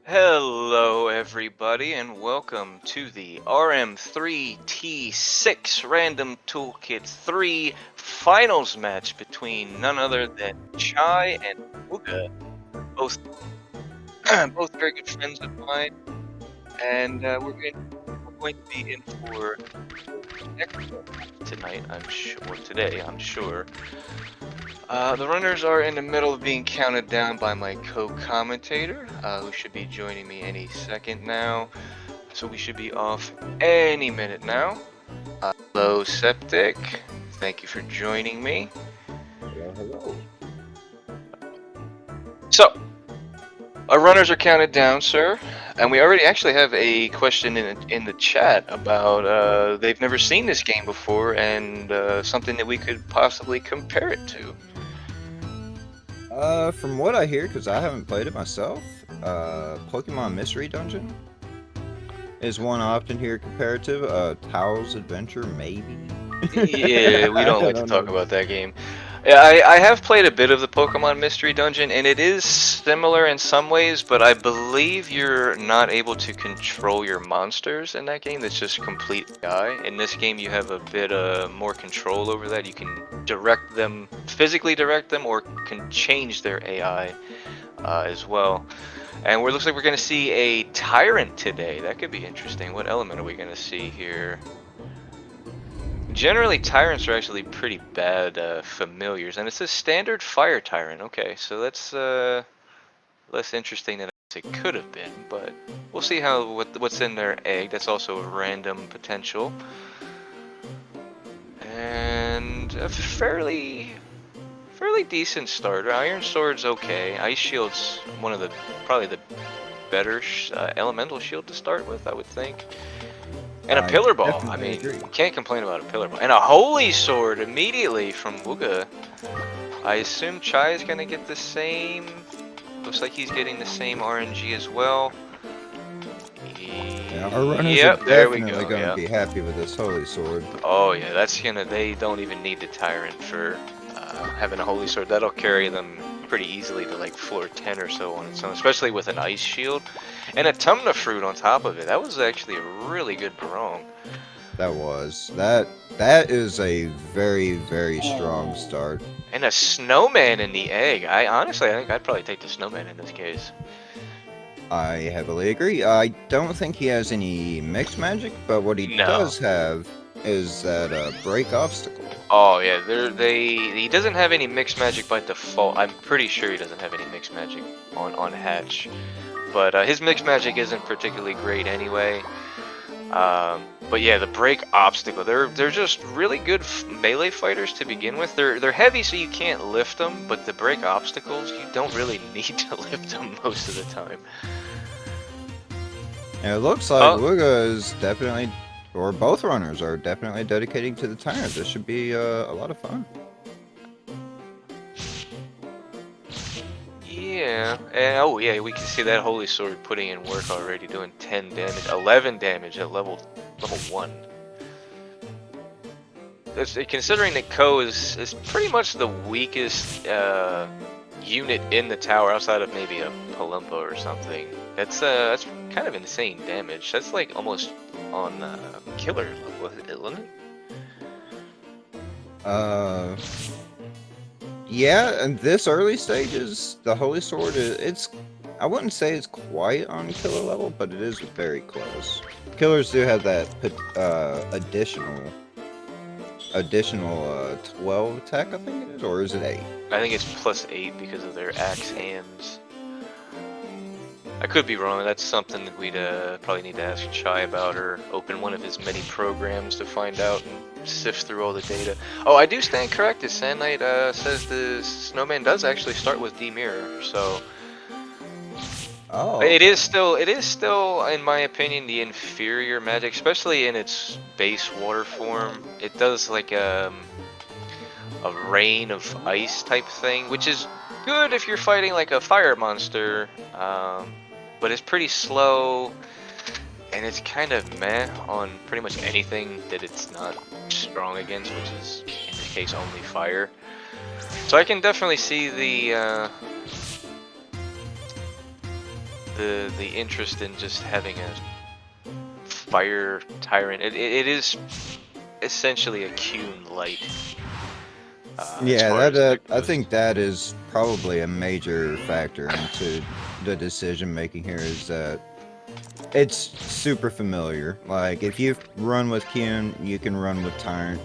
Hello everybody and welcome to the RM3T6 Random Toolkit 3 finals match between none other than Chai and Wugga, both both very good friends of mine, and we're going to be in for excellent tonight, today, I'm sure. The runners are in the middle of being counted down by my co-commentator, who should be joining me any second now. So we should be off any minute now. Hello, Septic. Thank you for joining me. Hello. So, our runners are counted down, sir, and we already actually have a question in the chat about they've never seen this game before and something that we could possibly compare it to. From what I hear, because I haven't played it myself, Pokemon Mystery Dungeon is one often here comparative. Tao's Adventure, maybe? Yeah, we don't like to talk about that game. Yeah, I have played a bit of the Pokemon Mystery Dungeon, and it is similar in some ways, but I believe you're not able to control your monsters in that game. That's just complete AI. In this game, you have a bit more control over that. You can direct them, physically direct them, or can change their AI as well. And it looks like we're going to see a Tyrant today. That could be interesting. What element are we going to see here? Generally, Tyrants are actually pretty bad familiars, and it's a standard Fire Tyrant. Okay, so that's less interesting than it could have been, but we'll see what's in their egg. That's also a random potential. And a fairly decent starter. Iron Sword's okay. Ice Shield's one of probably the better elemental shield to start with, I would think. And a Pillar Ball. I mean, can't complain about a Pillar Ball. And a Holy Sword immediately from Wugga. I assume Chai is going to get the same. Looks like he's getting the same RNG as well. Yeah, our runners are definitely going to be happy with this Holy Sword. Oh yeah, they don't even need the Tyrant for having a Holy Sword. That'll carry them pretty easily to like floor 10 or so on its own, especially with an Ice Shield and a Tumna Fruit on top of it. That was actually a really good Barong. That is a very strong start. And a Snowman in the egg. I think I'd probably take the Snowman in this case. I heavily agree. I don't think he has any mixed magic, but what he does have is that break obstacle. Oh yeah, he doesn't have any mixed magic by default. I'm pretty sure he doesn't have any mixed magic on Hatch, but his mixed magic isn't particularly great anyway. But yeah, the break obstacle. They're just really good melee fighters to begin with. They're heavy, so you can't lift them. But the break obstacles, you don't really need to lift them most of the time. And it looks like Wugga is definitely, or both runners are definitely dedicating to the Tyrant. This should be a lot of fun. Yeah, and oh yeah, we can see that Holy Sword putting in work already, doing 10 damage, 11 damage at level 1. Considering that Ko is pretty much the weakest unit in the tower outside of maybe a Palumpa or something. That's kind of insane damage. That's like almost on killer level, isn't it? Yeah, and this early stages, the Holy Sword I wouldn't say it's quite on killer level, but it is very close. Killers do have that additional 12 attack, I think it is, or is it 8? I think it's plus 8 because of their axe hands. I could be wrong. That's something that we'd probably need to ask Chai about, or open one of his many programs to find out and sift through all the data. Oh, I do stand corrected. Sand Knight says the Snowman does actually start with D-Mirror, so it is still, in my opinion, the inferior magic, especially in its base water form. It does like a rain of ice type thing, which is good if you're fighting like a fire monster. But it's pretty slow, and it's kind of meh on pretty much anything that it's not strong against, which is, in this case, only fire. So I can definitely see the the interest in just having a fire tyrant. It is essentially a Kuhn light. Yeah, that I think that is probably a major factor into the decision making here. Is that it's super familiar. Like if you've run with Kuhn, you can run with Tyrant.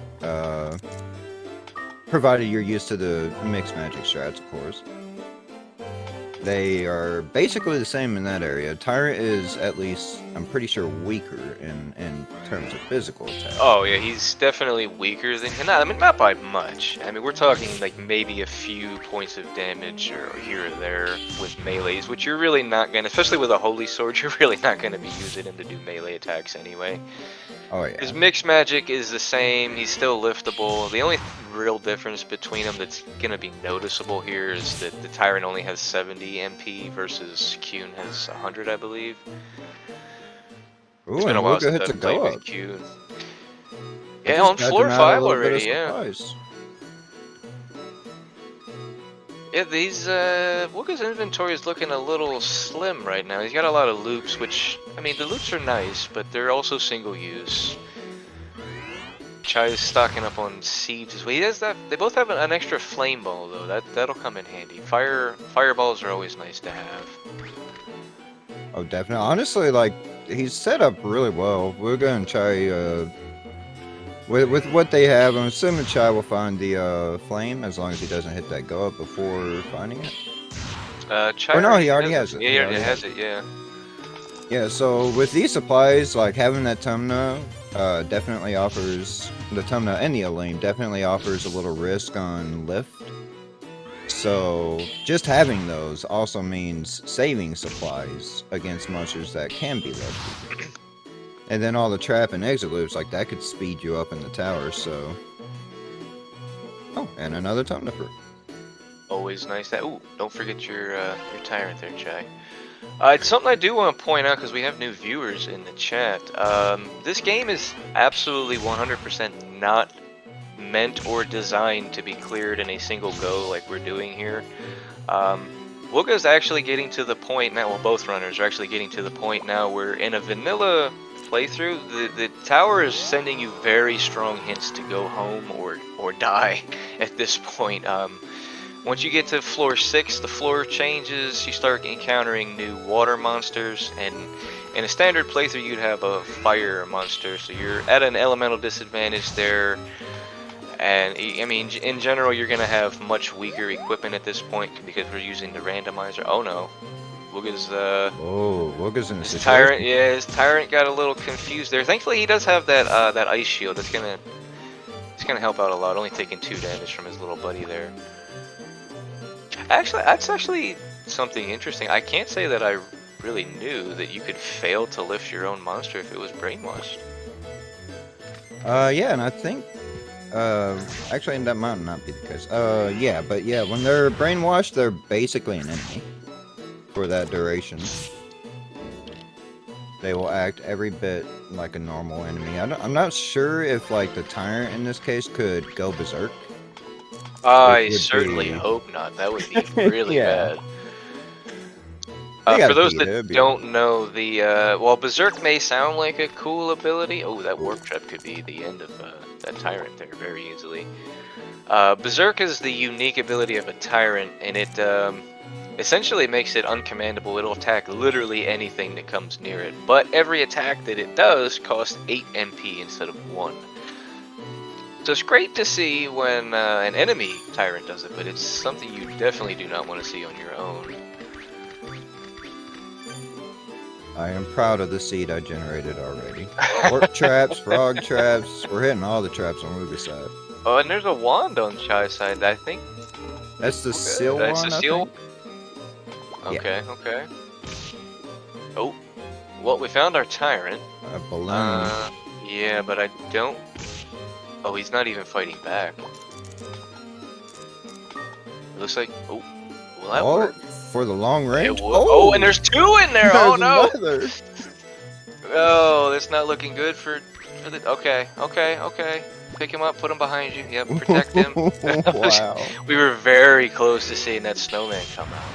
Provided you're used to the mixed magic strats, of course. They are basically the same in that area. Tyrant is, at least, I'm pretty sure, weaker in terms of physical attack. Oh yeah, he's definitely weaker than. I mean, not by much. I mean, we're talking like maybe a few points of damage or here or there with melees, which you're really not gonna, especially with a holy sword, you're really not gonna be using him to do melee attacks anyway. Oh yeah. His mixed magic is the same. He's still liftable. The only real difference between them that's gonna be noticeable here is that the Tyrant only has 70 MP versus Kuhn has 100, I believe. Ooh, It's been a while since hits I've a played go with up. Kuhn. I Yeah, just on got floor them out 5 a little bit of already. Yeah. surprise. Yeah, these Wugga's inventory is looking a little slim right now. He's got a lot of loops, which I mean the loops are nice, but they're also single use. Chai is stocking up on seeds as well. He has that. They both have an extra flame ball though. That'll come in handy. Fireballs are always nice to have. Oh, definitely. Honestly, like he's set up really well. Wugga and Chai, with what they have, I'm assuming Chai will find the flame as long as he doesn't hit that go up before finding it. Chai Or no, he already has it. Yeah, he already has it. Yeah. Yeah, so with these supplies, like having that Tumna definitely offers, the Tumna and the Elaine definitely offers a little risk on lift. So just having those also means saving supplies against monsters that can be lifted. And then all the trap and exit loops, like that could speed you up in the tower, so... Oh, and another Tumna fruit. Always nice that. Ooh, don't forget your tyrant there, Chai. It's something I do want to point out because we have new viewers in the chat. This game is absolutely 100% not meant or designed to be cleared in a single go like we're doing here. Wugga's actually getting to the point now, well both runners are actually getting to the point now where in a vanilla playthrough, the tower is sending you very strong hints to go home or die at this point. Once you get to floor 6, the floor changes, you start encountering new water monsters, and in a standard playthrough you'd have a fire monster, so you're at an elemental disadvantage there, and I mean in general you're going to have much weaker equipment at this point because we're using the randomizer. Oh no, Wugga's Wugga's in a his situation. tyrant, yeah, his tyrant got a little confused there. Thankfully he does have that that ice shield that's gonna help out a lot, only taking 2 damage from his little buddy there. Actually, that's actually something interesting. I can't say that I really knew that you could fail to lift your own monster if it was brainwashed. Yeah, and I think, actually that might not be the case. Yeah, but yeah, when they're brainwashed, they're basically an enemy for that duration. They will act every bit like a normal enemy. I'm not sure if, like, the Tyrant in this case could go berserk. I certainly hope not. That would be really bad. For those that don't know, the well, Berserk may sound like a cool ability. Oh, that warp trap could be the end of that Tyrant there very easily. Berserk is the unique ability of a Tyrant, and it essentially makes it uncommandable. It'll attack literally anything that comes near it, but every attack that it does costs 8 MP instead of 1. So it's great to see when an enemy Tyrant does it, but it's something you definitely do not want to see on your own. I am proud of the seed I generated already. Warp traps, frog traps, we're hitting all the traps on Wugga's side. Oh, and there's a wand on Chai's side, I think. That's the seal wand, That's the seal? Okay, yeah. Okay. Oh, well, we found our Tyrant. A balloon. Yeah, but I don't... Oh, he's not even fighting back. It looks like... Oh, will that work? For the long range? Oh, and there's 2 in there! Oh, no! Another. Oh, that's not looking good for the... Okay. Pick him up, put him behind you. Yep, protect him. Wow. We were very close to seeing that snowman come out.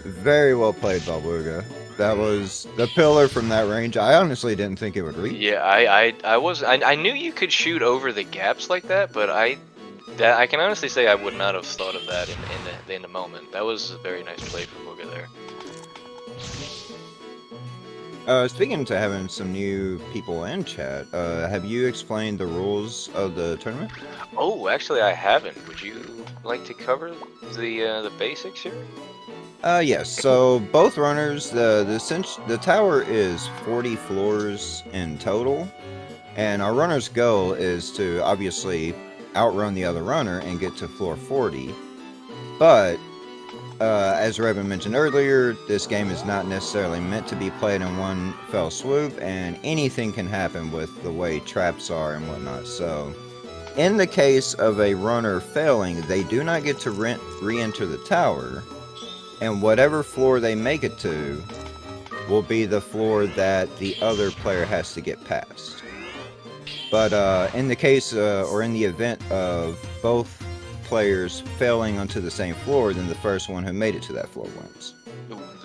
Very well played, Wugga. That was the pillar from that range. I honestly didn't think it would reach. Yeah, I knew you could shoot over the gaps like that, but I can honestly say I would not have thought of that in the moment. That was a very nice play from Wugga there. Speaking to having some new people in chat, have you explained the rules of the tournament? Oh, actually, I haven't. Would you like to cover the basics here? Yes. So both runners, the tower is 40 floors in total, and our runner's goal is to obviously outrun the other runner and get to floor 40. But as Raven mentioned earlier, this game is not necessarily meant to be played in one fell swoop, and anything can happen with the way traps are and whatnot. So, in the case of a runner failing, they do not get to re-enter the tower, and whatever floor they make it to will be the floor that the other player has to get past. But in the case, or in the event of both players failing onto the same floor, then the first one who made it to that floor wins.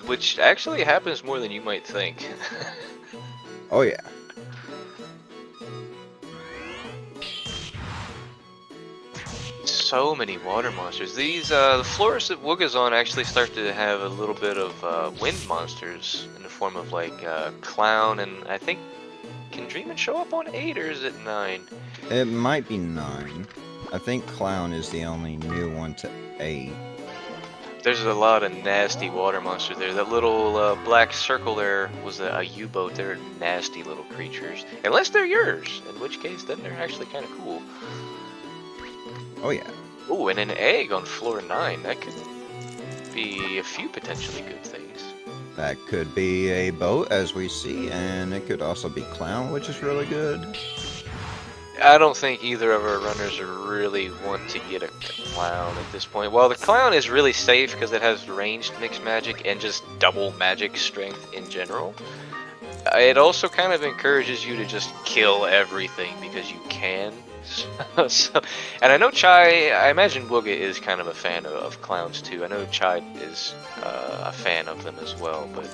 Which actually happens more than you might think. Oh yeah. So many water monsters. These the floors that Wugga's on actually start to have a little bit of wind monsters in the form of like clown, and I think can Dreamin' show up on 8 or is it 9? It might be 9. I think Clown is the only new one to 8. There's a lot of nasty water monsters there. That little black circle there was a U-boat. They're nasty little creatures. Unless they're yours, in which case then they're actually kind of cool. Oh yeah. Ooh, and an egg on floor 9. That could be a few potentially good things. That could be a boat, as we see, and it could also be Clown, which is really good. I don't think either of our runners really want to get a clown at this point. While the clown is really safe because it has ranged mixed magic and just double magic strength in general, it also kind of encourages you to just kill everything because you can. And I know Chai, I imagine Wugga is kind of a fan of clowns too. I know Chai is a fan of them as well, but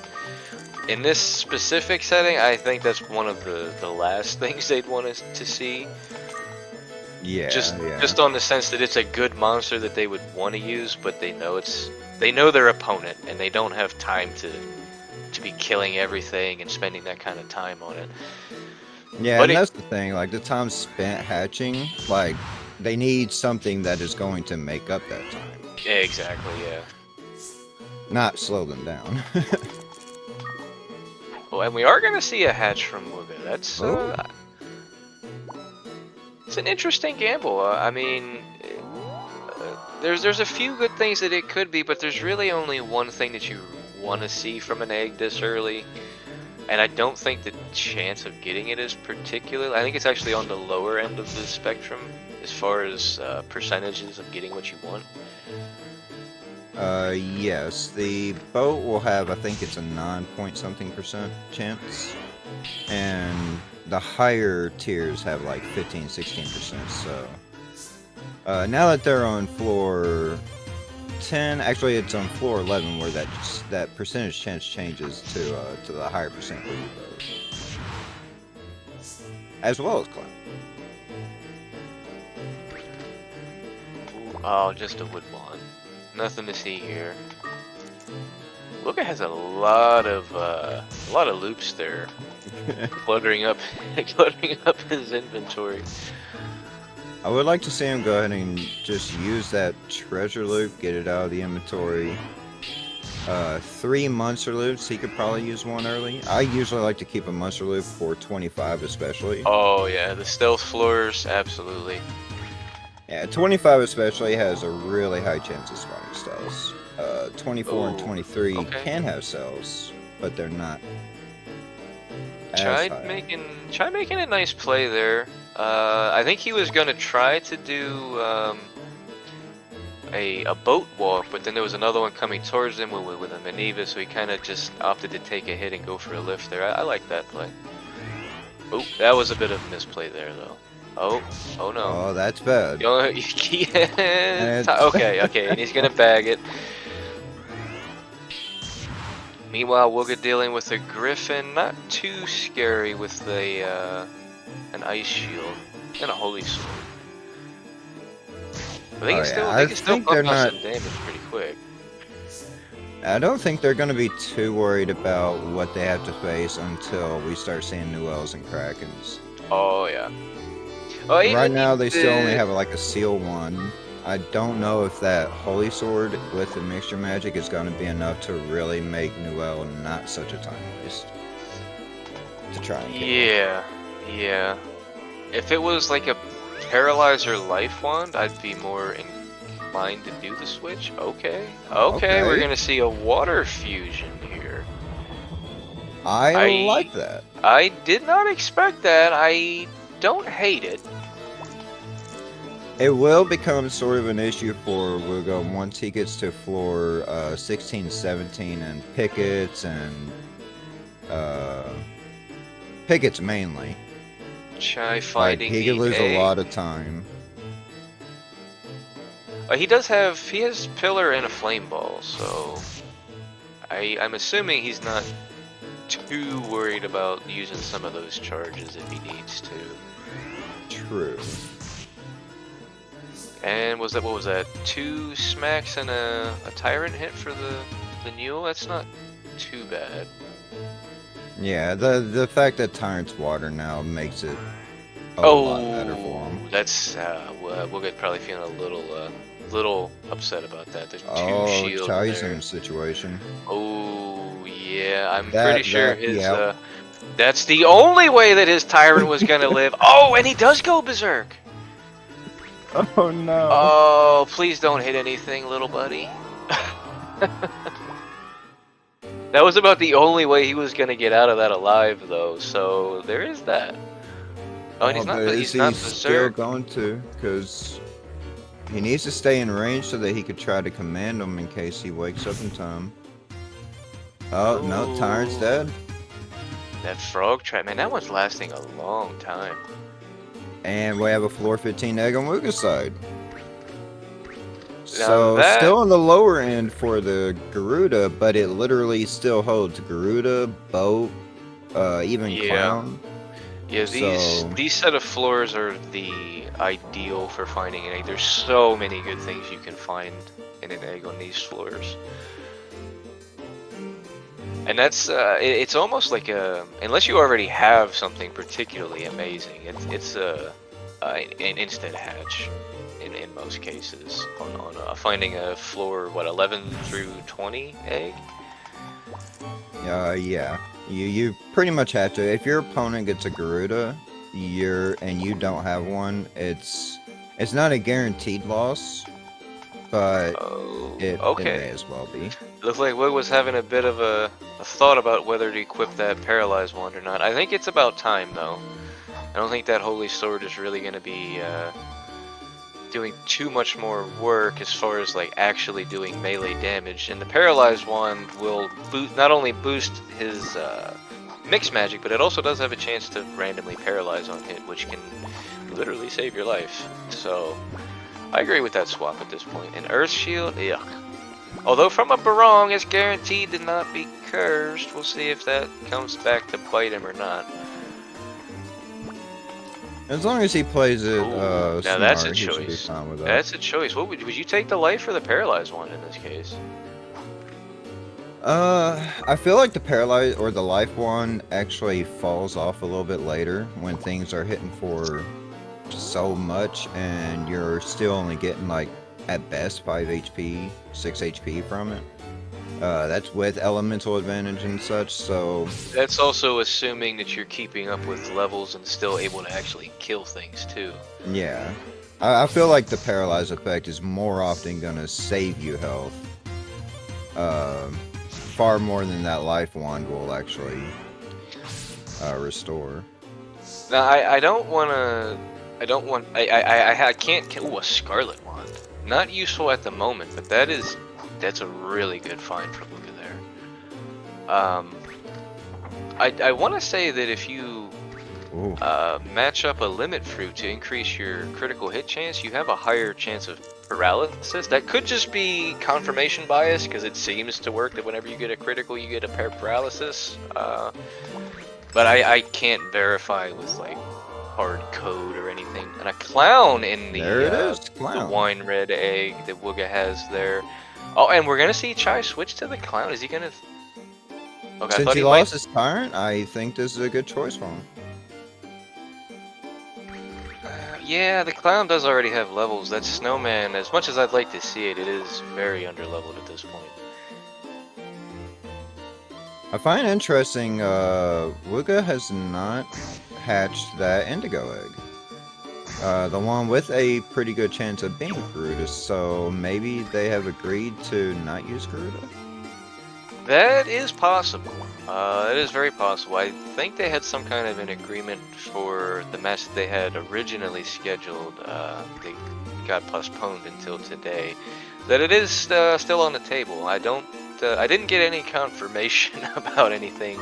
in this specific setting, I think that's one of the last things they'd want us to see. Yeah, just on the sense that it's a good monster that they would want to use, but they know their opponent and they don't have time to be killing everything and spending that kind of time on it. Yeah, but that's the thing, like the time spent hatching, like they need something that is going to make up that time. Yeah, exactly, yeah. Not slow them down. Well, and we are going to see a hatch from Wugga. That's it's an interesting gamble. I mean, there's a few good things that it could be, but there's really only one thing that you want to see from an egg this early. And I don't think the chance of getting it is particular. I think it's actually on the lower end of the spectrum as far as percentages of getting what you want. Yes, the boat will have, I think it's a 9-point-something% chance, and the higher tiers have like 15-16%, so now that they're on floor 10, actually it's on floor 11 where that percentage chance changes to the higher percent for you both, as well as Clown. Oh, just a wood wand. Nothing to see here. Wugga has a lot of loops there, cluttering up his inventory. I would like to see him go ahead and just use that treasure loop, get it out of the inventory. 3 monster loops, he could probably use one early. I usually like to keep a monster loop for 25 especially. Oh yeah, the stealth floors, absolutely. Yeah, 25 especially has a really high chance of spawning stealths. 24 and 23 can have cells, but they're not as high. Chai making a nice play there. I think he was gonna try to do a boat walk, but then there was another one coming towards him with a Maneva, so he kind of just opted to take a hit and go for a lift there. I like that play. Oh, that was a bit of a misplay there, though. Oh no. Oh, that's bad. Okay, and he's gonna bag it. Meanwhile, Wugga dealing with a Griffin, not too scary with an Ice Shield and a Holy Sword. But they can still pump out some damage pretty quick. I don't think they're going to be too worried about what they have to face until we start seeing new elves and krakens. Oh yeah. Oh, right now they still only have like a seal one. I don't know if that Holy Sword with the mixture magic is going to be enough to really make Nuel not such a time waste to try and kill him. Yeah. If it was like a Paralyzer Life Wand, I'd be more inclined to do the switch. Okay, we're gonna see a water fusion here. I like that. I did not expect that. I don't hate it. It will become sort of an issue for Wugga once he gets to floor 16, 17, and pickets and pickets mainly. Czaj fighting he could lose a lot of time. He has Pillar and a Flame Ball, so I'm assuming he's not too worried about using some of those charges if he needs to. True. And what was that? 2 smacks and a Tyrant hit for the Mule? That's not too bad. Yeah, the fact that Tyrant's water now makes it a lot better for him. That's we'll get probably feeling a little upset about that. There's 2 shields Czaj's there. in a situation. Oh yeah, I'm pretty sure his yeah. that's the only way that his Tyrant was gonna live. Oh, and he does go berserk. Oh no. Oh, please don't hit anything, little buddy. That was about the only way he was gonna get out of that alive, though. So there is that. Oh, and he's not berserk. Still going to, because he needs to stay in range so that he could try to command him in case he wakes up in time. Oh no, Tyrant's dead. That frog trap, man, that one's lasting a long time. And we have a floor 15 egg on Wugga's side. So still on the lower end for the Garuda, but it literally still holds Garuda, boat, even clown. Yeah, these set of floors are the ideal for finding an egg. There's so many good things you can find in an egg on these floors. And that's it's almost like unless you already have something particularly amazing, it's an instant hatch in most cases on finding a floor 11 through 20 egg. Yeah. You pretty much have to. If your opponent gets a Garuda, and you don't have one, it's not a guaranteed loss, but it may as well be. Looks like Wugga was having a bit of a thought about whether to equip that Paralyzed Wand or not. I think it's about time, though. I don't think that Holy Sword is really going to be doing too much more work as far as like actually doing melee damage. And the Paralyzed Wand will not only boost his mixed magic, but it also does have a chance to randomly paralyze on hit, which can literally save your life. So I agree with that swap at this point. An Earth Shield, yuck. Although from a Barong, it's guaranteed to not be cursed. We'll see if that comes back to bite him or not. As long as he plays it now smart, that's a he should be choice. fine with that. That's a choice. What would you take the life or the Paralyzed One in this case? I feel like the Paralyzed or the life one actually falls off a little bit later when things are hitting for so much and you're still only getting like at best 5 HP, 6 HP from it. That's with elemental advantage and such, so... That's also assuming that you're keeping up with levels and still able to actually kill things, too. Yeah. I feel like the Paralyze effect is more often gonna save you health. Far more than that Life Wand will actually restore. Now, I can't... Ooh, a Scarlet Wand. Not useful at the moment, but that's a really good find for Wugga there. I want to say that if you match up a Limit Fruit to increase your critical hit chance, you have a higher chance of paralysis. That could just be confirmation bias, because it seems to work that whenever you get a critical, you get a paralysis. But I can't verify with like hard code or anything. And a clown in the There it is, the clown. wine red egg that Wugga has there. Oh, and we're gonna see Chai switch to the clown. Is he gonna? Okay, I Since thought he might... lost his tyrant, I think this is a good choice for him. Yeah, the clown does already have levels. That snowman, as much as I'd like to see it, it is very underleveled at this point. I find interesting, Wugga has not hatched that indigo egg. The one with a pretty good chance of being Garuda, so maybe they have agreed to not use Garuda? That is possible. It is very possible. I think they had some kind of an agreement for the match that they had originally scheduled. They got postponed until today. That it is still on the table. I didn't get any confirmation about anything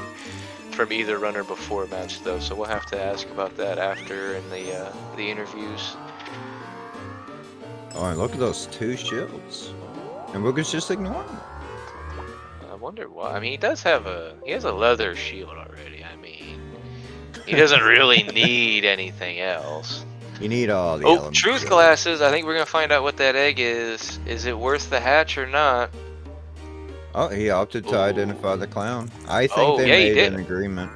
from either runner before match though, so we'll have to ask about that after in the interviews. Oh, and look at those 2 shields. And Wugga's just ignoring them. I wonder why. I mean, he has a leather shield already. I mean, he doesn't really need anything else. You need all the Oh, elements. truth glasses. I think we're gonna find out what that egg is. Is it worth the hatch or not? Oh, he opted to identify the clown. I think Oh, they yeah, he made did. an agreement.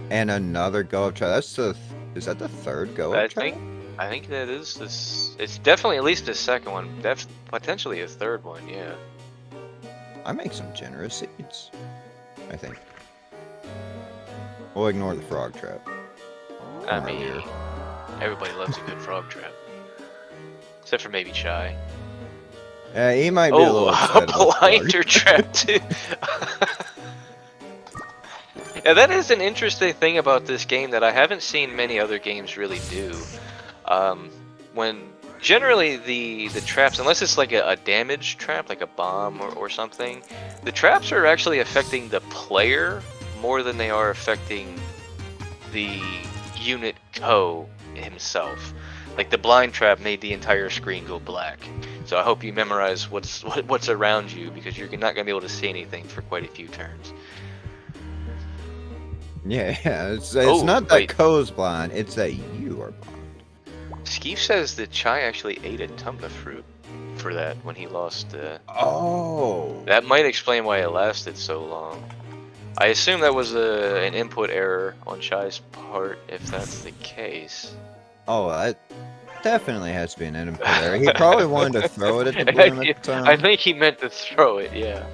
And another go-up try. Is that the 3rd go-up try? I think that is this. It's definitely at least the second one. Potentially a third one. Yeah. I make some generous seeds, I think. We'll ignore the frog trap. I From mean, earlier. everybody loves a good frog trap, except for maybe Chai. Yeah, he might be a little upset a about the frog. blinder trap too. Yeah, that is an interesting thing about this game that I haven't seen many other games really do. When generally the traps, unless it's like a damage trap, like a bomb or something, the traps are actually affecting the player more than they are affecting the unit himself. Like the blind trap made the entire screen go black. So I hope you memorize what's around you, because you're not gonna be able to see anything for quite a few turns. Yeah, it's Oh, not that wait. Ko's blind, it's that you are blind. Skeef says that Chai actually ate a tumna fruit for that when he lost. Oh. That might explain why it lasted so long. I assume that was an input error on Chai's part, if that's the case. Oh, that definitely has to be an input error. He probably wanted to throw it at the bloom at the time. I think he meant to throw it, yeah.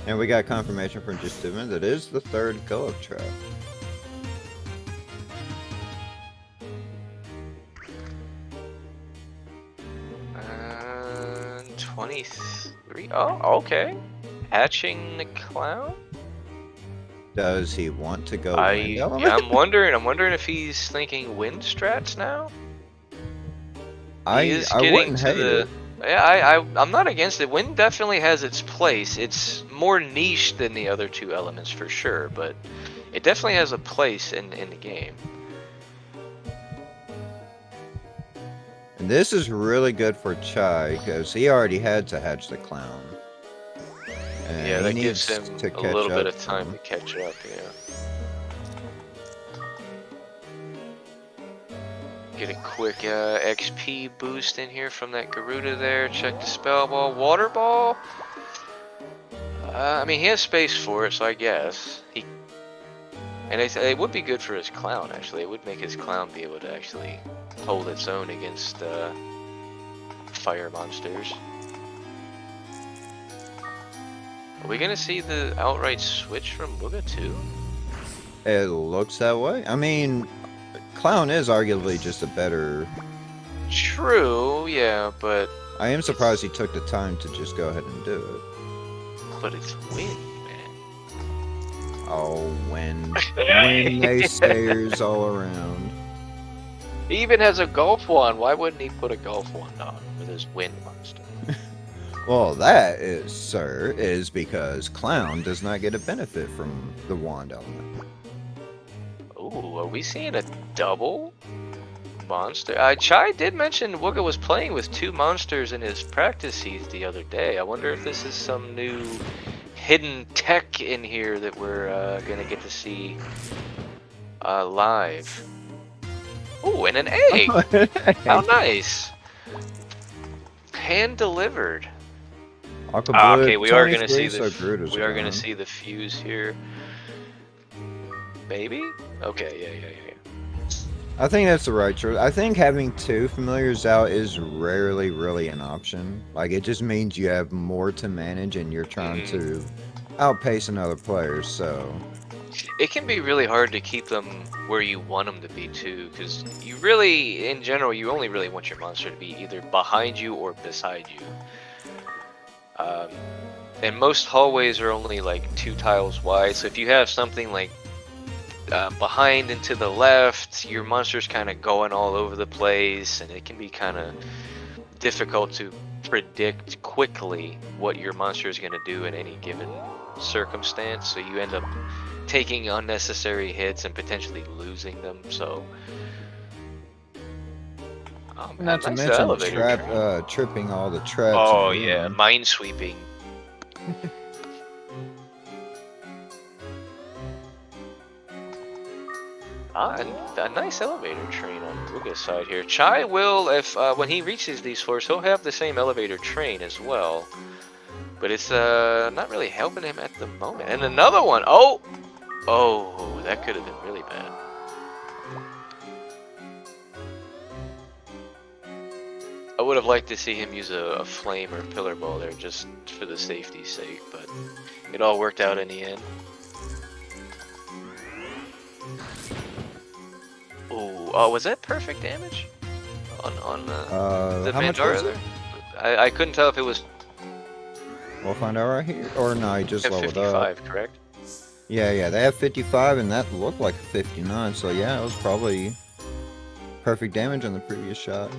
And we got confirmation from Justiman that is the 3rd go-up trap. 23. Oh, okay. Hatching the clown. Does he want to go wind element? Yeah, I'm wondering if he's thinking wind strats now. I wouldn't hate it. Yeah, I'm not against it. Wind definitely has its place. It's more niche than the other 2 elements for sure, but it definitely has a place in the game. And this is really good for Chai, because he already had to hatch the clown. And Yeah, he that needs gives him to a catch little bit up of time to to catch up, yeah. Get a quick XP boost in here from that Garuda there. Check the spell ball. Water ball? I mean, he has space for it, so I guess. And it would be good for his clown, actually. It would make his clown be able to actually hold its own against fire monsters. Are we gonna see the outright switch from Wugga too? It looks that way. I mean, clown is arguably just a better... True, yeah, but... I am surprised he took the time to just go ahead and do it. But it's wind, man. Oh, wind. Wind naysayers all around. He even has a golf wand. Why wouldn't he put a golf wand on with his wind monster? Well, that is, sir, is because clown does not get a benefit from the wand element. Oh, Ooh, are we seeing a double monster? Chai did mention Wugga was playing with 2 monsters in his practice seeds the other day. I wonder if this is some new hidden tech in here that we're gonna get to see live. Ooh, and an egg! How nice! Hand delivered. Okay, we are gonna see the fuse here. Maybe? Okay, yeah. I think that's the right choice. I think having 2 familiars out is rarely really an option. Like, it just means you have more to manage and you're trying to outpace another player, so... It can be really hard to keep them where you want them to be too, because you really, in general, you only really want your monster to be either behind you or beside you. And most hallways are only like 2 tiles wide, so if you have something like behind and to the left, your monster's kind of going all over the place, and it can be kind of difficult to predict quickly what your monster is going to do in any given circumstance, so you end up taking unnecessary hits and potentially losing them. So not to mention tripping all the traps. Oh yeah, minesweeping. A nice elevator train on Wugga's side here. Chai will, if when he reaches these floors, he'll have the same elevator train as well. But it's not really helping him at the moment. And another one. Oh, that could have been really bad. I would have liked to see him use a flame or pillar ball there just for the safety's sake, but it all worked out in the end. Oh, was that perfect damage on the Vandara there? I couldn't tell if it was. We'll find out right here. Or no, he just leveled 55, up. correct? Yeah, they have 55 and that looked like 59, so yeah, it was probably perfect damage on the previous shot.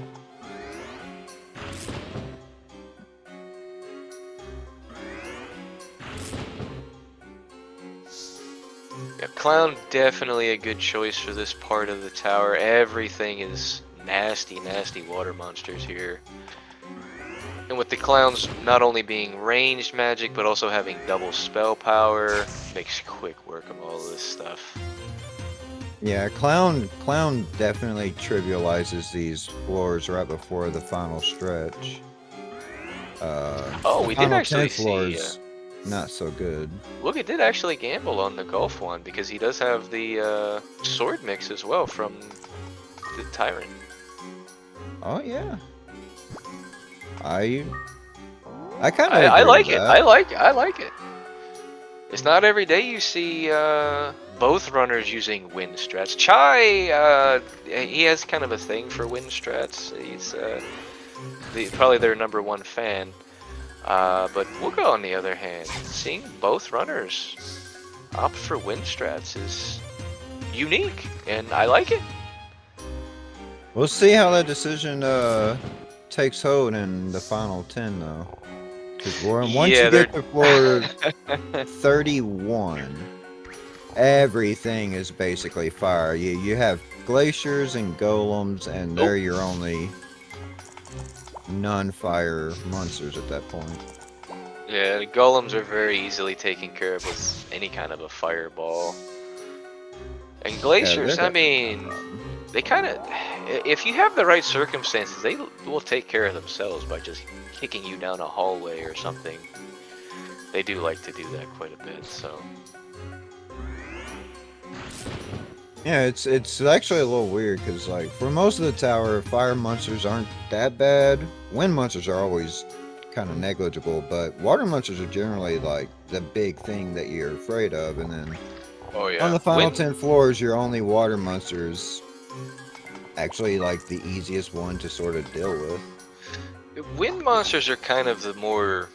Yeah, Clown definitely a good choice for this part of the tower. Everything is nasty water monsters here. And with the Clowns not only being ranged magic, but also having double spell power, makes quick work of all this stuff. Yeah, Clown definitely trivializes these floors right before the final stretch. We did actually see... not so good. Wugga did actually gamble on the Gulf one, because he does have the sword mix as well from the Tyrant. Oh yeah. I kind of I like it. I like it. It's not every day you see both runners using wind strats. Chai, he has kind of a thing for wind strats. He's probably their #1 fan. But Wugga, on the other hand, seeing both runners opt for wind strats is unique, and I like it. We'll see how that decision takes hold in the final 10, though. Because once you get to floor 31, everything is basically fire. You have glaciers and golems, and they're your only non-fire monsters at that point. Yeah, the golems are very easily taken care of with any kind of a fireball. And glaciers, I mean, they kind of, if you have the right circumstances, they will take care of themselves by just kicking you down a hallway or something. They do like to do that quite a bit, so. Yeah, it's actually a little weird, because, like, for most of the tower, fire monsters aren't that bad. Wind monsters are always kind of negligible, but water monsters are generally, like, the big thing that you're afraid of, and then on the final 10 floors, your only water monsters actually, like, the easiest one to sort of deal with. Wind monsters are kind of the more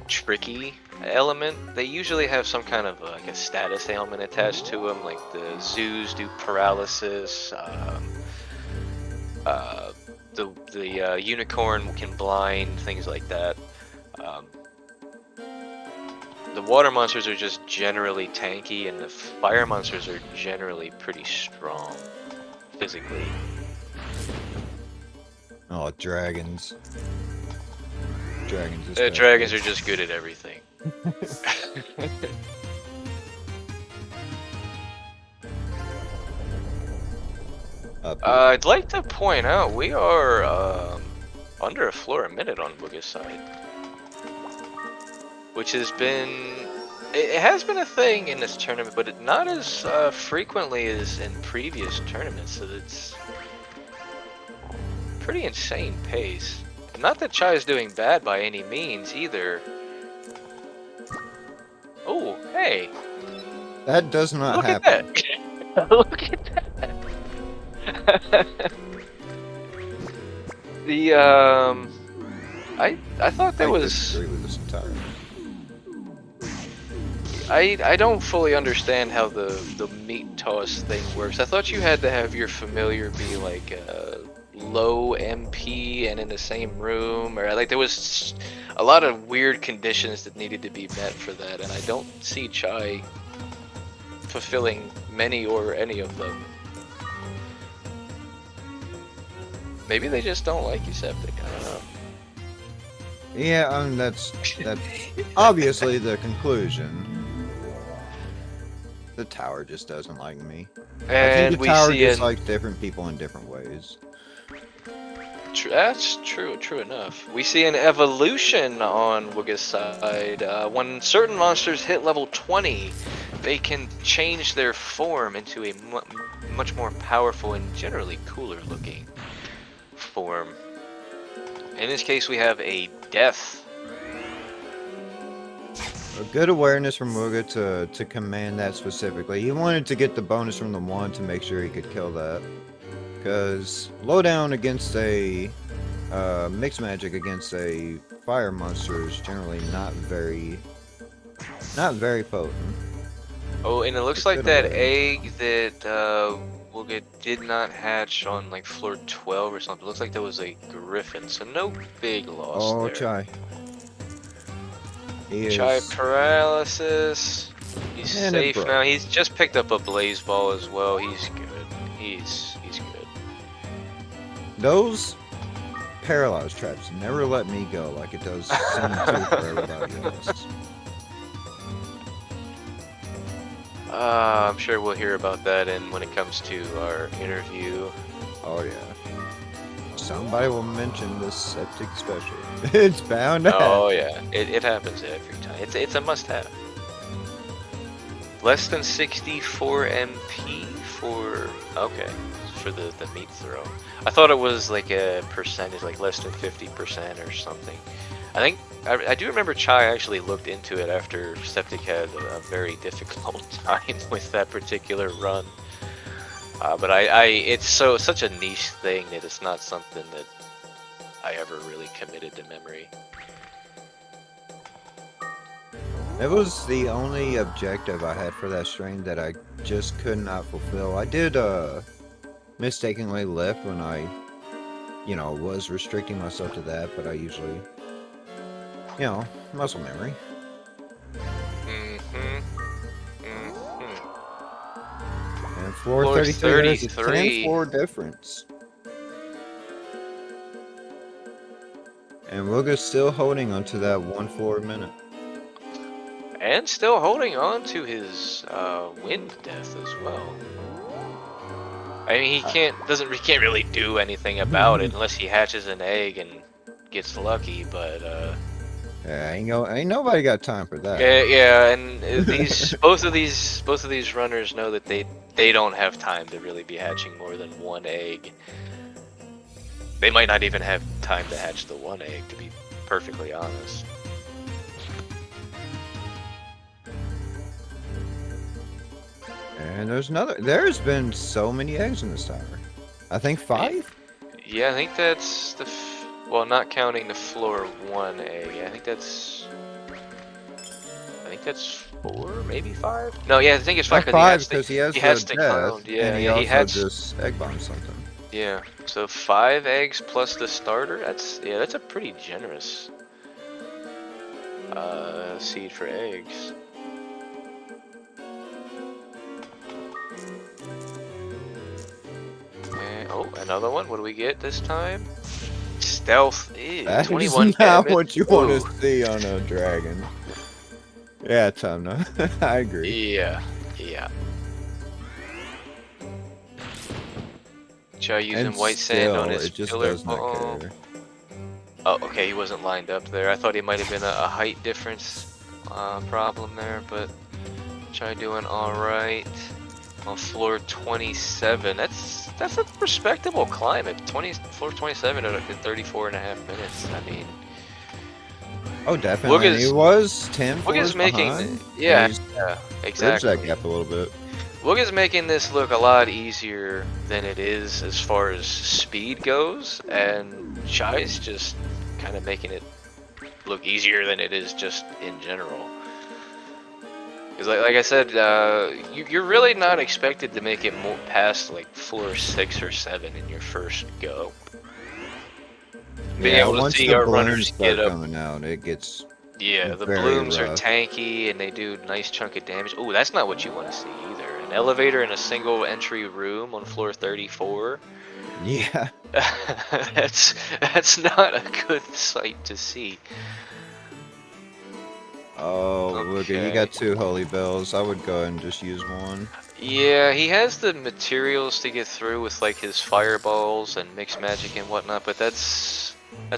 tricky element. They usually have some kind of like a status ailment attached to them, like the zoos do paralysis, the unicorn can blind, things like that. the water monsters are just generally tanky, and the fire monsters are generally pretty strong physically. Oh, dragons. Dragons. Dragons are just good at everything. I'd like to point out we are under a floor a minute on Wugga's side, which has been it has been a thing in this tournament, but not as frequently as in previous tournaments. So it's pretty insane pace. Not that Chai is doing bad by any means either. Oh, hey! That does not Look happen. at that! Look at that! The I thought there was. Disagree with this entirely. I don't fully understand how the meat toss thing works. I thought you had to have your familiar be like low MP and in the same room, or like there was a lot of weird conditions that needed to be met for that, and I don't see Chai fulfilling many or any of them. Maybe they just don't like you, Septic. I don't know. Yeah, that's obviously the conclusion. The tower just doesn't like me. I And think the we tower see just an likes different people in different ways. That's true enough. We see an evolution on Wugga's side. When certain monsters hit level 20, they can change their form into a much more powerful and generally cooler looking form. In this case, we have a death. A good awareness from Wugga to command that specifically. He wanted to get the bonus from the one to make sure he could kill that. Because lowdown against a mixed magic against a fire monster is generally not very potent. Oh, and it looks like that egg that Wugga did not hatch on like floor 12 or something. Looks like there was a griffin, so no big loss Oh, there. Chai. Chai paralysis. He's safe now. He's just picked up a blaze ball as well. He's good. He's good. Those paralyzed traps never let me go like it does seem to for everybody else. I'm sure we'll hear about that when it comes to our interview. Oh yeah. Somebody will mention this septic special. It's bound to happen. Oh yeah, it happens every time. It's a must-have. Less than 64 MP for the meat throw. I thought it was like a percentage, like less than 50% or something. I do remember Chai actually looked into it after Septic had a very difficult time with that particular run. But it's such a niche thing that it's not something that I ever really committed to memory. It was the only objective I had for that stream that I just could not fulfill. I did mistakenly lift when I, was restricting myself to that, but I usually, muscle memory. And floor 33, there's a 10 floor difference. And Wugga's still holding onto that 1 floor a minute. And still holding on to his wind death as well. I mean, he can't really do anything about it unless he hatches an egg and gets lucky. But yeah, ain't nobody got time for that. yeah, and both of these runners know that they don't have time to really be hatching more than one egg. They might not even have time to hatch the one egg, to be perfectly honest. And there's been so many eggs in this tower. I think 5? Yeah, I think that's well, not counting the floor 1 egg. I think that's 4, maybe 5. No, yeah, I think it's 5 because he to has the death, clown. Yeah, and he also just egg bomb something. Yeah, so 5 eggs plus the starter. That's a pretty generous seed for eggs. And, oh, another one. What do we get this time? Stealth. Ew, That 21 is not damage. what you want Ooh. to see on a dragon. Yeah, Tomna. I agree. Yeah, yeah. Try using And white sand on still, his it just pillar does not ball. care. Oh, okay, he wasn't lined up there. I thought he might have been a height difference problem there, but try doing all right on floor 27. That's a respectable climb at floor 27 in 34 and a half minutes. I mean, Oh, definitely. And he was 10 Wugga's floors making, behind. yeah, And he's yeah, bridged that exactly. gap a little bit. Wugga's making this look a lot easier than it is as far as speed goes, and Chai's just kind of making it look easier than it is just in general. Because like I said, you're really not expected to make it more past like floor 6 or 7 in your first go. Being Yeah, able to once see the our balloons runners start get up. coming out, it gets Yeah, the very blooms are rough. tanky and they do a nice chunk of damage. Oh, that's not what you want to see either. An elevator in a single entry room on floor 34. Yeah. that's not a good sight to see. Oh, look, you Okay. got 2 holy bells. I would go ahead and just use one. Yeah, he has the materials to get through with like his fireballs and mixed magic and whatnot, but that's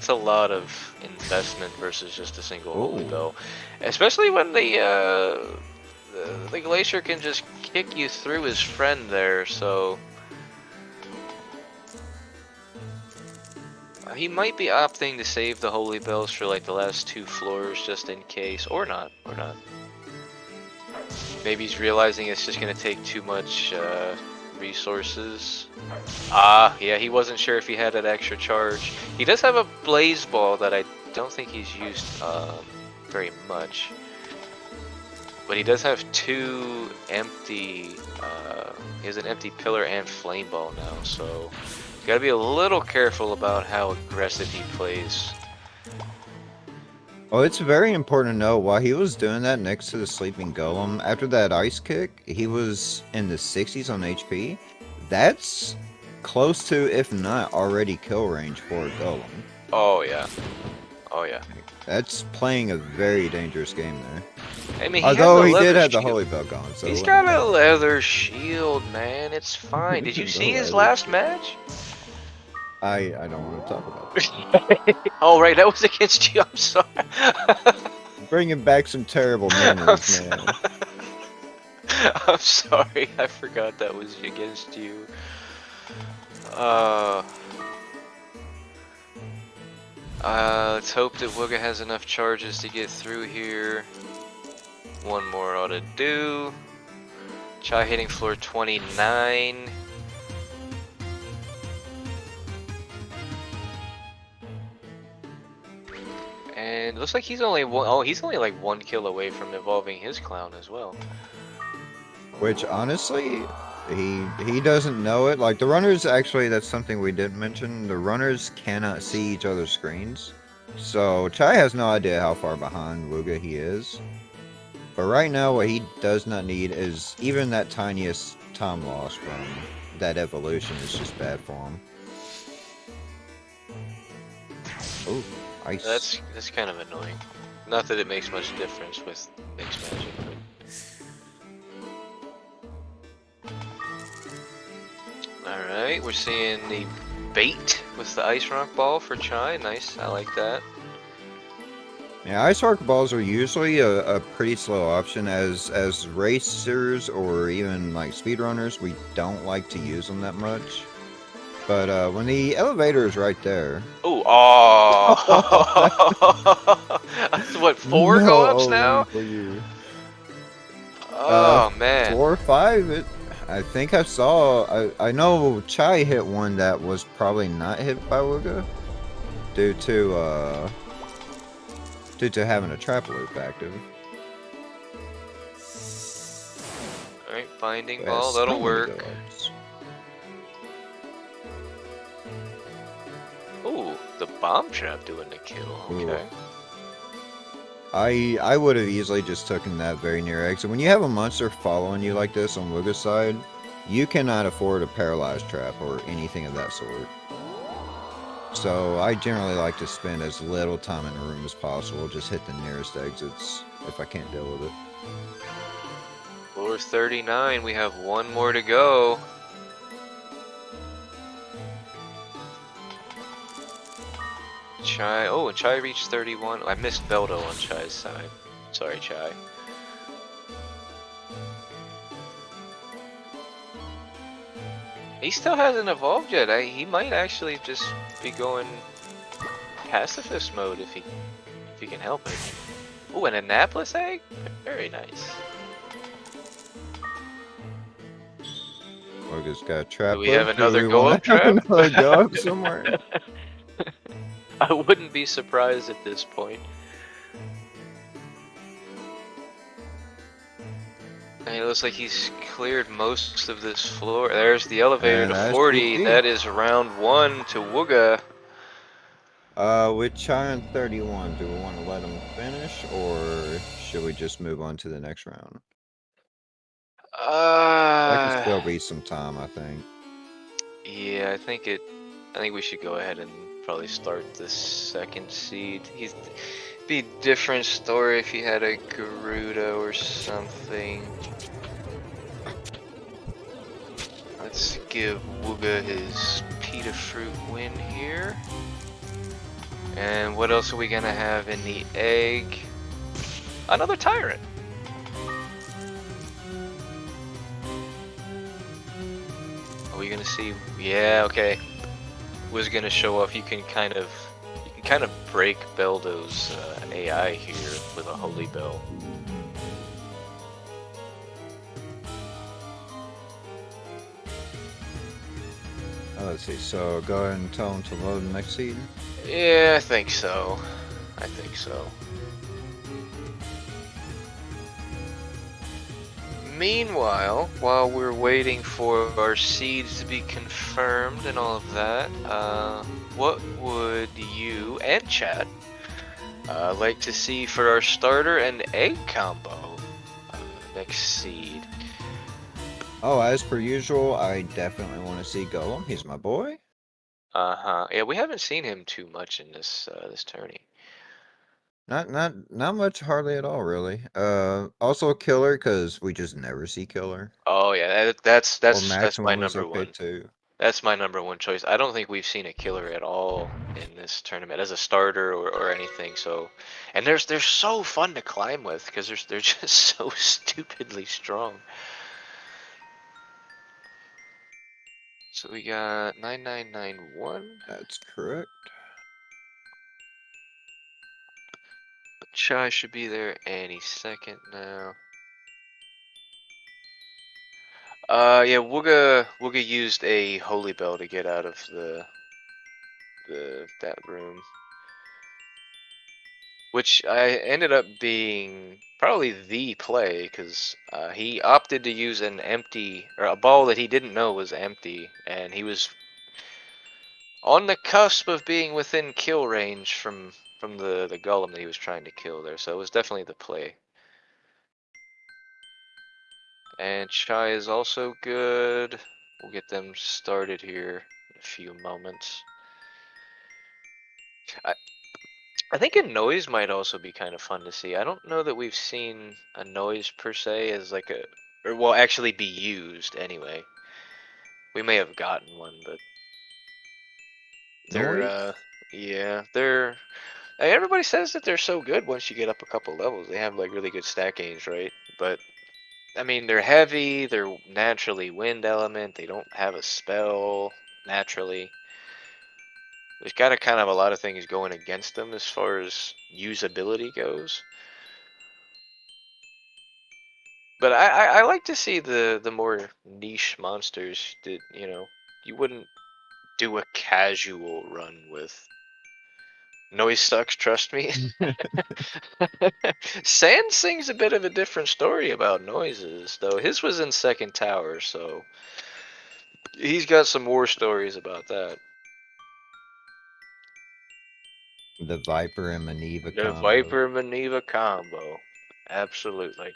a lot of investment versus just a single holy Ooh. bell. Especially when the glacier can just kick you through his friend there, so he might be opting to save the holy bells for like the last 2 floors just in case, or not, Maybe he's realizing it's just gonna take too much resources. Ah, yeah, he wasn't sure if he had that extra charge. He does have a blaze ball that I don't think he's used very much. But he does have 2 empty, he has an empty pillar and flame ball now, so you gotta be a little careful about how aggressive he plays. Oh, it's very important to know while he was doing that next to the sleeping golem, after that ice kick, he was in the 60s on HP. That's close to, if not already kill range for a golem. Oh yeah. Oh yeah. That's playing a very dangerous game there. I mean, Although he did have the shield. holy bell gone, so He's got a leather shield, man. It's fine. Did you The see his leather last shield. match? I don't want to talk about that. Oh, right, that was against you. I'm sorry. Bringing back some terrible memories, man. I'm sorry. I forgot that was against you. Let's hope that Wugga has enough charges to get through here. One more ought to do. Try hitting floor 29. And it looks like he's only he's only like 1 kill away from evolving his clown as well. Which, honestly, he doesn't know it. Like, the runners, actually, that's something we didn't mention. The runners cannot see each other's screens. So, Chai has no idea how far behind Wugga he is. But right now, what he does not need is even that tiniest time loss from that evolution is just bad for him. Oh, ice. That's kind of annoying. Not that it makes much difference with mixed magic, but... Alright, we're seeing the bait with the ice rock ball for Chai. Nice, I like that. Yeah, ice rock balls are usually a pretty slow option. As racers or even like speedrunners, we don't like to use them that much. But when the elevator is right there... Ooh, oh! That's what, 4 No, go-ups now? for you. Oh, man. 4 or 5? I think I saw... I know Chai hit one that was probably not hit by Wugga. Due to having a trap loop active. Alright, binding Yes, ball, that'll how many work. go-ups? Ooh, the bomb trap doing the kill, okay. I would have easily just taken that very near exit. When you have a monster following you like this on Wugga's side, you cannot afford a paralyzed trap or anything of that sort. So I generally like to spend as little time in a room as possible, just hit the nearest exits if I can't deal with it. Floor 39, we have one more to go. Chai, oh, and Chai reached 31. I missed Beldo on Chai's side. Sorry, Chai. He still hasn't evolved yet. He might actually just be going pacifist mode if he can help it. Oh, an Annapolis egg? Very nice. Wugga's got a trap. Do we have hook. another Do we go want up to have trap? another go up somewhere? I wouldn't be surprised at this point. And it looks like he's cleared most of this floor. There's the elevator And to that's 40. GG. That is round 1 to Wugga. With Chai on 31, do we want to let him finish, or should we just move on to the next round? That could still be some time, I think. Yeah, I think we should go ahead and probably start the second seed. Be a different story if he had a Garuda or something. Let's give Wugga his Pita Fruit win here. And what else are we gonna have in the egg? Another Tyrant. Are we gonna see? Yeah, okay. Was gonna show off. You can kind of break Beldo's AI here with a Holy Bell. Let's see, so go ahead and tell him to load the next seed. Yeah, I think so. I think so. Meanwhile, while we're waiting for our seeds to be confirmed and all of that, what would you and chat like to see for our starter and egg combo next seed? Oh, as per usual, I definitely want to see Golem. He's my boy. Yeah, we haven't seen him too much in this this tourney. Not much, hardly at all, really. Also Killer, because we just never see Killer. Oh yeah, that's Or my Maximum is number okay one. too. That's my number one choice. I don't think we've seen a killer at all in this tournament as a starter or anything. So, and they're so fun to climb with because they're just so stupidly strong. So we got 9991. That's correct. Chai should be there any second now. Yeah, Wugga used a holy bell to get out of that room, which I ended up being probably the play because he opted to use an empty or a ball that he didn't know was empty, and he was on the cusp of being within kill range from the golem that he was trying to kill there. So it was definitely the play. And Chai is also good. We'll get them started here in a few moments. I think a noise might also be kind of fun to see. I don't know that we've seen a noise per se as like a, or well, actually be used anyway. We may have gotten one, but they're, Noise? yeah, they're, everybody says that they're so good once you get up a couple levels. They have like really good stat gains, right? But, I mean, they're heavy, they're naturally wind element, they don't have a spell naturally. There's got a kind of a lot of things going against them as far as usability goes. But I like to see the more niche monsters that, you know, you wouldn't do a casual run with. Noise sucks, trust me. Sand sings a bit of a different story about noises, though. His was in Second Tower, so he's got some war stories about that. The Viper and Maneva The combo. Viper Maneva combo. Absolutely.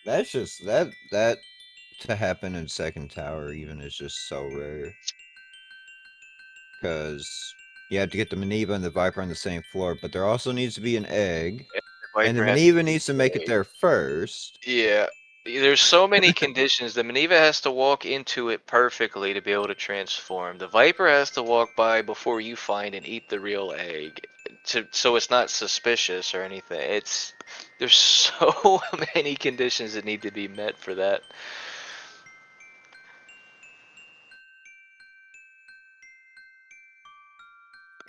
That's just that to happen in second tower even is just so rare. Because you have to get the Maneva and the Viper on the same floor, but there also needs to be an egg. The And the Viper has Maneva needs to make it to. there first. Yeah. There's so many conditions. The Maneva has to walk into it perfectly to be able to transform. The Viper has to walk by before you find and eat the real egg, so it's not suspicious or anything. There's so many conditions that need to be met for that.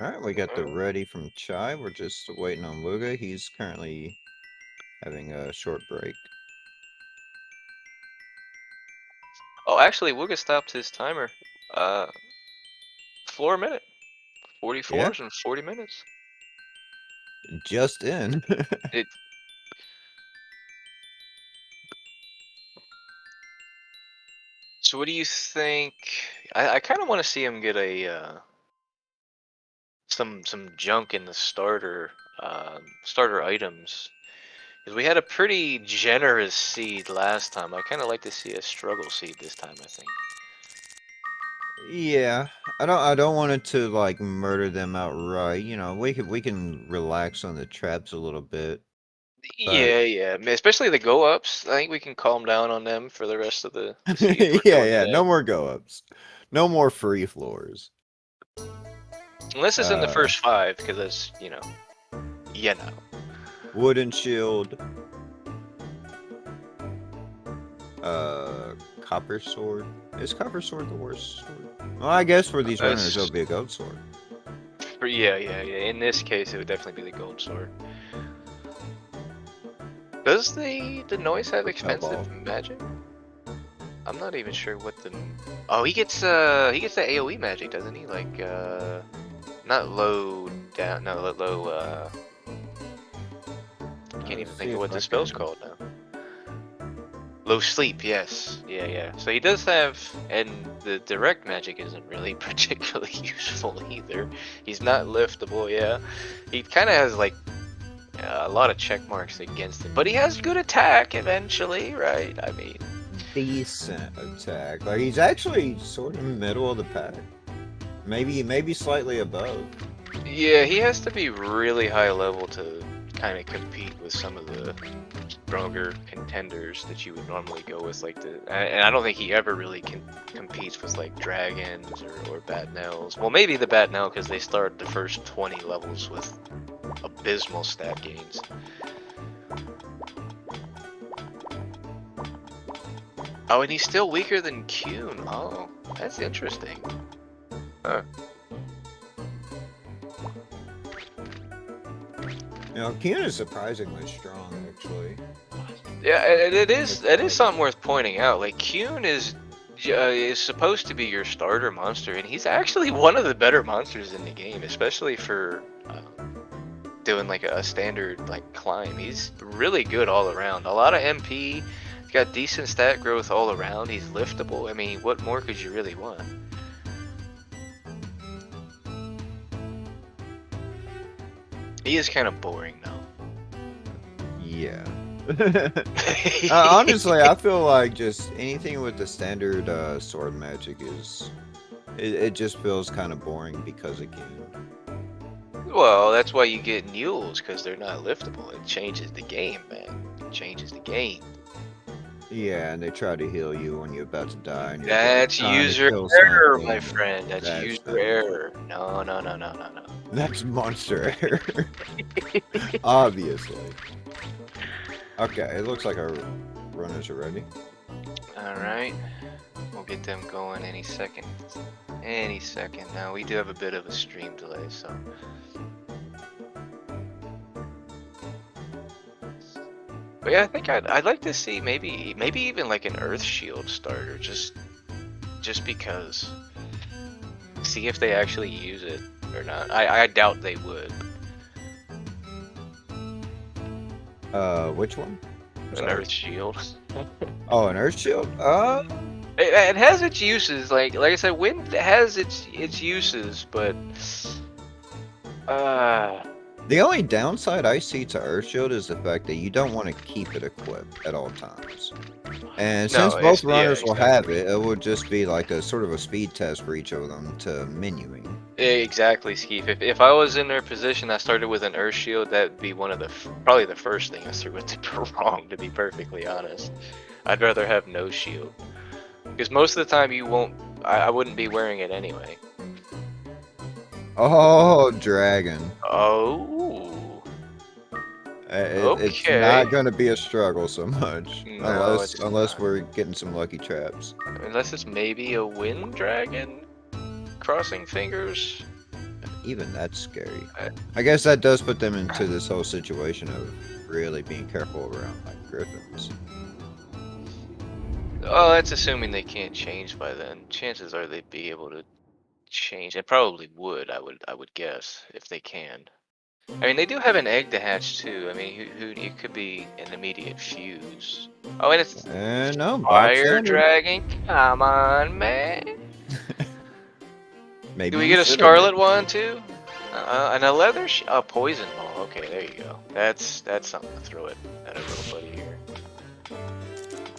Alright, we got the ready from Chai. We're just waiting on Wugga. He's currently having a short break. Oh, actually, Wugga stopped his timer. Floor a minute. Yeah, 44s in 40 minutes. just in. It. So what do you think? I kind of want to see him get a some junk in the starter items. Because we had a pretty generous seed last time. I kind of like to see a struggle seed this time, I think. Yeah, I don't want it to like murder them outright. You know, we can relax on the traps a little bit, but Yeah, yeah. Especially the go ups. I think we can calm down on them for the rest of the seeds yeah, we're doing yeah, today. no more go ups, no more free floors. Unless it's in the Uh, first 5, because that's, you know. wooden shield. Copper sword. Is copper sword the worst sword? Well, I guess for these runners That's, it'll be a gold sword. yeah, yeah, yeah. In this case, it would definitely be the gold sword. Does the noise have Propel expensive ball. magic? I'm not even sure what the. Oh, he gets the AOE magic, doesn't he? Like not low down, no low. I can't even See think of if what I the spell's can. called now. Low sleep, yes, yeah, yeah. So he does have, and the direct magic isn't really particularly useful either. He's not liftable, yeah. He kind of has like a lot of check marks against him, but he has good attack eventually, right? I mean. Decent attack. Like he's actually sort of middle of the pack. Maybe slightly above. Yeah, he has to be really high level to kind of compete with some of the stronger contenders that you would normally go with, like and I don't think he ever really competes with like dragons or Batnels. Well, maybe the Batnel because they start the first 20 levels with abysmal stat gains. Oh, and he's still weaker than Kuhn. Oh, that's interesting. Huh. You know, Kian is surprisingly strong, actually. Yeah, it is. It is Surprising. something worth pointing out. Like Kuhn is supposed to be your starter monster, and he's actually one of the better monsters in the game, especially for doing like a standard like climb. He's really good all around. A lot of MP. He's got decent stat growth all around. He's liftable. I mean, what more could you really want? He is kind of boring though. Yeah. Honestly, I feel like just anything with the standard sword magic it just feels kind of boring because of Kian. Well, that's why you get mules, because they're not liftable. It changes the game, man. It changes the game. Yeah, and they try to heal you when you're about to die, and you're like That's trying to user kill error, my something, and friend. That's that's user the error. No, no, no, no, no, no. that's monster error. Obviously. Okay, it looks like our runners are ready. Alright. We'll get them going any second. Any second. Now, we do have a bit of a stream delay, so. But yeah, I think I'd like to see maybe even like an Earth Shield starter, just because. See if they actually use it or not. I doubt they would. Which one? An Sorry. Earth Shield. Oh, an Earth Shield? It has its uses. Like I said, wind has its uses, but uh, The only downside I see to Earthshield is the fact that you don't want to keep it equipped at all times. And since no, both yeah, runners will have exactly. it, it would just be like a sort of a speed test for each of them to menuing. Exactly, Skeef. If I was in their position, I started with an Earth Shield, that'd be one of the probably the first thing I started with to go wrong. To be perfectly honest, I'd rather have no shield because most of the time you won't. I wouldn't be wearing it anyway. Oh, dragon. Oh, It's not okay. going to be a struggle so much, No, it's unless not. we're getting some lucky traps. Unless it's maybe a wind dragon. Crossing fingers. Even that's scary. I, I guess that does put them into this whole situation of really being careful around like griffins. oh, that's assuming they can't change by then. Chances are they'd be able to change. They probably would. I would guess if they can. I mean, they do have an egg to hatch too. I mean, who it could be an immediate fuse. Oh, and it's And no, bog fire standard. dragon. Come on, man. Do Maybe we you get a should have scarlet been. one too? And a leather, a poison ball. Okay, there you go. That's something to throw it at a little buddy here.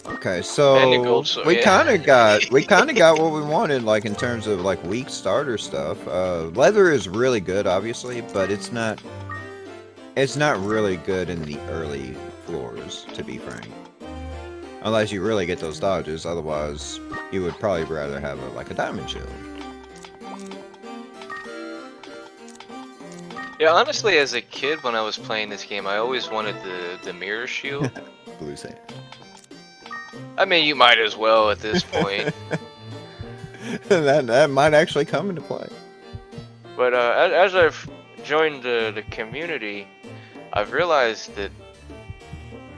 Okay, And a gold so sword. Yeah. we kind of got what we wanted, like in terms of like weak starter stuff. Leather is really good, obviously, but it's not really good in the early floors, to be frank. Unless you really get those dodges, otherwise you would probably rather have like a diamond shield. Yeah, honestly, as a kid when I was playing this game, I always wanted the mirror shield. Blue sand. I mean, you might as well at this point. That might actually come into play. But as I've joined the community, I've realized that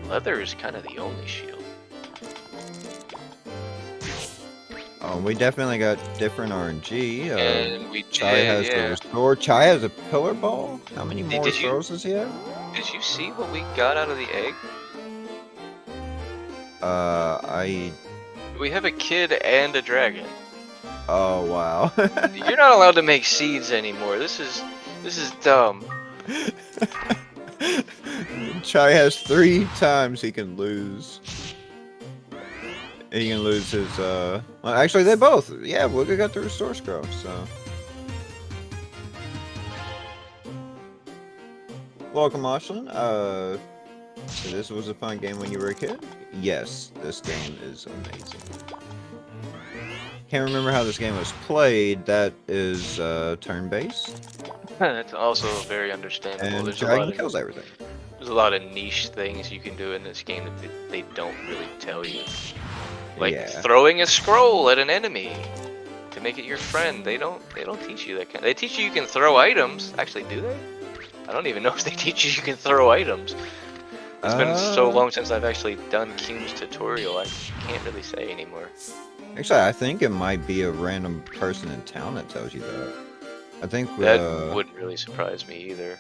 leather is kind of the only shield. We definitely got different RNG. And we Chai did, has the yeah. restore. Chai has a pillar ball. How many more Did you throws does he have? see what we got out of the egg? I. We have a kid and a dragon. Oh wow. You're not allowed to make seeds anymore. This is dumb. Chai has 3 times he can lose. He can lose his. Well, actually, they both. Yeah, Wugga got the restore scroll. So. Welcome, Ashlyn. So this was a fun game when you were a kid? Yes, this game is amazing. Can't remember how this game was played. That is turn-based, That's also very understandable. and There's a dragon lot of kills everything. niche things you can do in this game that they don't really tell you. Like Yeah. throwing a scroll at an enemy to make it your friend. They don't teach you that kind. They teach you can throw items. Actually, do they? I don't even know if they teach you can throw items. It's been so long since I've actually done Cune's tutorial. I can't really say anymore. Actually, I think it might be a random person in town that tells you that. I think That wouldn't really surprise me either.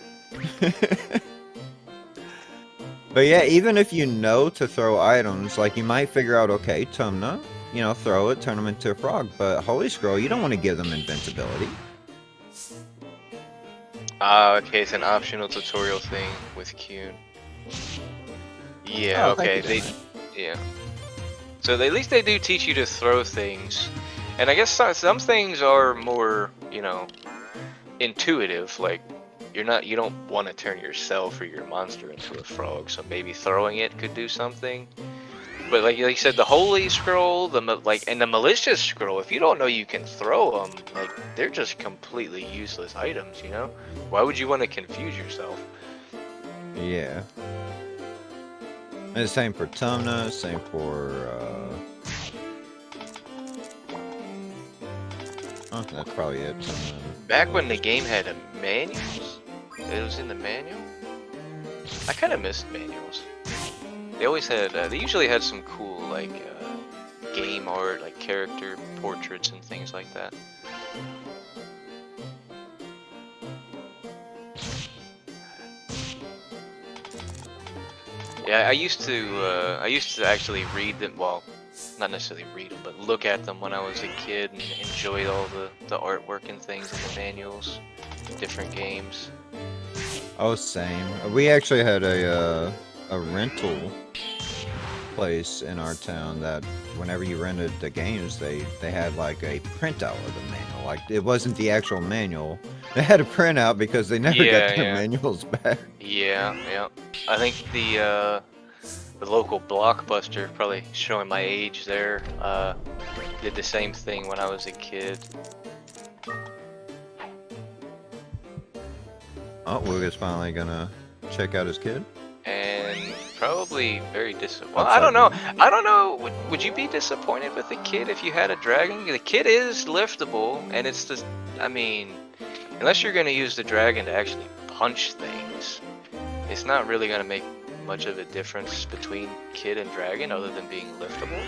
But yeah, even if you know to throw items, like you might figure out, okay, Tumna, you know, throw it, turn them into a frog. But Holy Scroll, you don't want to give them invincibility. Ah, okay, it's an optional tutorial thing with Cune. Yeah, Oh, okay, thank you, yeah. So at least they do teach you to throw things, and I guess some things are more, you know, intuitive. Like you don't want to turn yourself or your monster into a frog, so maybe throwing it could do something. But like you said, the holy scroll, and the malicious scroll. If you don't know you can throw them, like they're just completely useless items. You know, why would you want to confuse yourself? Yeah. And the same for Tumna, same for, oh, that's probably it. Back when the game had manuals, it was in the manual. I kind of missed manuals. They always had, they usually had some cool, like, game art, like character portraits and things like that. Yeah, I used to actually read them. Well, not necessarily read them, but look at them when I was a kid and enjoy all the artwork and things in the manuals, different games. Oh, same. We actually had a rental place in our town that whenever you rented the games, they had like a printout of the manual. Like it wasn't the actual manual. They had a printout because they never got their manuals back. Yeah. I think the local Blockbuster, probably showing my age there, did the same thing when I was a kid. Oh, Wugga's finally gonna check out his kid. And probably very disappointed. Well, I don't know. I don't know. Would you be disappointed with the kid if you had a dragon? The kid is liftable, and it's just, I mean, unless you're gonna use the dragon to actually punch things, it's not really gonna make much of a difference between kid and dragon other than being liftable.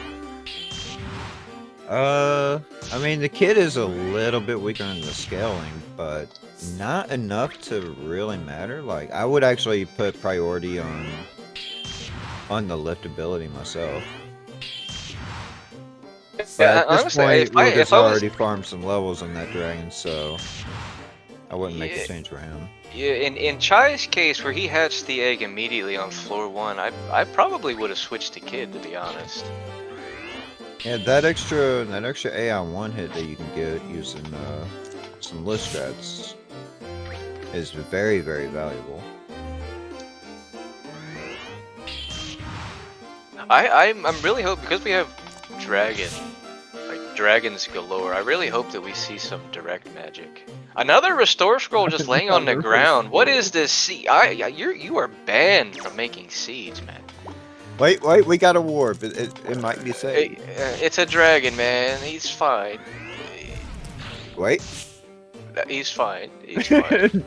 I mean, the kid is a little bit weaker in the scaling, but not enough to really matter. Like, I would actually put priority on the liftability myself. But at this point, Wugga's already farmed some levels on that dragon, so I wouldn't make the change for him. Yeah, in Chai's case, where he hatched the egg immediately on floor 1, I probably would have switched to kid, to be honest. Yeah, that extra AI 1 hit that you can get using some list strats is very, very valuable. I'm really hoping, because we have dragons galore, I really hope that we see some direct magic. Another restore scroll just laying on the ground. What is this seed? You are banned from making seeds, man. Wait, we got a warp. It might be safe. It's a dragon, man. He's fine. Wait. He's fine. He's fine.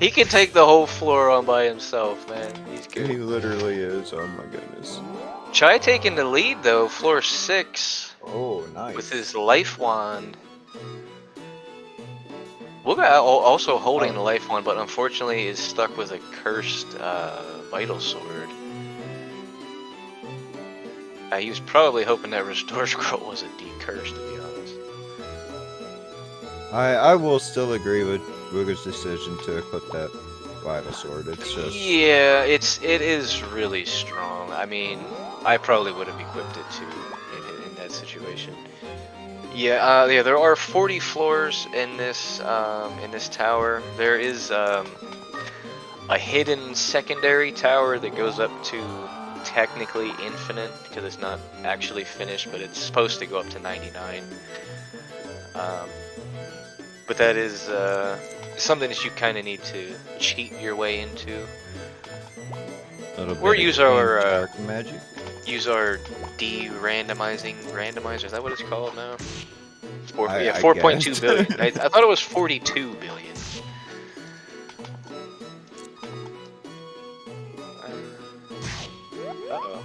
He can take the whole floor on by himself, man. He's good. He literally is. Oh my goodness. Chai taking the lead though, floor 6. Oh, nice. With his life wand. Wugga also holding the life wand, but unfortunately is stuck with a cursed vital sword. He was probably hoping that restore scroll was a decurse, to be honest. I will still agree with Wugga's decision to equip that vital sword. It's just, yeah, it is really strong. I mean, I probably would have equipped it too in that situation. Yeah, there are 40 floors in this tower. There is a hidden secondary tower that goes up to technically infinite because it's not actually finished, but it's supposed to go up to 99. But that is something that you kind of need to cheat your way into. Or use our magic. Use our randomizer. Is that what it's called now? 4.2 billion. I thought it was 42 billion. Uh-oh.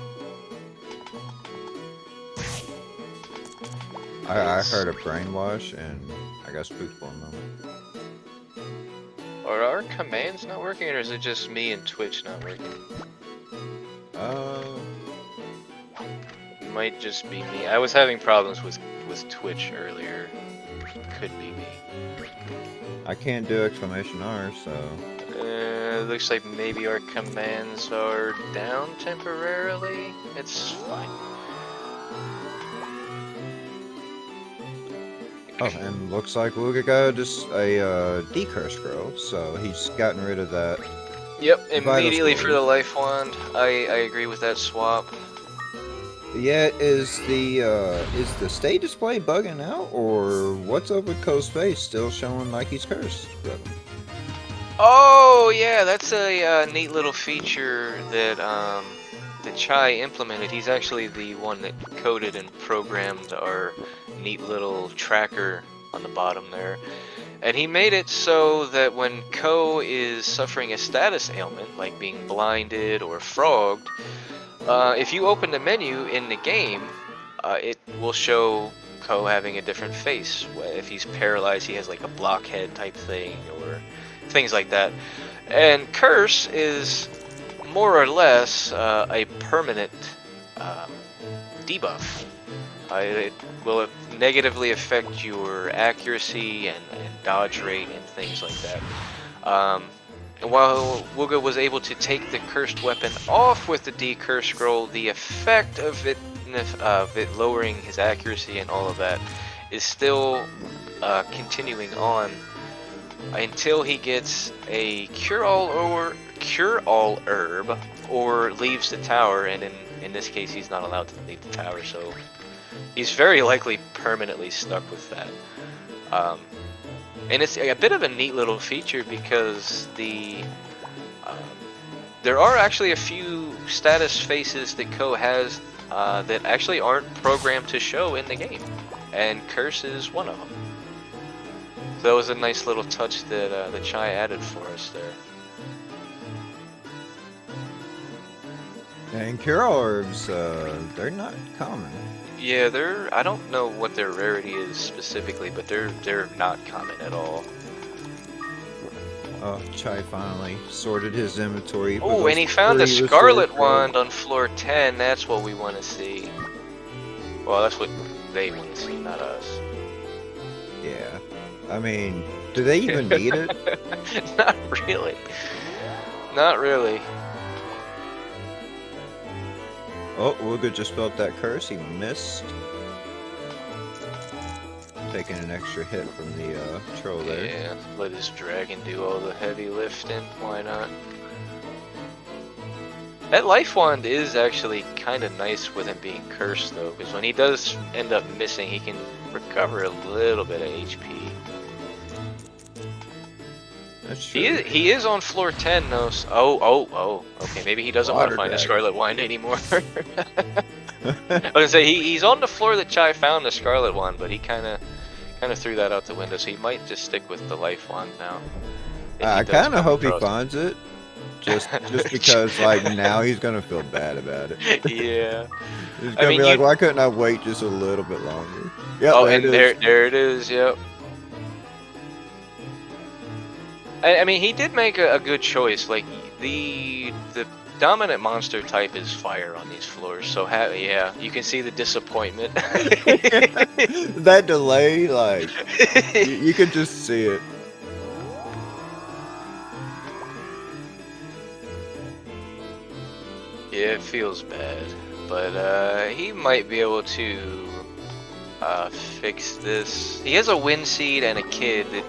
I heard a brainwash and I got spooked for a moment. Are our commands not working, or is it just me and Twitch not working? It might just be me. I was having problems with Twitch earlier. Could be me. I can't do exclamation R, so... Looks like maybe our commands are down temporarily. It's fine. Oh, and looks like Wugga got just a decurse scroll, so he's gotten rid of that. Yep, immediately for the life wand. I agree with that swap. Yeah, is the state display bugging out, or what's up with Co's face still showing like he's cursed? Oh yeah, that's a neat little feature that that Chai implemented. He's actually the one that coded and programmed our neat little tracker on the bottom there. And he made it so that when Ko is suffering a status ailment, like being blinded or frogged, if you open the menu in the game, it will show Ko having a different face. If he's paralyzed, he has like a blockhead type thing, or things like that. And Curse is more or less a permanent debuff. It will negatively affect your accuracy and dodge rate and things like that. And while Wugga was able to take the cursed weapon off with the decurse scroll, the effect of it lowering his accuracy and all of that is still continuing on until he gets a cure-all herb or leaves the tower, and in this case he's not allowed to leave the tower, so he's very likely permanently stuck with that. And it's a bit of a neat little feature because there are actually a few status faces that Ko has that actually aren't programmed to show in the game, and Curse is one of them. So that was a nice little touch that the Chai added for us there. And cure orbs, they're not common. Yeah, I don't know what their rarity is specifically, but they're not common at all. Oh, Chai finally sorted his inventory. Oh, and he found a Scarlet Wand on floor 10. That's what we want to see. Well, that's what they want to see, not us. Yeah. I mean, do they even need it? Not really. Not really. Oh, Wugga just felt that curse. He missed. Taking an extra hit from the troll there. Yeah, let his dragon do all the heavy lifting. Why not? That life wand is actually kind of nice with him being cursed, though, because when he does end up missing, he can recover a little bit of HP. That's true. He is on floor 10, though. So, oh. Okay, maybe he doesn't want to find a Scarlet Wand anymore. I was gonna say he's on the floor that Chai found the Scarlet Wand, but he kind of threw that out the window. So he might just stick with the life wand now. I kind of hope he finds it, just because like now he's gonna feel bad about it. Yeah. He's gonna be like, why couldn't I wait just a little bit longer? Yep, oh, and there it is. Yep. I mean, he did make a good choice. Like the dominant monster type is fire on these floors, so yeah, you can see the disappointment. That delay, like you can just see it. Yeah, it feels bad, but he might be able to fix this. He has a wind seed and a kid that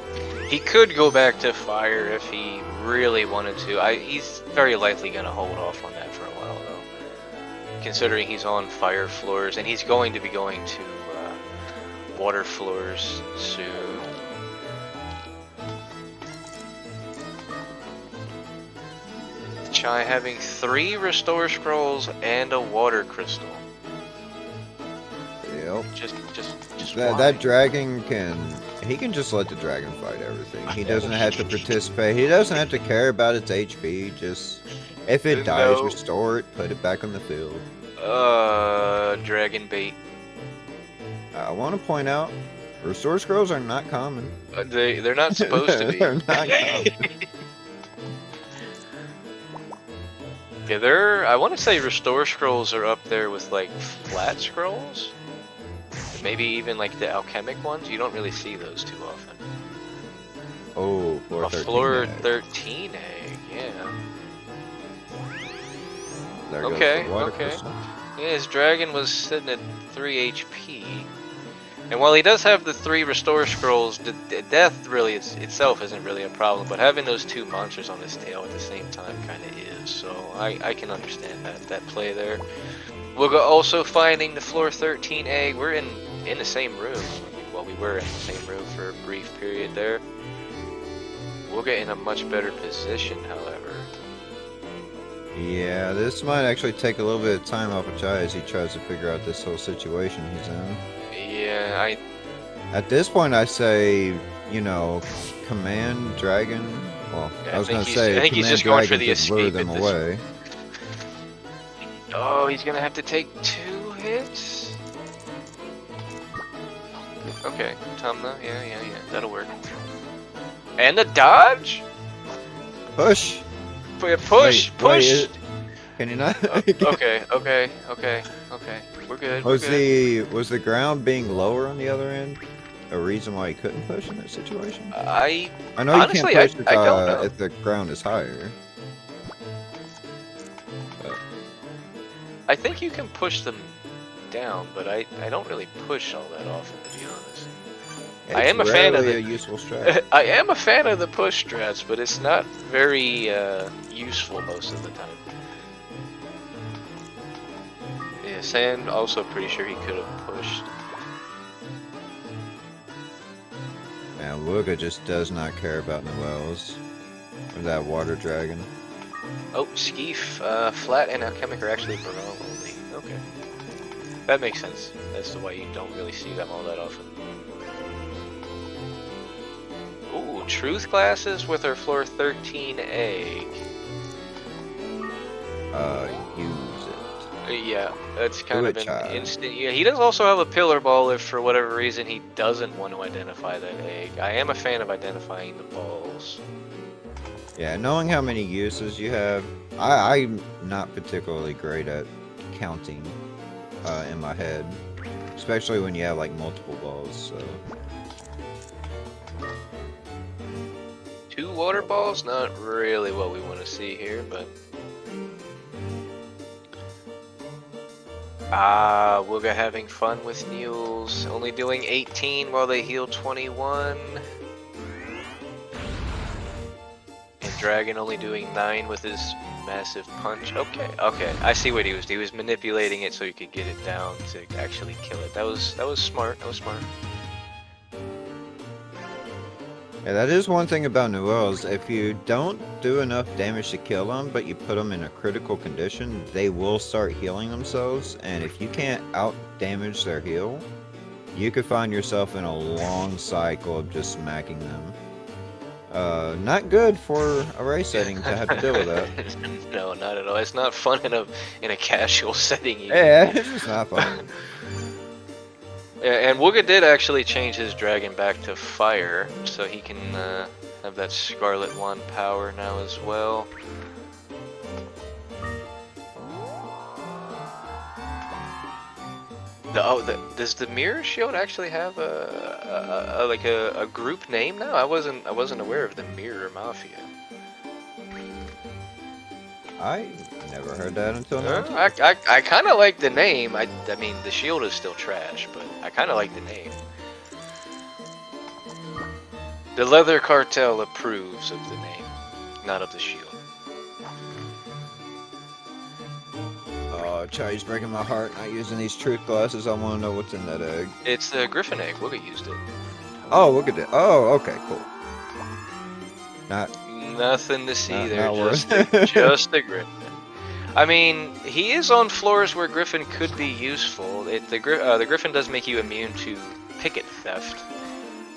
he could go back to fire if he really wanted to. He's very likely going to hold off on that for a while, though, considering he's on fire floors, and he's going to be going to water floors soon. Chai having 3 restore scrolls and a water crystal. Yep. Just that dragon can just let the dragon fight everything. He doesn't have to participate. He doesn't have to care about its HP. Just if it dies, restore it, put it back on the field. Dragon bait. I want to point out, restore scrolls are not common. They're not supposed to be. They're not common. Yeah, I want to say restore scrolls are up there with like flat scrolls. Maybe even like the alchemic ones. You don't really see those too often. Oh, floor 13 egg, yeah. There okay. Crystal. Yeah, his dragon was sitting at 3 HP. And while he does have the 3 restore scrolls, the death really itself isn't really a problem, but having those 2 monsters on his tail at the same time kind of is. So I can understand that play there. Wugga also finding the floor 13 egg. We're in the same room. Well, we were in the same room for a brief period there. Wugga in a much better position, however. Yeah, this might actually take a little bit of time off of Chai as he tries to figure out this whole situation he's in. Yeah, At this point, I say, command dragon. Well, yeah, I was going to say, I think he's just going for the escape. Lure them away. Oh, he's gonna have to take 2 hits. Okay, Tumna, yeah, that'll work. And the dodge. Push. Push. Can you not? Okay. We're good. We're good. Was the ground being lower on the other end a reason why you couldn't push in that situation? I I know honestly, you can't push I don't know. if the ground is higher. I think you can push them down, but I don't really push all that often, to be honest. I am a fan of a useful strat. I am a fan of the push strats, but it's not very useful most of the time. Yeah, Sand also pretty sure he could have pushed. Man, Wugga just does not care about Noel's. Or that water dragon. Oh, Skeef, Flat and Alchemic are actually Barone only. Okay. That makes sense. That's why you don't really see them all that often. Ooh, Truth Glasses with our floor 13 egg. Use it. Yeah, that's kind of an child. instant. Yeah, he does also have a pillar ball if for whatever reason he doesn't want to identify that egg. I am a fan of identifying the balls. Yeah, knowing how many uses you have, I'm not particularly great at counting in my head, especially when you have like multiple balls. So 2 water balls, not really what we want to see here, but Wugga having fun with Mules, only doing 18 while they heal 21. Dragon only doing 9 with his massive punch. Okay, I see what he was doing. He was manipulating it so he could get it down to actually kill it. That was smart. That was smart. yeah, that is one thing about Noel's. If you don't do enough damage to kill them, but you put them in a critical condition, they will start healing themselves. And if you can't out damage their heal, you could find yourself in a long cycle of just smacking them. Not good for a race setting to have to deal with that. No, not at all. It's not fun in a casual setting either. Yeah, it's just not fun. Yeah, and Wugga did actually change his dragon back to fire, so he can have that Scarlet Wand power now as well. Does the Mirror Shield actually have a group name now? I wasn't aware of the Mirror Mafia. I never heard that until now. I kind of like the name. I mean, the shield is still trash, but I kind of like the name. The Leather Cartel approves of the name, not of the shield. Oh, Chai's breaking my heart not using these truth glasses. I want to know what's in that egg. It's the Griffin egg. Wugga used it. Oh, look at it. Oh, okay, cool. Nothing to see there. Not Just a Griffin. I mean, he is on floors where Griffin could be useful. The Griffin does make you immune to picket theft,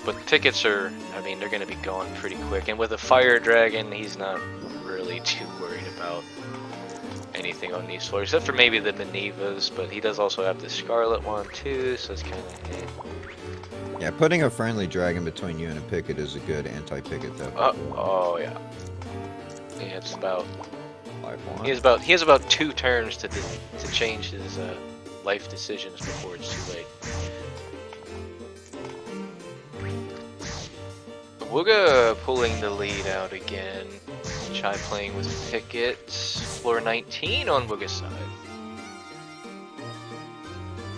but pickets are, I mean, they're going to be gone pretty quick. And with a fire dragon, he's not really too worried about anything on these floors, except for maybe the Manivas, but he does also have the Scarlet Wand too, so it's kind of eh. Yeah, putting a friendly dragon between you and a picket is a good anti-picket theft. Oh yeah. Yeah, it's about Life one. he has about 2 turns to change his life decisions before it's too late. Wugga pulling the lead out again. Chai playing with pickets. Floor 19 on Wugga's side.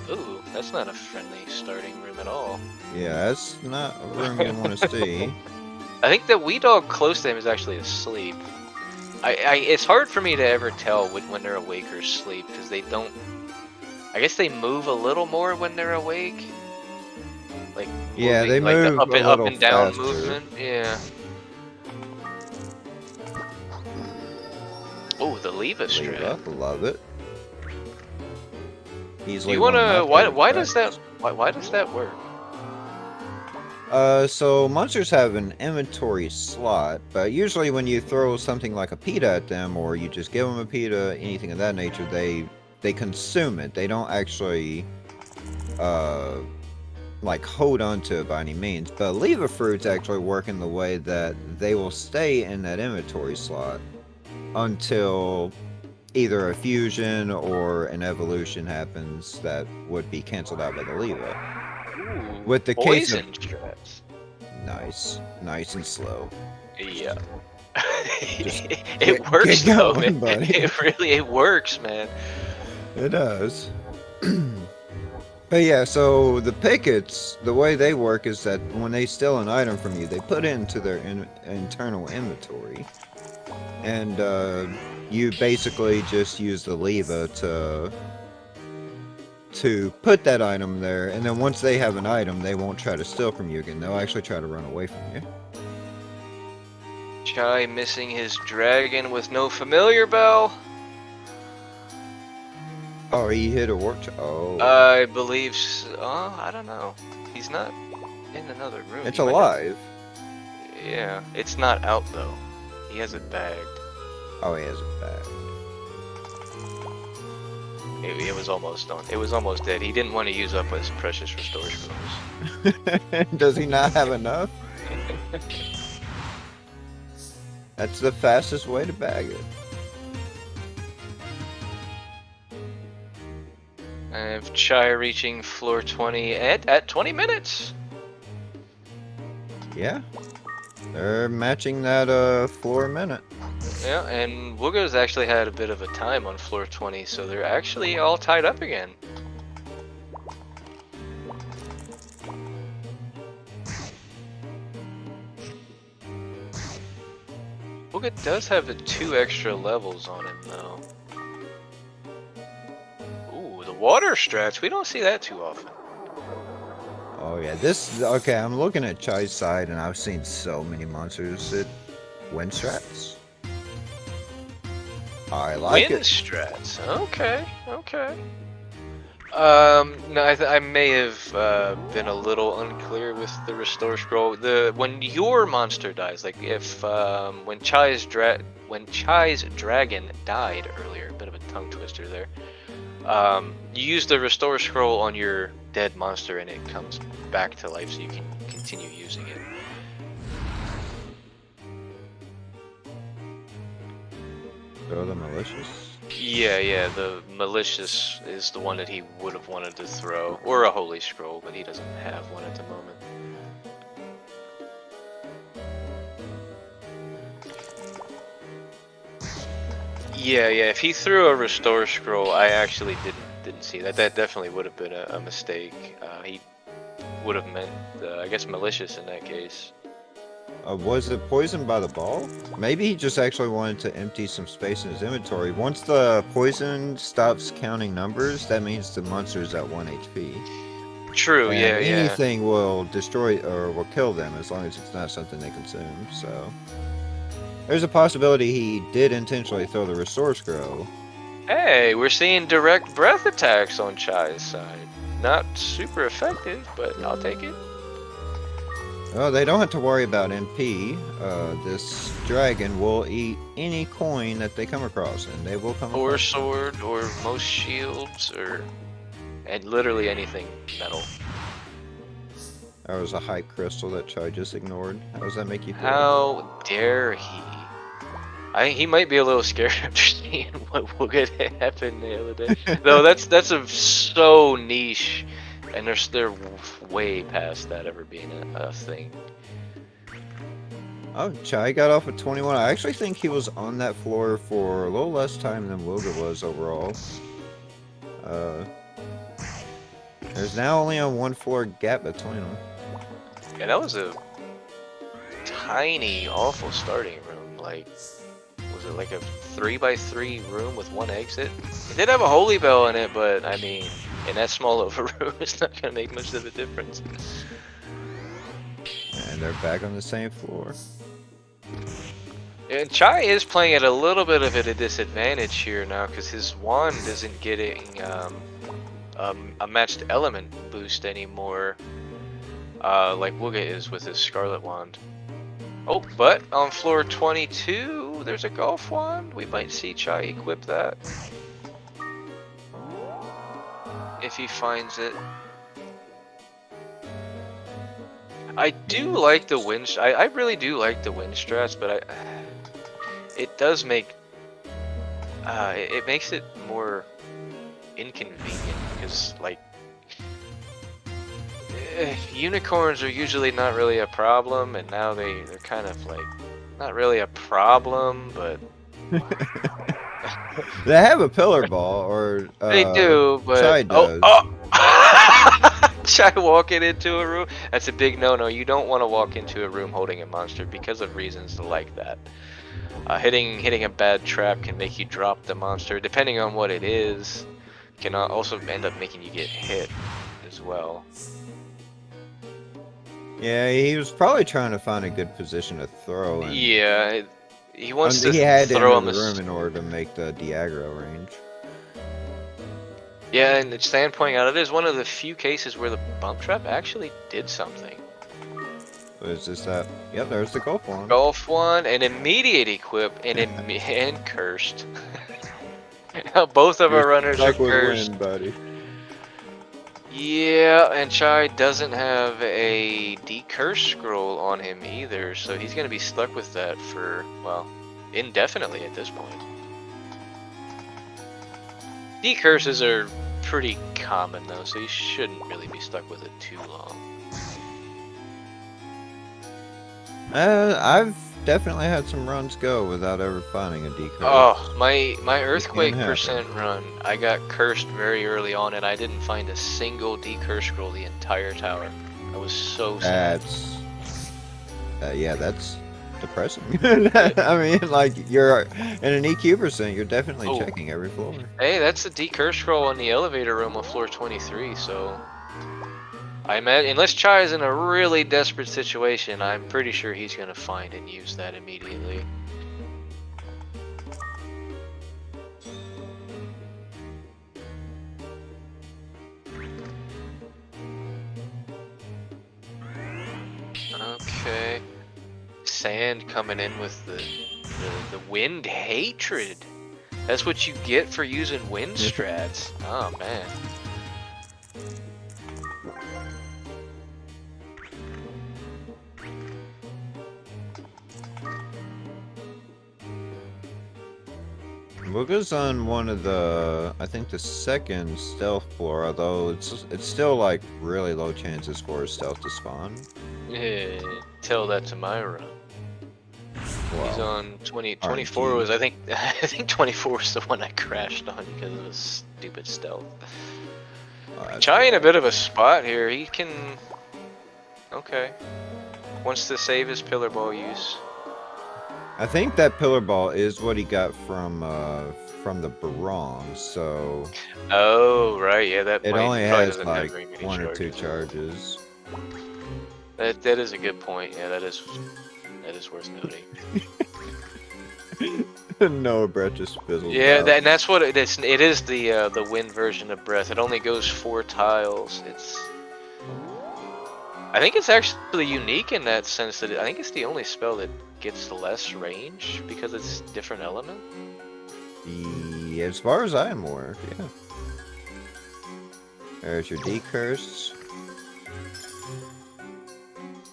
Ooh, that's not a friendly starting room at all. Yeah, that's not a room you want to see. I think the wee dog close to him is actually asleep. It's hard for me to ever tell when they're awake or asleep, because they don't... I guess they move a little more when they're awake. Like, yeah, moving, they move like the up and down faster. movement. Yeah. Oh, the Leva strap. Love it. Easily. You wanna? Why does that? Why does that work? So monsters have an inventory slot, but usually when you throw something like a pita at them, or you just give them a pita, anything of that nature, they consume it. They don't actually, like hold on to it by any means. But Leva fruits actually work in the way that they will stay in that inventory slot until either a fusion or an evolution happens that would be canceled out by the Leva. Ooh, With the case of poison strats. nice and slow. Yeah. Just It works get though, going, man. buddy. It works, man. It does. But yeah, so the pickets, the way they work is that when they steal an item from you, they put it into their internal inventory. And you basically just use the lever to put that item there. And then once they have an item, they won't try to steal from you again. They'll actually try to run away from you. Chai missing his dragon with no familiar bell. Oh, he hit a warp. Oh. I believe. I don't know. He's not in another room. It's He might alive. have- Yeah, it's not out though. He has it bagged. Oh, he has it back. It was almost done. It was almost dead. He didn't want to use up his precious restore scrolls. Does he not have enough? That's the fastest way to bag it. I have Chai reaching floor 20 at 20 minutes. Yeah. They're matching that floor minute. Yeah, and Wugga's actually had a bit of a time on floor 20, so they're actually all tied up again. Wugga does have the 2 extra levels on him though. Ooh, the water strats, we don't see that too often. Oh yeah, okay, I'm looking at Chai's side and I've seen so many monsters that win strats. I like Wind it. strats, okay. No, I may have been a little unclear with the restore scroll. When your monster dies, like if when Chai's dragon died earlier, a bit of a tongue twister there. You use the restore scroll on your dead monster, and it comes back to life, so you can continue using it. Throw the malicious. Yeah, the malicious is the one that he would have wanted to throw, or a holy scroll, but he doesn't have one at the moment. Yeah, if he threw a restore scroll, I actually didn't see that. That definitely would have been a mistake. He would have meant, I guess, malicious in that case. Was it poisoned by the ball? Maybe he just actually wanted to empty some space in his inventory. Once the poison stops counting numbers, that means the monster is at 1 HP. True, And yeah. anything will destroy or will kill them as long as it's not something they consume, so... There's a possibility he did intentionally throw the restore scroll. Hey, we're seeing direct breath attacks on Chai's side. Not super effective, but I'll take it. Oh, they don't have to worry about MP. This dragon will eat any coin that they come across, and they will come Or across. sword, or most shields, and literally anything metal. That was a high crystal that Chai just ignored. How does that make you feel? How dare he? I think he might be a little scared after seeing what Wugga happened the other day. Though that's so niche, and they're way past that ever being a thing. Oh, Chai got off at 21. I actually think he was on that floor for a little less time than Wugga was overall. There's now only a 1 floor gap between them. Yeah, that was a tiny, awful starting room. Like, was it like a 3x3 room with 1 exit? It did have a holy bell in it, but I mean, in that small of a room, it's not gonna make much of a difference. And they're back on the same floor. And Chai is playing at a little bit of a disadvantage here now, because his wand isn't getting a matched element boost anymore, like Wugga is with his Scarlet Wand. Oh, but on floor 22, there's a Golf Wand. We might see Chai equip that. If he finds it. I do like the wind. I really do like the wind strats, but it does make it makes it more inconvenient because like unicorns are usually not really a problem, and now they're kind of like not really a problem, but They have a pillar ball, or they do. But Chai does. Try walking into a room. That's a big no-no. You don't want to walk into a room holding a monster because of reasons like that. Hitting a bad trap can make you drop the monster. Depending on what it is, can also end up making you get hit as well. Yeah, he was probably trying to find a good position to throw. And Yeah, he wants to he had to throw enter him the room in order to make the aggro range. Yeah, and Stan pointing out, it is one of the few cases where the bump trap actually did something. Is this that? Yep, there's the golf one. Golf one, an immediate equip, and cursed. Both of our runners are cursed. Win, buddy. Yeah, and Chai doesn't have a decurse scroll on him either, so he's gonna be stuck with that for, well, indefinitely at this point. Decurses are pretty common though, so you shouldn't really be stuck with it too long. I've definitely had some runs go without ever finding a decurse. Oh, my earthquake percent run, I got cursed very early on, and I didn't find a single decurse scroll the entire tower. I was so sad. Yeah, that's depressing. I mean, like, you're in an EQ percent, you're definitely checking every floor. Hey, that's the decurse scroll on the elevator room on floor 23, so I imagine, unless Chai is in a really desperate situation, I'm pretty sure he's gonna find and use that immediately. Okay. Sand coming in with the wind hatred. That's what you get for using wind strats. Oh man. Wugga's on one of the, I think the second stealth floor, although it's still like really low chances for a stealth to spawn. Yeah, tell that to my run. Wow. He's on 24 was, I think 24 was the one I crashed on because of his stupid stealth. Chai in a bit of a spot here. He can, okay, wants to save his pillar ball use. I think that pillar ball is what he got from the bronze, so. Oh right, yeah, that it only has like have 1 or 2 charges. That is a good point. Yeah, that is worth noting. No, breath just fizzles Yeah, out. and that's what it is. It is the wind version of breath. It only goes 4 tiles. I think it's actually unique in that sense that I think it's the only spell that gets less range because it's different element. Yeah, as far as I'm aware, yeah. There's your decurse.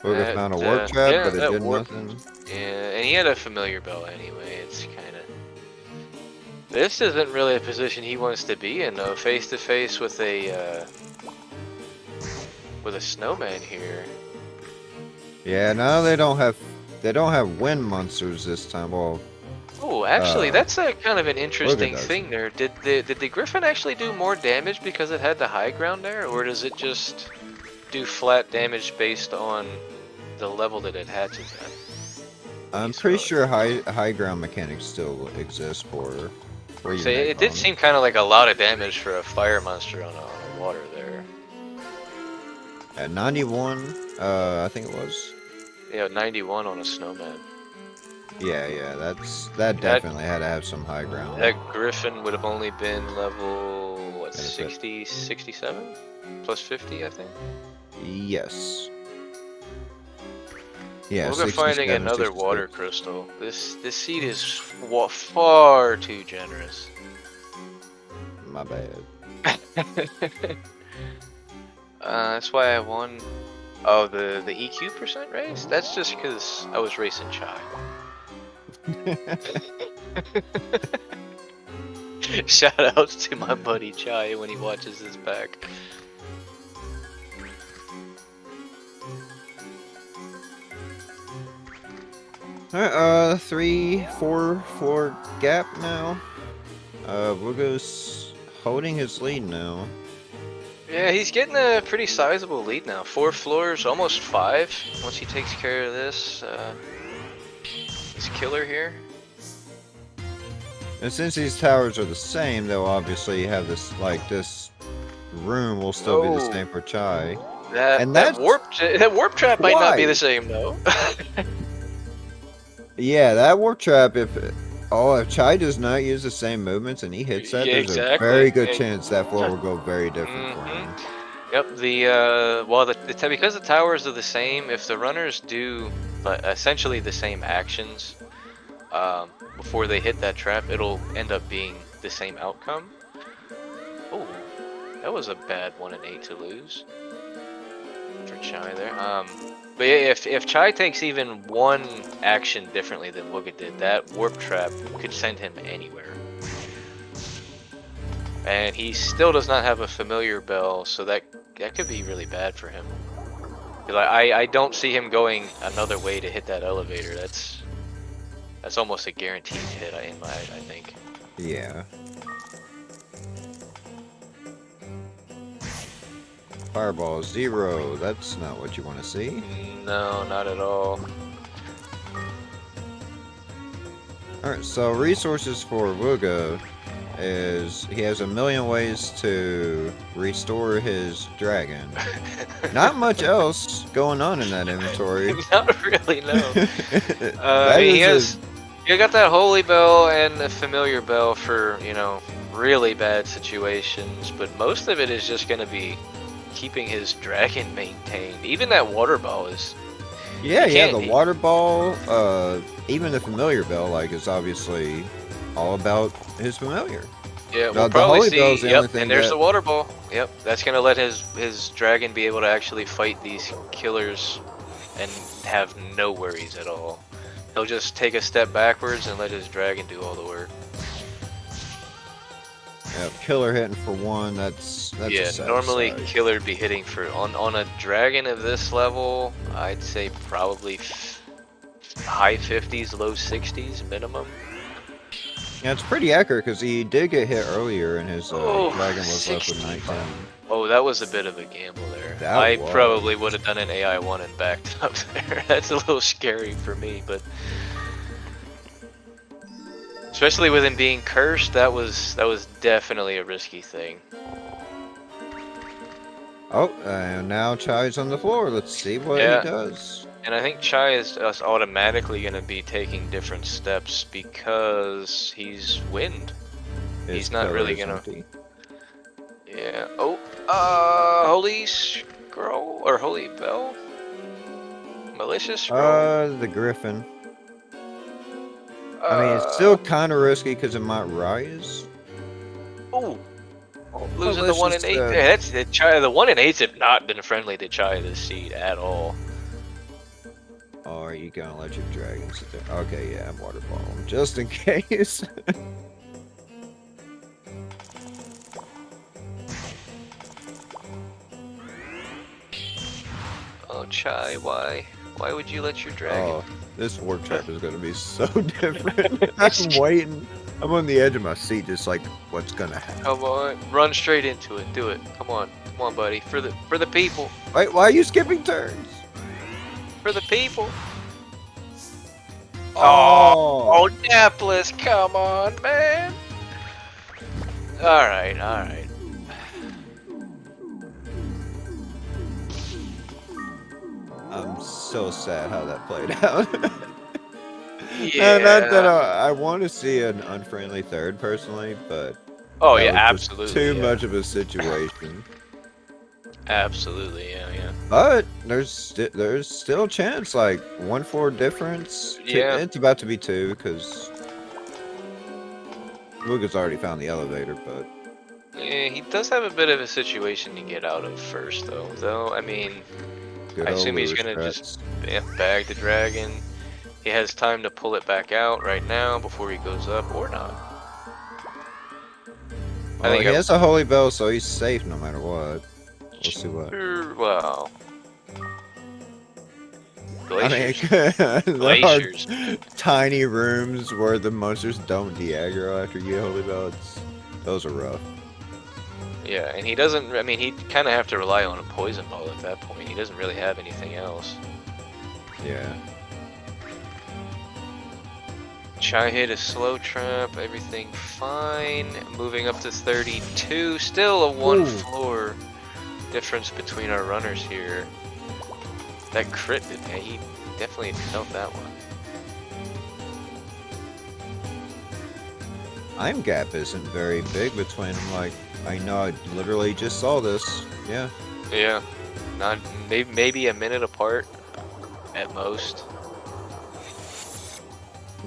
Wugga found a warp trap, yeah, but it did nothing. Yeah, and he had a familiar bell anyway. It's kind of. This isn't really a position he wants to be in though. Face to face with a snowman here. Yeah, no, they don't have wind monsters this time. Well. Oh, actually, that's a kind of an interesting thing there. Did the Griffin actually do more damage because it had the high ground there, or does it just do flat damage based on the level that it hatches at? I'm pretty sure high ground mechanics still exist for. So it did seem kind of like a lot of damage for a fire monster on a water there. At 91, I think it was. Yeah, 91 on a snowman. Yeah, that definitely had to have some high ground. That Griffin would have only been level, what, 60, 67? Plus 50, I think? Yes. Yeah, We'll be finding another water crystal. This seed is far too generous. My bad. That's why I won. Oh, the EQ percent race? That's just because I was racing Chai. Shout outs to my buddy Chai when he watches this back. Alright, 3-4 floor gap now. Wugga's holding his lead now. Yeah, he's getting a pretty sizable lead now. 4 floors, almost 5. Once he takes care of this killer here. And since these towers are the same, they'll obviously have this, like, this room will still be the same for Chai. That warp trap might not be Why? the same though. Yeah, that warp trap, if Chai does not use the same movements and he hits that, Yeah, there's exactly. a very good chance that floor will go very different for him. Yep. Because the towers are the same, if the runners do essentially the same actions before they hit that trap, it'll end up being the same outcome. Oh, that was a bad 1 and 8 to lose for Chai there. But yeah, if Chai takes even one action differently than Wugga did, that warp trap could send him anywhere. And he still does not have a familiar bell, so that could be really bad for him. I don't see him going another way to hit that elevator. That's almost a guaranteed hit I think. Yeah. Fireball 0, that's not what you want to see. No, not at all. Alright, so resources for Wugga is he has a million ways to restore his dragon. Not much else going on in that inventory. Not really, no. He got that holy bell and a familiar bell for, really bad situations, but most of it is just going to be keeping his dragon maintained. Even that water ball is... the water ball, even the familiar bell, like, is obviously all about his familiar. Yeah, we'll probably see, and there's the water ball. Yep, that's gonna let his dragon be able to actually fight these killers and have no worries at all. He'll just take a step backwards and let his dragon do all the work. Yep, killer hitting for 1, that's yeah, normally killer would be hitting for, on a dragon of this level, I'd say probably high 50s, low 60s minimum. Yeah, it's pretty accurate because he did get hit earlier and his dragon was left with 19. Oh, that was a bit of a gamble there. I probably would have done an AI1 and backed up there. That's a little scary for me, but... Especially with him being cursed, that was definitely a risky thing. Oh, and now Chai's on the floor. Let's see what he does. And I think Chai is automatically going to be taking different steps because he's wind. He's not really going to... Yeah. Oh, holy scroll or holy bell? Malicious scroll? The griffin. I mean, it's still kind of risky because it might rise. Oh, losing the 1 and 8 there. That's the Chai. The 1 and 8s have not been friendly to Chai this seed at all. Oh, are you gonna let your dragon sit there? Okay, yeah, water ball him just in case. Oh, Chai, why? Why would you let your dragon? Oh, this warp trap is gonna be so different. I'm waiting. I'm on the edge of my seat, just like, what's gonna happen? Come on, run straight into it. Do it. Come on, buddy. For the people. Wait, why are you skipping turns? For the people. Oh, Dapless, come on, man. All right. I'm so sad how that played out. Yeah. Not that I want to see an unfriendly third personally, but oh yeah, absolutely. Too much of a situation. Absolutely, yeah. But there's still a chance, like 1-4 difference. Yeah. It's about to be 2 because Wugga's already found the elevator, but yeah, he does have a bit of a situation to get out of first, though. I mean, I assume he's gonna just bag the dragon. He has time to pull it back out right now before he goes up, or not. I Well, think he has a holy bell, so he's safe no matter what. We'll see what. Well, I mean, glaciers. there are Glaciers. tiny rooms where the monsters don't de-aggro after you get holy bell. Those are rough. Yeah, and he doesn't. I mean, he'd kind of have to rely on a poison ball at that point. He doesn't really have anything else. Yeah. Chai hit a slow trap, everything fine. Moving up to 32, still a one floor difference between our runners here. That crit, he definitely felt that one. Time gap isn't very big between them. Like, I know I literally just saw this. Yeah. Yeah, not maybe a minute apart at most.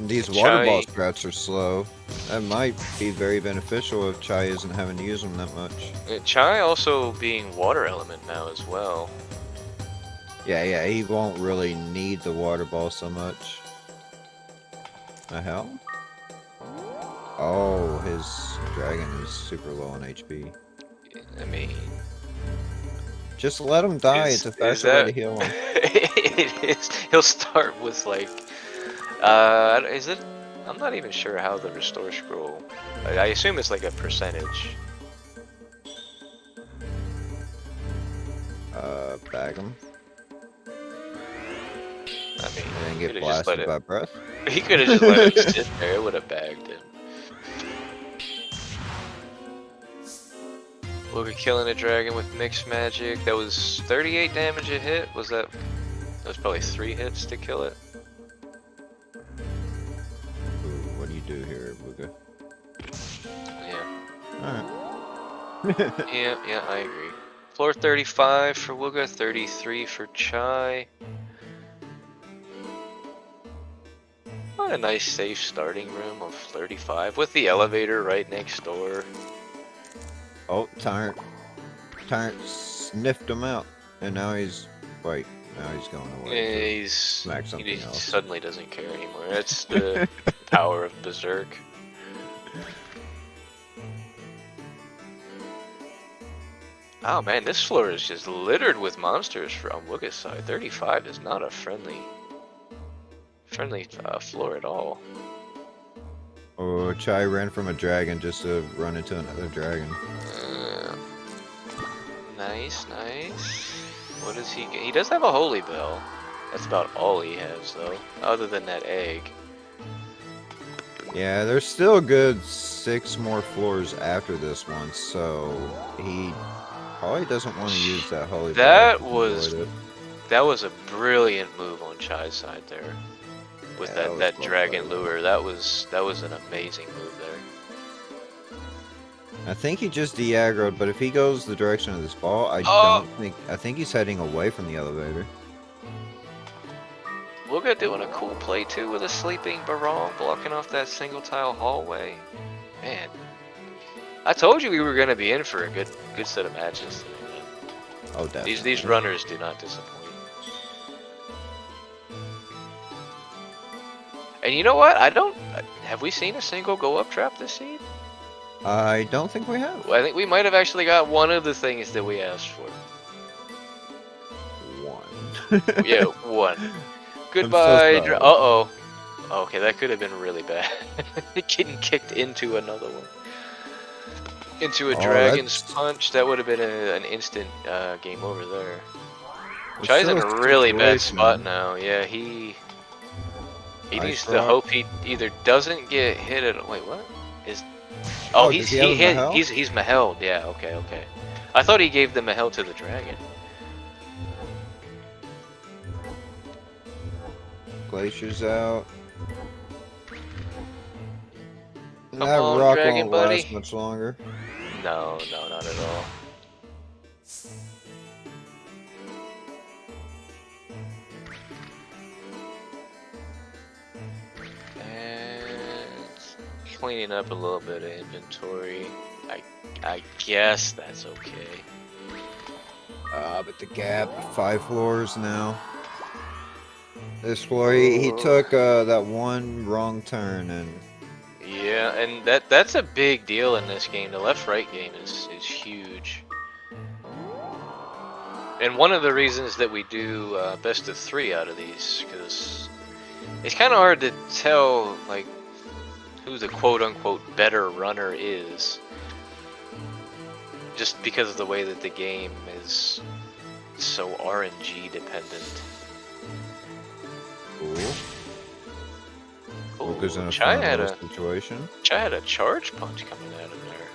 These water ball strats are slow. That might be very beneficial if Chai isn't having to use them that much. Chai also being water element now as well. Yeah, he won't really need the water ball so much. The hell? Oh, his dragon is super low on HP. I mean, just let him die. It's a faster way to heal him. It is. He'll start with like, is it? I'm not even sure how the restore scroll. I assume it's like a percentage. Bag him. I mean, and get blasted by breath. He could have just let him sit there. It would have bagged him. Wugga killing a dragon with mixed magic. That was 38 damage a hit. Was that? That was probably 3 hits to kill it. Ooh, what do you do here, Wugga? Yeah. Alright. yeah, I agree. Floor 35 for Wugga, 33 for Chai. What a nice safe starting room of 35 with the elevator right next door. Oh, Tyrant sniffed him out, and now he's now he's going away. Yeah, he else. Suddenly doesn't care anymore. That's the power of Berserk. Oh man, this floor is just littered with monsters from Wugga's side. 35 is not a friendly floor at all. Oh, Chai ran from a dragon just to run into another dragon. Nice. What does he get? He does have a holy bell. That's about all he has though, other than that egg. Yeah, there's still a good 6 more floors after this one, so he probably doesn't want to use that holy bell. That was a brilliant move on Chai's side there. With that dragon lure, that was an amazing move there. I think he just de-aggroed, but if he goes the direction of this ball, I think he's heading away from the elevator. Wugga doing a cool play too with a sleeping Barong blocking off that single tile hallway. Man, I told you we were gonna be in for a good set of matches today, man. Oh, definitely. These runners do not disappoint. And you know what? Have we seen a single go up trap this seed? I don't think we have. Well, I think we might have actually got one of the things that we asked for. One. Yeah, one. Goodbye. Uh-oh. Okay, that could have been really bad. Getting kicked into another one. Into a dragon's punch. That would have been an instant game over there. Chai's in a really bad spot now. Yeah, he needs to hope he either doesn't get hit at. Wait, what? He's Maheld. Yeah, okay. I thought he gave the Mahel to the dragon. Glacier's out. That rock won't last much longer. No, not at all. Cleaning up a little bit of inventory. I guess that's okay. But the gap, 5 floors now. This floor, he took that one wrong turn and... Yeah, and that's a big deal in this game. The left-right game is huge. And one of the reasons that we do best of 3 out of these, because it's kind of hard to tell like who the quote-unquote better runner is, just because of the way that the game is so RNG dependent. Cool. Ooh, Wugga's in a Chai fun had little a situation. Chai had a charge punch coming at him there.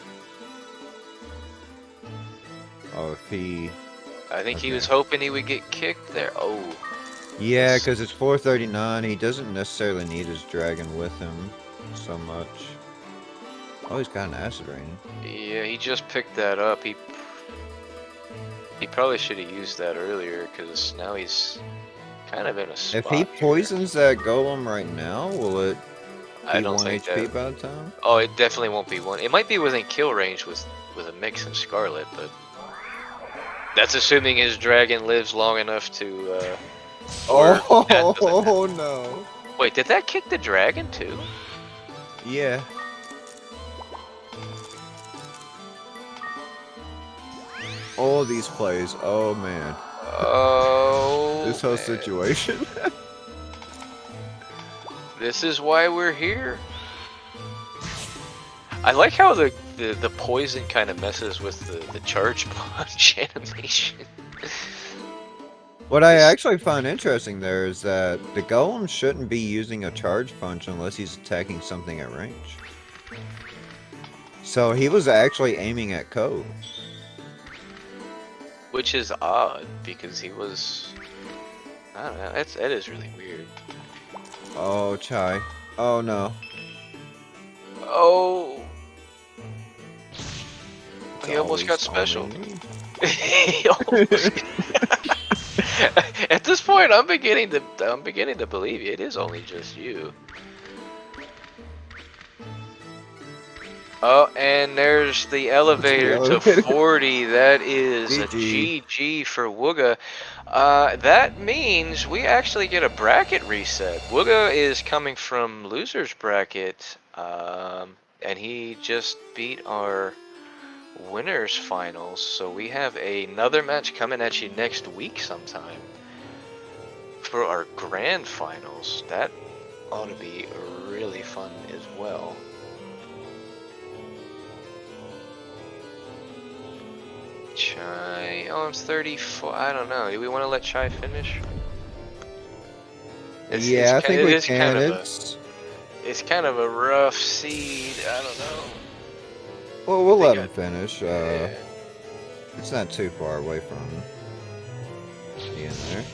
Oh, if he... I think he Okay. was hoping he would get kicked there. Oh, Yeah, because it's 439. He doesn't necessarily need his dragon with him so much. Oh, he's got an acid rain. yeah, he just picked that up. He probably should have used that earlier, because now he's kind of in a spot. If he here. poisons that golem right now, will it I be don't 1 think HP that. by the time? Oh, it definitely won't be 1. It might be within kill range with a mix and Scarlet, but that's assuming his dragon lives long enough to. Or that doesn't Oh no! Wait, did that kick the dragon too? Yeah. All these plays. Oh man. Oh. This whole man. situation. This is why we're here. I like how the poison kind of messes with the charge punch animation. What I actually find interesting there is that the golem shouldn't be using a charge punch unless he's attacking something at range. So he was actually aiming at Ko. Which is odd, because he was... I don't know, that is really weird. Oh, Chai. Oh no. Oh! It's He almost got always special. only me. He almost... At this point, I'm beginning to believe you. It is only just you. Oh, and there's the elevator to 40. That is a GG for Wugga. That means we actually get a bracket reset. Wugga is coming from loser's bracket, and he just beat our winners finals. So we have another match coming at you next week sometime for our grand finals. That ought to be really fun as well. Chai, oh, I'm 34. I don't know. Do we want to let Chai finish? Yeah, I think we can. It's kind of a rough seed. I don't know. Well, we'll let him finish. Yeah. It's not too far away from being there.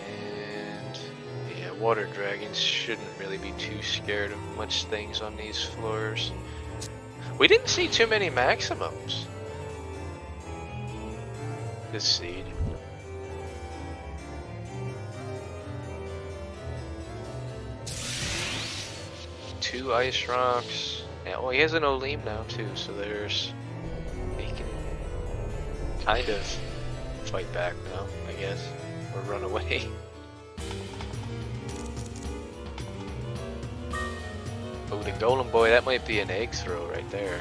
And yeah, water dragons shouldn't really be too scared of much things on these floors. We didn't see too many maximums this seed. Two ice rocks. Yeah, well, he has an Olim now too, so he can kind of fight back now, I guess, or run away. Oh, the golem boy, that might be an egg throw right there.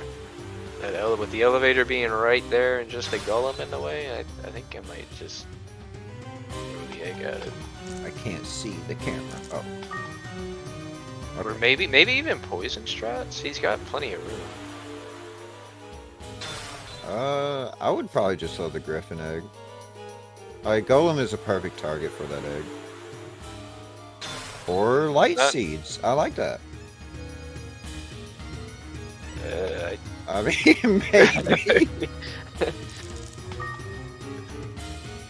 With the elevator being right there and just the golem in the way, I think I might just throw the egg at it. I can't see the camera. Oh. Or maybe even poison strats. He's got plenty of room. I would probably just throw the griffin egg. Alright, golem is a perfect target for that egg. Or light seeds. I like that. I mean, maybe.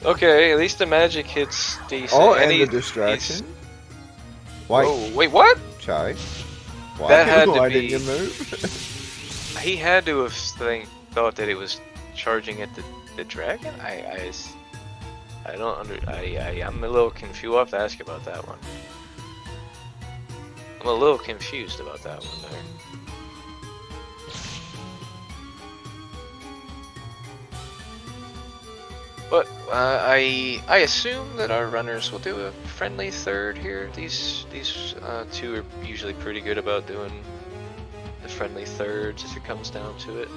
Okay, at least the magic hits decent. Oh, and the distraction. Why? Oh, wait, what? Chai. Why? That had to Why be... didn't you move? He had to have thought that it was charging at the dragon. I don't I'm a little confused. We'll have to ask about that one. I'm a little confused about that one there. But I assume that our runners will do a friendly third here. These two are usually pretty good about doing the friendly thirds if it comes down to it.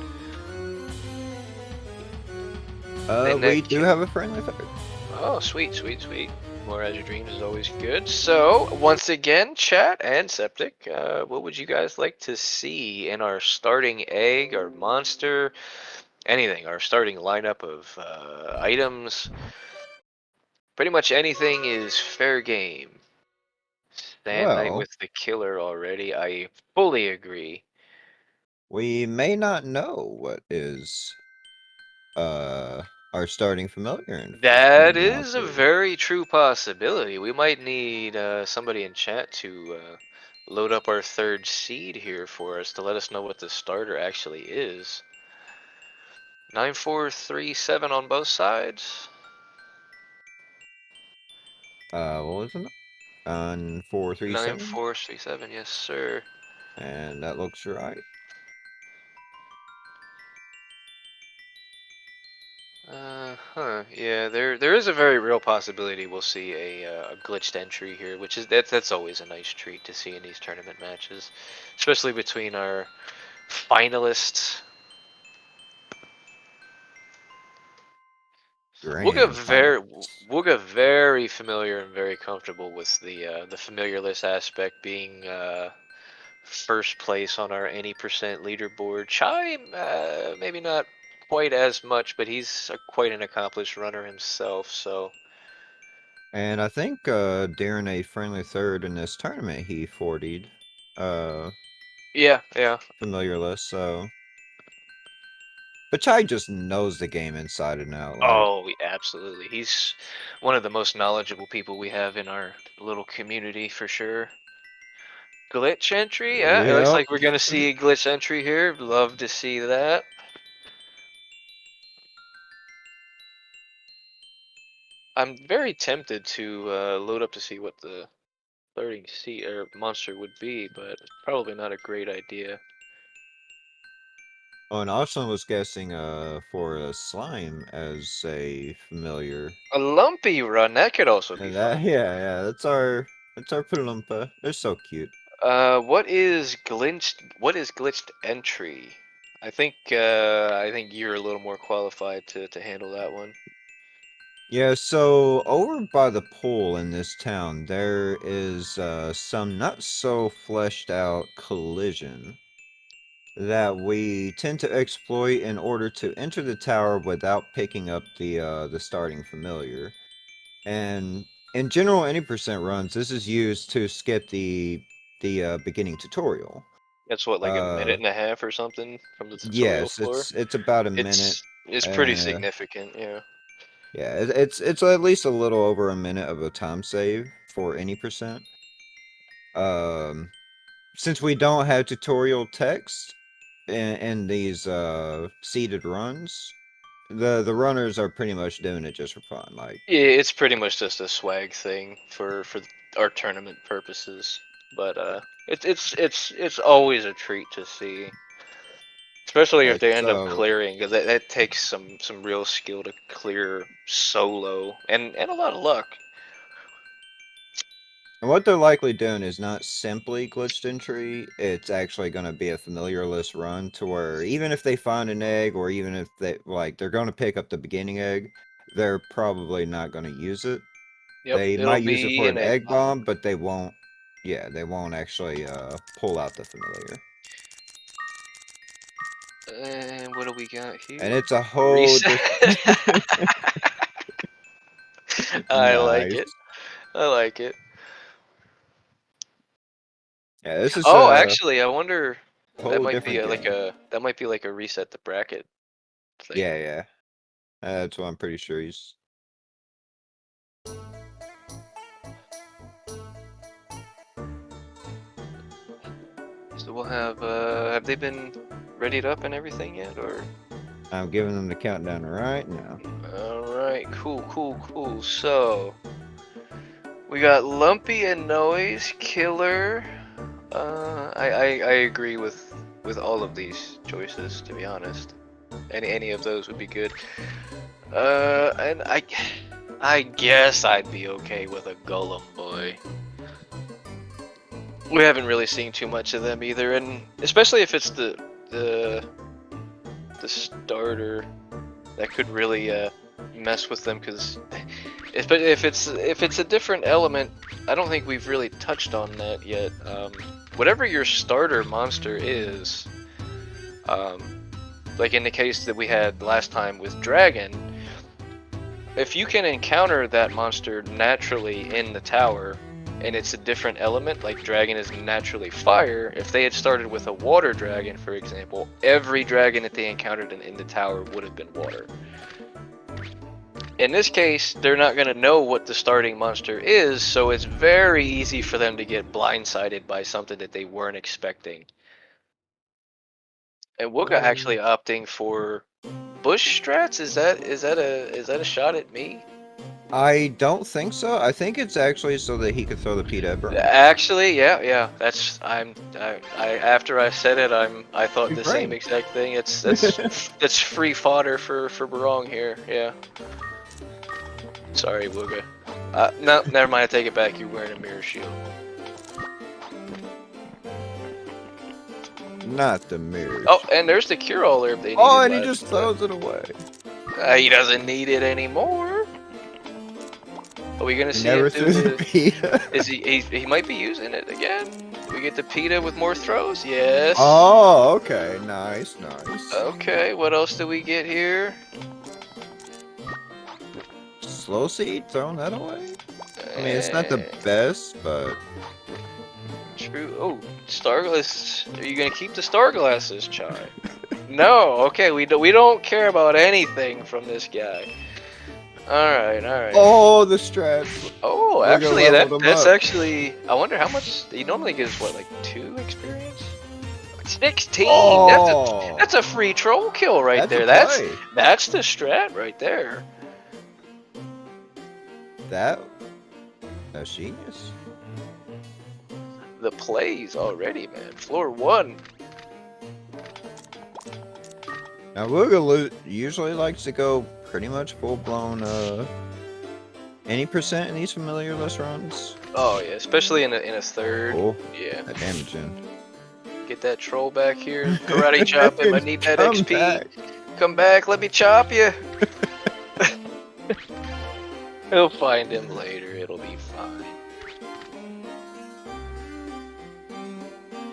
We do have a friendly third. Oh, sweet, sweet, sweet. More Azure Dreams is always good. So, once again, chat and Septic, what would you guys like to see in our starting egg, our monster, anything, our starting lineup of items? Pretty much anything is fair game. Sand Knight Well, with the killer already, I fully agree. we may not know what is our starting familiar That in is a monster. very true possibility. We might need somebody in chat to load up our third seed here for us to let us know what the starter actually is. 9437 on both sides. What was it? On 437, 9437, yes sir. and that looks right. Yeah, there is a very real possibility we'll see a glitched entry here, which is that's always a nice treat to see in these tournament matches, especially between our finalists. Grand finals. Wugga very familiar and very comfortable with the familiar list aspect being first place on our any percent leaderboard. Chai maybe not quite as much, but he's quite an accomplished runner himself. So And I think during a friendly third in this tournament, he 40'd yeah, yeah. familiar list. So, but Chai just knows the game inside and out. Like, Oh, absolutely. He's one of the most knowledgeable people we have in our little community for sure. Glitch entry? Yeah, it looks yep. like we're gonna see a glitch entry here. Love to see that. I'm very tempted to load up to see what the flirting sea or monster would be, but it's probably not a great idea. Oh, and Austin was guessing for a slime as a familiar. A lumpy run, that could also be And that, fun. yeah, that's our Palumpa. They're so cute. What is glitched? What is glitched entry? I think you're a little more qualified to handle that one. Yeah, so over by the pool in this town, there is some not so fleshed out collision that we tend to exploit in order to enter the tower without picking up the starting familiar. And in general, any percent runs, this is used to skip the beginning tutorial. That's what, like a Uh, minute and a half or something from the tutorial yes, floor. it's about a minute. It's pretty Uh, significant, yeah. yeah, it's at least a little over a minute of a time save for any percent. Um, since we don't have tutorial text in these seeded runs, the runners are pretty much doing it just for fun. Like, Yeah, it's pretty much just a swag thing for our tournament purposes. But it's always a treat to see, especially if they end up so clearing, because that takes some real skill to clear solo and a lot of luck. and what they're likely doing is not simply glitched entry, it's actually going to be a familiar list run to where even if they find an egg or even if they're going to pick up the beginning egg, they're probably not going to use it. Yep, They it'll might use it be for an an egg egg bomb. bomb, but they won't, yeah, they won't actually pull out the familiar. And what do we got And here? it's a whole Reset. different I like it. nice. I like it. Yeah, this is Oh, a actually, I wonder that whole might be different game. like a reset the bracket thing. Yeah, yeah. That's what I'm pretty sure he's. So we'll have they been readied up and everything yet, or? I'm giving them the countdown right now. All right, cool, cool, cool. So we got Lumpy and Noise, Killer. I agree with all of these choices, to be honest. Any of those would be good. And I guess I'd be okay with a Golem Boy. We haven't really seen too much of them either, and especially if it's the starter, that could really mess with them. Because if it's a different element, I don't think we've really touched on that yet. Whatever your starter monster is, like in the case that we had last time with Dragon, if you can encounter that monster naturally in the tower, and it's a different element, like Dragon is naturally fire, if they had started with a water dragon, for example, every dragon that they encountered in the tower would have been water. In this case, they're not going to know what the starting monster is, so it's very easy for them to get blindsided by something that they weren't expecting. And Wugga actually opting for bush strats? Is that a shot at me? I don't think so. I think it's actually so that he could throw the PETA at Burn. Actually, yeah. That's I after I said it, I thought You're the same right. exact thing. That's free fodder for Barong here. Yeah. Sorry, Wugga. No, never mind. I take it back. You're wearing a mirror shield. Not the mirror. Oh, and there's the cure-all herb they needed. Oh, and he last just time. throws it away. He doesn't need it anymore. Are we gonna He see never him do threw the the? PETA. Is he might be using it again? We get the PETA with more throws. Yes. Oh, okay. Nice. Okay. What else do we get here? Slow seed, throwing that away? I mean, it's not the best, but... True. Oh, star glass. Are you gonna keep the star glasses, Chai? No. Okay. We don't care about anything from this guy. All right. Oh, the strats. Oh, We're gonna actually, level them that's up. actually. I wonder how much he normally gives. What, like 2 experience? 16. Oh, That's a free troll kill right there. a play. That's the strat right there. That's genius. The plays already, man. Floor 1. Now, Wugga usually likes to go pretty much full-blown, any percent in these familiar list runs. Oh yeah, especially in a third. Oh, Yeah. that damage in. Get that troll back here. Karate chop him. I need that Come XP. back. Come back. Let me chop you. He'll find him later. It'll be fine.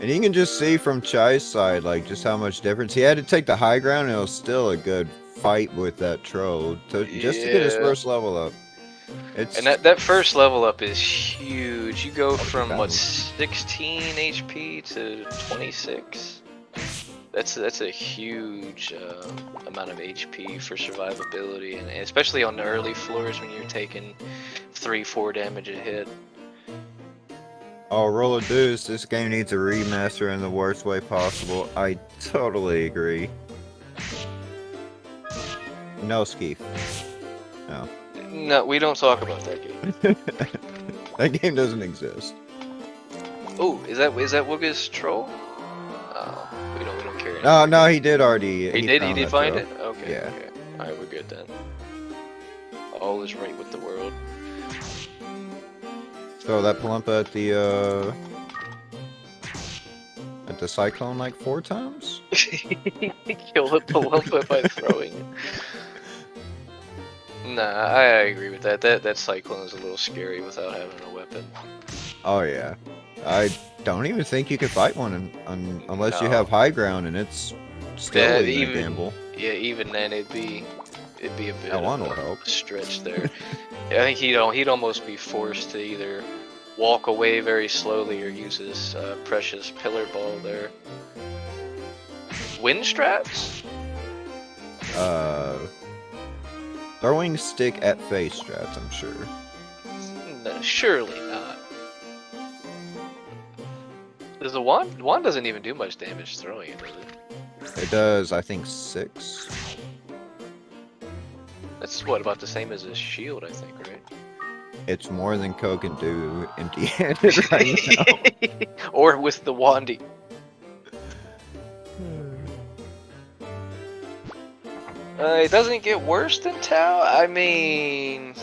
And you can just see from Chai's side, like, just how much difference. He had to take the high ground, and it was still a good fight with that troll just to get his Yeah. first level up. It's And that first level up is huge. You go Oh, from what, balance. 16 HP to 26. That's a huge amount of HP for survivability, and especially on the early floors when you're taking 3-4 damage a hit. Oh, roll a deuce. This game needs a remaster in the worst way possible. I totally agree. No, Skeef. No. No, we don't talk about that game. That game doesn't exist. Oh, is that Wugga's troll? Oh, we don't care. No, he did already. He did that find troll. it? Okay. Yeah. Okay. Alright, we're good then. All is right with the world. So that Palumpa at the Cyclone like 4 times? Kill the Palumpa by throwing it. Nah, I agree with that. That Cyclone is a little scary without having a weapon. Oh yeah. I don't even think you could fight one unless you No. have high ground, and it's still Yeah, even a gamble. Yeah, even then it'd be a bit That one of will a help. stretch there. Yeah, I think he'd almost be forced to either walk away very slowly or use his precious pillar ball there. Wind strats? Throwing stick at face strats, I'm sure. No, surely not. Does the wand? Wand doesn't even do much damage throwing it, does it? It does, I think, 6. That's what, about the same as his shield, I think, right? It's more than Ko can do empty-handed right now. Or with the wandy. It doesn't get worse than Tau. I mean,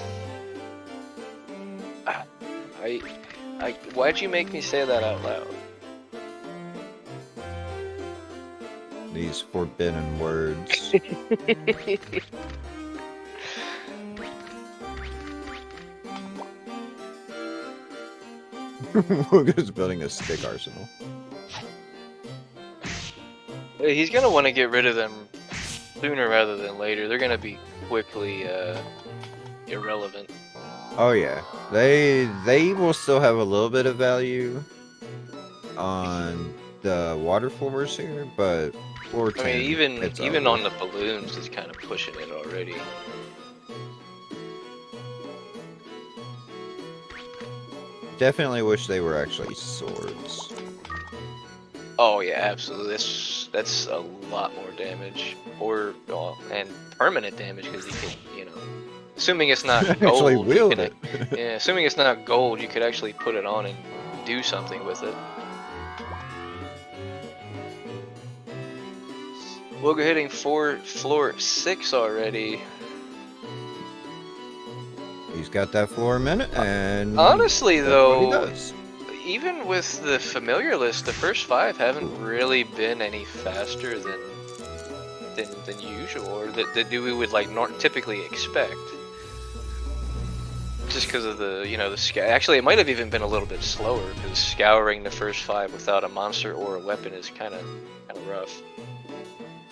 why'd you make me say that out loud? These forbidden words. Wugga's building a stick arsenal. He's gonna want to get rid of them sooner rather than later. They're gonna be quickly irrelevant. Oh yeah, they will still have a little bit of value on the water floors here, but floor 10, I mean, it's even over. on the balloons, is kind of pushing it already. Definitely wish they were actually swords. Oh yeah, absolutely. That's a lot more damage, and permanent damage because you can, you know, assuming it's not gold. Actually wield you it. can, yeah, assuming it's not gold, you could actually put it on and do something with it. Wugga hitting floor 6 already. He's got that floor a minute, and Honestly, that's what he though, does. even with the familiar list, the first 5 haven't really been any faster than usual, or that we would like typically expect. Just because of the, you know, actually, it might have even been a little bit slower because scouring the first 5 without a monster or a weapon is kind of rough.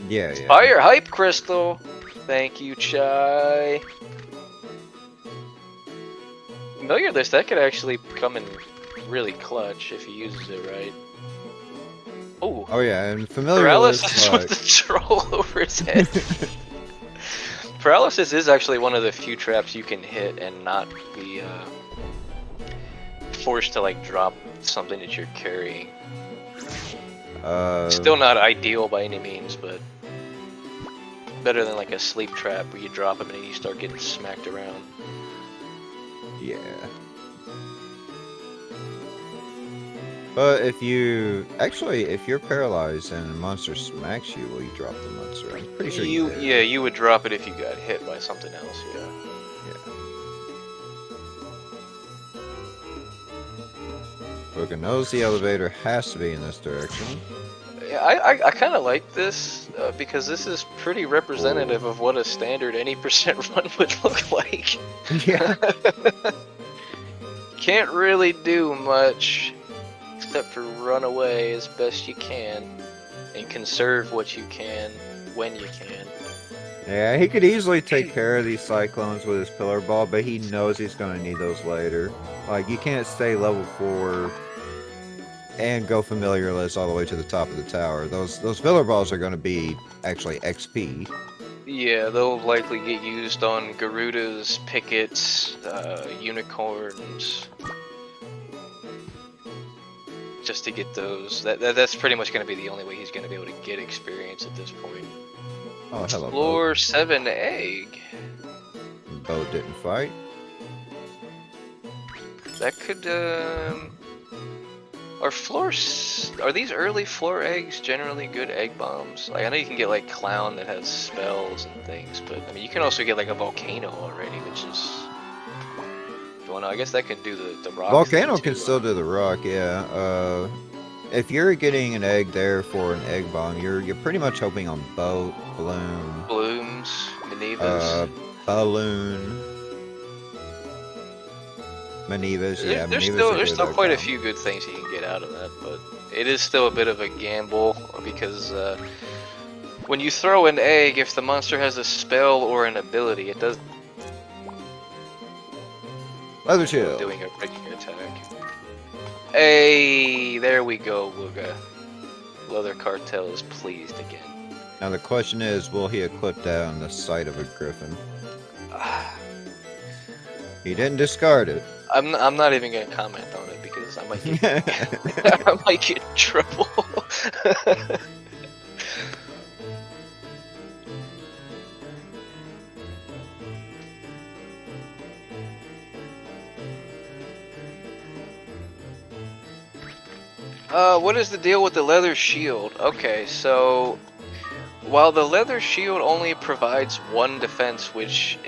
Yeah, yeah. Fire hype crystal. Thank you, Chai. Familiar list, that could actually come in really clutch if he uses it right. Oh. Oh yeah, and familiar Paralysis list, with the troll over his head. Paralysis is actually one of the few traps you can hit and not be forced to like drop something that you're carrying. Still not ideal by any means, but better than like a sleep trap where you drop them and then you start getting smacked around. Yeah. But if you're paralyzed and a monster smacks you, will you drop the monster? I'm pretty sure you did. Yeah, you would drop it if you got hit by something else. Yeah. Wugga knows the elevator has to be in this direction. Yeah, I kind of like this because this is pretty representative of what a standard any % run would look like. Yeah. Can't really do much except for run away as best you can and conserve what you can when you can. Yeah, he could easily take care of these cyclones with his pillar ball, but he knows he's going to need those later. Like, you can't stay level 4 and go familiarless all the way to the top of the tower. Those pillar balls are going to be actually XP. Yeah, they'll likely get used on Garudas, Pickets, Unicorns. Just to get those. That's pretty much going to be the only way he's going to be able to get experience at this point. Oh, hello, Floor 7 egg. Bo didn't fight. That could, are these early floor eggs generally good egg bombs? Like, I know you can get, like, Clown that has spells and things, but, I mean, you can also get, like, a Volcano already, which is... Well, no, I guess that can do the rock. Volcano can still do the rock, yeah. If you're getting an egg there for an egg bomb, you're pretty much hoping on boat, blooms, Manevas. Balloon. Manevas, yeah. There's still quite a few good things you can get out of that, but it is still a bit of a gamble because when you throw an egg, if the monster has a spell or an ability, it does. Leather shield. Doing a regular attack. Hey, there we go, Wugga. Leather Cartel is pleased again. Now the question is, will he equip that on the side of a griffin? He didn't discard it. I'm not even gonna comment on it because I might get I might get in trouble. What is the deal with the leather shield? Okay, so while the leather shield only provides 1 defense, which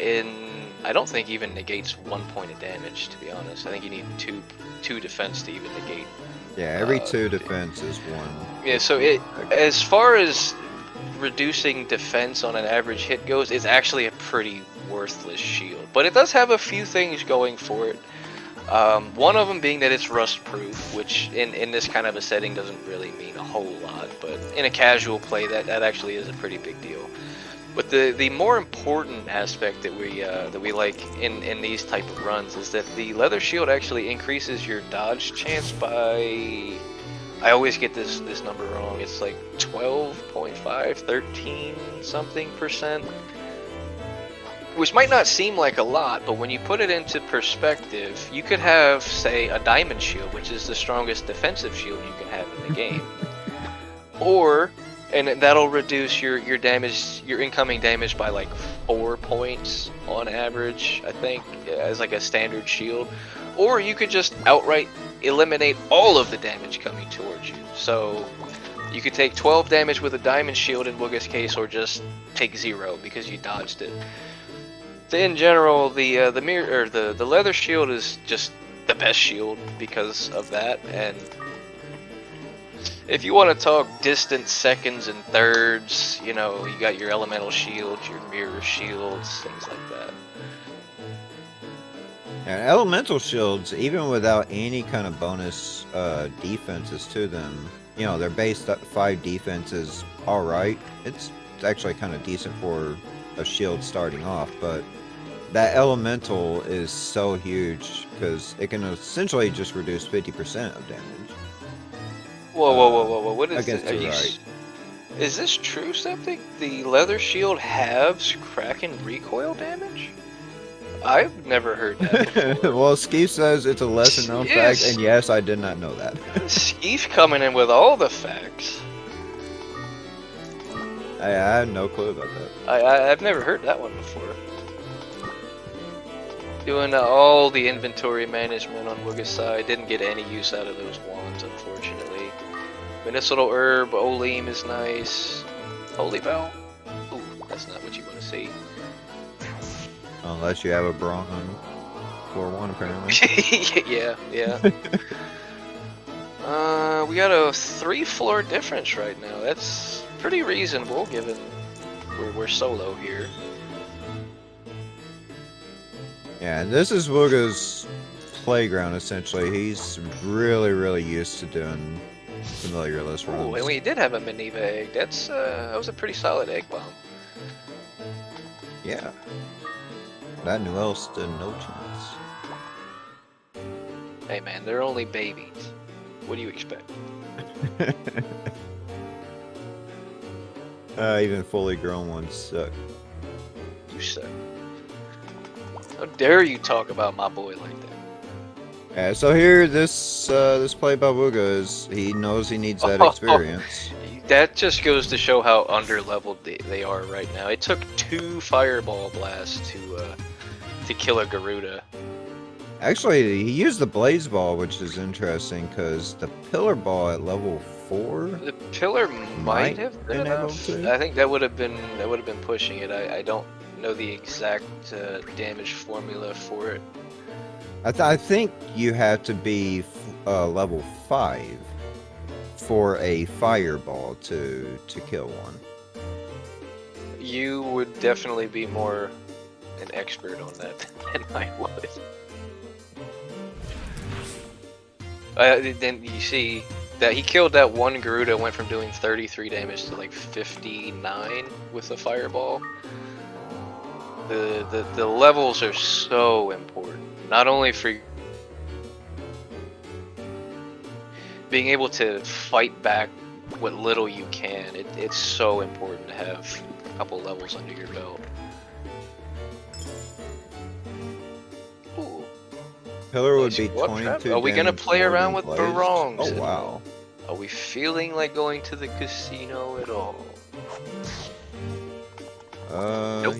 I don't think even negates 1 point of damage, to be honest. I think you need two defense to even negate. Yeah, every 2 defense is 1. Yeah, so as far as reducing defense on an average hit goes, it's actually a pretty worthless shield. But it does have a few things going for it. One of them being that it's rust proof, which in this kind of a setting doesn't really mean a whole lot, but in a casual play that actually is a pretty big deal. But the more important aspect that we like in these type of runs is that the leather shield actually increases your dodge chance by, I always get this number wrong, it's like 12.5, 13 something %. Which might not seem like a lot, but when you put it into perspective, you could have, say, a diamond shield, which is the strongest defensive shield you can have in the game. And that'll reduce your damage, your incoming damage by like 4 points on average, I think, as like a standard shield. Or you could just outright eliminate all of the damage coming towards you. So you could take 12 damage with a diamond shield in Wugga's case, or just take 0 because you dodged it. In general, the leather shield is just the best shield because of that. And if you want to talk distant seconds and thirds, you know, you got your elemental shields, your mirror shields, things like that. And elemental shields, even without any kind of bonus defenses to them, you know, their base 5 defense is alright. It's actually kind of decent for a shield starting off, but that elemental is so huge because it can essentially just reduce 50% of damage. Whoa! What is against this? the right? Is this true, Septic? The leather shield halves Kraken recoil damage? I've never heard that before. Well, Skeef says it's a lesser known fact, and yes, I did not know that. Skeef coming in with all the facts. I had no clue about that. I've never heard that one before. Doing all the inventory management on Wugga's side, didn't get any use out of those wands, unfortunately. Medicinal herb, Oleem is nice. Holy Bell? Ooh, that's not what you want to see. Unless you have a Brawn floor 1, apparently. yeah. We got a 3-floor difference right now. That's pretty reasonable, given we're solo here. Yeah, this is Wugga's playground, essentially. He's really used to doing familiar list runs. Oh, and we did have a Maneva egg. That was a pretty solid egg bomb. Yeah. That knew else stood no chance. Hey man, they're only babies. What do you expect? Even fully grown ones suck. You suck. How dare you talk about my boy like that? Yeah, so here, this play by Wugga is, he knows he needs that experience. That just goes to show how underleveled they are right now. It took 2 fireball blasts to kill a Garuda. Actually, he used the blaze ball, which is interesting because the pillar ball at level 4. The pillar might have been able enough. to. I think that would have been pushing it. I don't know the exact damage formula for it. I think you have to be level 5 for a fireball to kill one. You would definitely be more an expert on that than I would. Then you see that he killed that one Garuda, went from doing 33 damage to like 59 with the fireball. The levels are so important, not only for being able to fight back what little you can. It's so important to have a couple levels under your belt. Ooh. Pillar would be What 22. Are we gonna damage play more around than with blazed. barongs? Oh at wow. all? Are we feeling like going to the casino at all? Nope.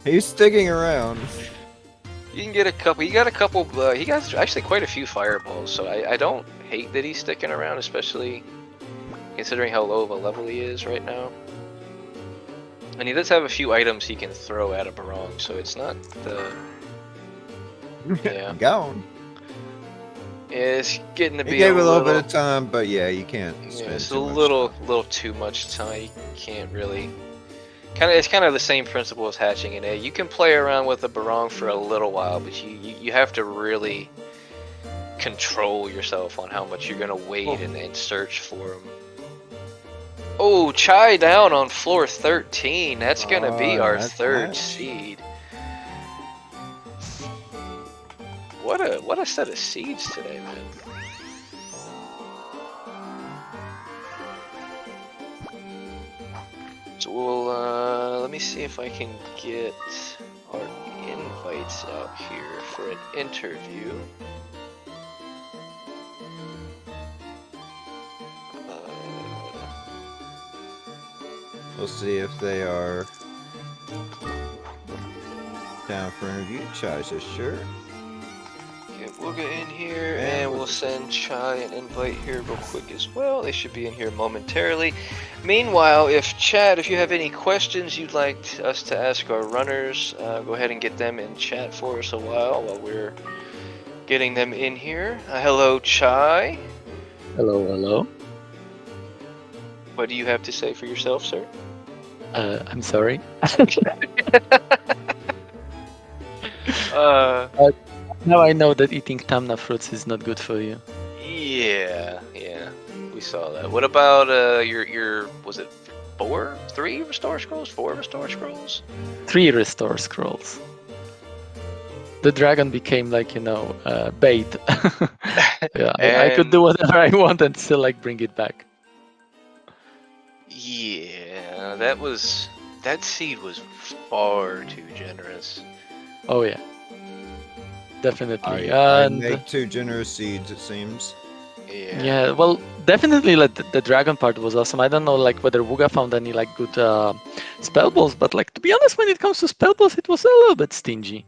He's sticking around. You can get a couple. He got a couple. He got actually quite a few fireballs. So I don't hate that he's sticking around, especially considering how low of a level he is right now. And he does have a few items he can throw at a barong, so it's not the... Yeah. Gone. It's getting to He be gave a a little bit little... of time, but yeah, you can't Yeah, spend it's a too much little time. too much time. You can't really... It's kind of the same principle as hatching an egg. You can play around with a barong for a little while, but you have to really control yourself on how much you're gonna wait and search for them. Oh, Chai down on floor 13. That's gonna be our That's third nice. seed. What a set of seeds today, man. So we'll let me see if I can get our invites out here for an interview. We'll see if they are down for an interview. Chai says sure. Get Wugga in here, and we'll send Chai an invite here real quick as well. They should be in here momentarily. Meanwhile, if you have any questions you'd like us to ask our runners, go ahead and get them in chat for us while we're getting them in here. Hello, Chai. Hello. What do you have to say for yourself, sir? I'm sorry. Now I know that eating tamna fruits is not good for you. Yeah, we saw that. What about your was it 3 restore scrolls? 4 restore scrolls? 3 restore scrolls. The dragon became like, bait. Yeah, I could do whatever I want and still like bring it back. Yeah, that seed was far too generous. Oh yeah. Definitely. I make 2 generous seeds, it seems. Yeah, well, definitely like the dragon part was awesome. I don't know like whether Wugga found any like good spell balls, but like to be honest, when it comes to spell balls, it was a little bit stingy.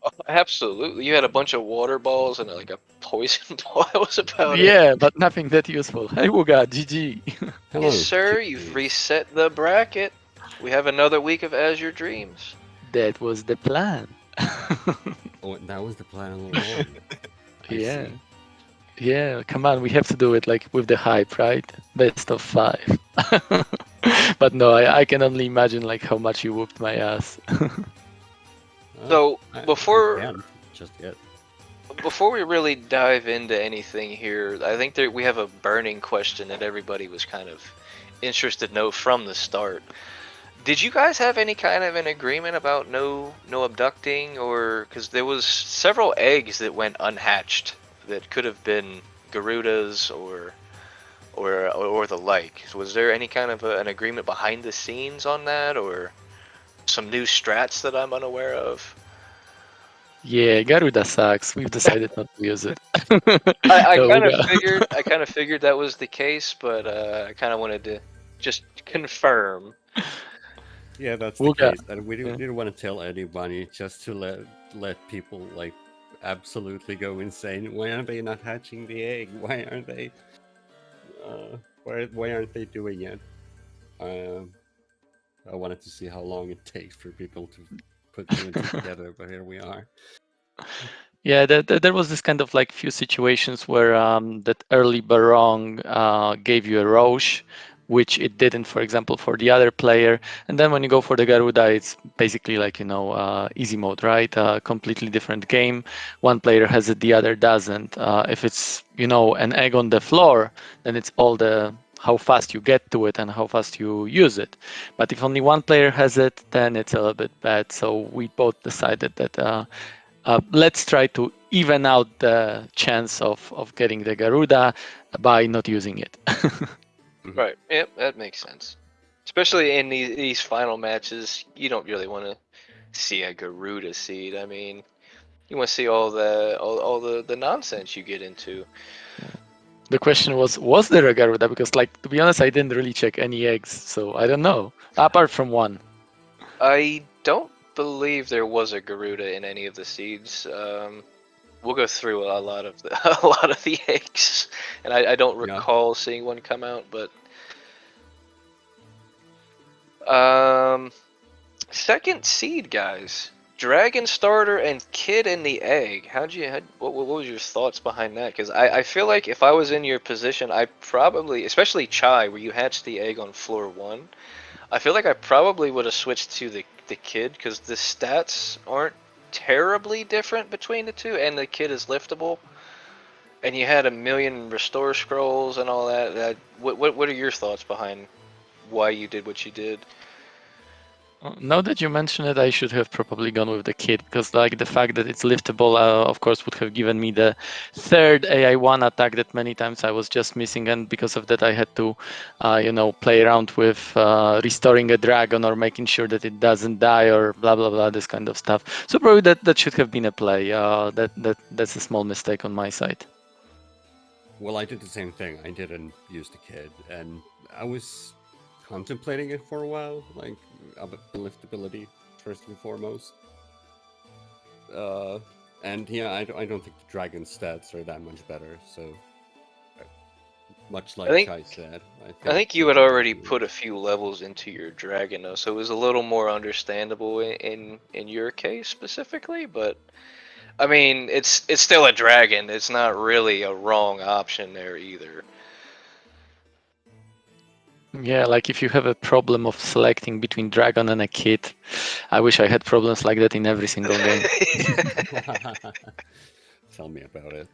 Oh, absolutely. You had a bunch of water balls and like a poison ball. That was about it. Yeah, but nothing that useful. Hey Wugga, GG. Hello, Yes, sir. GG. You've reset the bracket. We have another week of Azure Dreams. That was the plan. Oh, that was the plan all along. Yeah. Yeah, come on, we have to do it like with the hype, right? Best of 5. But no, I can only imagine like how much you whooped my ass. So I before can't just yet. before we really dive into anything here, I think we have a burning question that everybody was kind of interested to know from the start. Did you guys have any kind of an agreement about no abducting, or because there was several eggs that went unhatched that could have been Garudas or the like? Was there any kind of an agreement behind the scenes on that, or some new strats that I'm unaware of? Yeah, Garuda sucks. We've decided not to use it. I No, kind of Wugga. figured that was the case, but I kind of wanted to just confirm. Yeah, that's Wugga. the case. And we didn't want to tell anybody, just to let people like absolutely go insane. Why aren't they not hatching the egg? Why aren't they? Why aren't they doing it? I wanted to see how long it takes for people to put 2 and 2 together, but here we are. Yeah, there was this kind of like few situations where that early barong gave you a Roche, which it didn't, for example, for the other player. And then when you go for the Garuda, it's basically like, easy mode, right? Completely different game. One player has it, the other doesn't. If it's, an egg on the floor, then it's all how fast you get to it and how fast you use it. But if only one player has it, then it's a little bit bad. So we both decided that let's try to even out the chance of getting the Garuda by not using it. Right. Yep, that makes sense. Especially in these final matches, you don't really want to see a Garuda seed. I mean, you want to see all the nonsense you get into. The question was there a Garuda? Because, like, to be honest, I didn't really check any eggs, so I don't know. Apart from one. I don't believe there was a Garuda in any of the seeds. We'll go through a lot of the eggs, and I don't recall seeing one come out, but Second seed, guys. Dragon starter and kid in the egg. What was your thoughts behind that? Because I feel like if I was in your position, I probably, especially Chai, where you hatched the egg on floor 1, I feel like I probably would have switched to the kid, because the stats aren't terribly different between the two, and the kid is liftable. And you had a million restore scrolls and all that. What are your thoughts behind why you did what you did? Now that you mention it, I should have probably gone with the kit, because like the fact that it's liftable, of course, would have given me the third AI1 attack that many times I was just missing, and because of that, I had to, play around with restoring a dragon or making sure that it doesn't die or blah blah blah, this kind of stuff. So probably that should have been a play. That's a small mistake on my side. Well, I did the same thing. I didn't use the kid, and I was contemplating it for a while, like liftability first and foremost. And yeah, I don't think the dragon stats are that much better. So, much like Chai said, I think you had already put a few levels into your dragon, though, so it was a little more understandable in your case specifically. But I mean, it's still a dragon. It's not really a wrong option there either. Yeah, like if you have a problem of selecting between dragon and a kid, I wish I had problems like that in every single game. Tell me about it.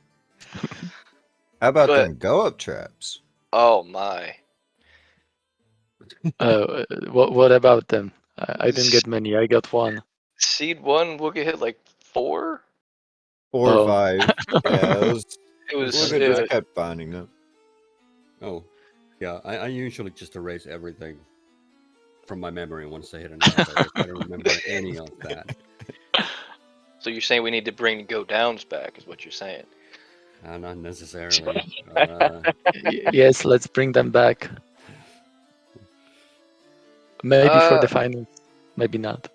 How about them go-up traps? Oh my. What about them? I didn't get many. I got one. Seed 1, Wugga hit like 4? 4 or 5. Yeah, it was Wugga just kept finding them. Oh, yeah. I usually just erase everything from my memory once I hit an elevator. I don't remember any of that. So you're saying we need to bring go downs back, is what you're saying? Not necessarily. Yes, let's bring them back. Maybe for the finals, maybe not.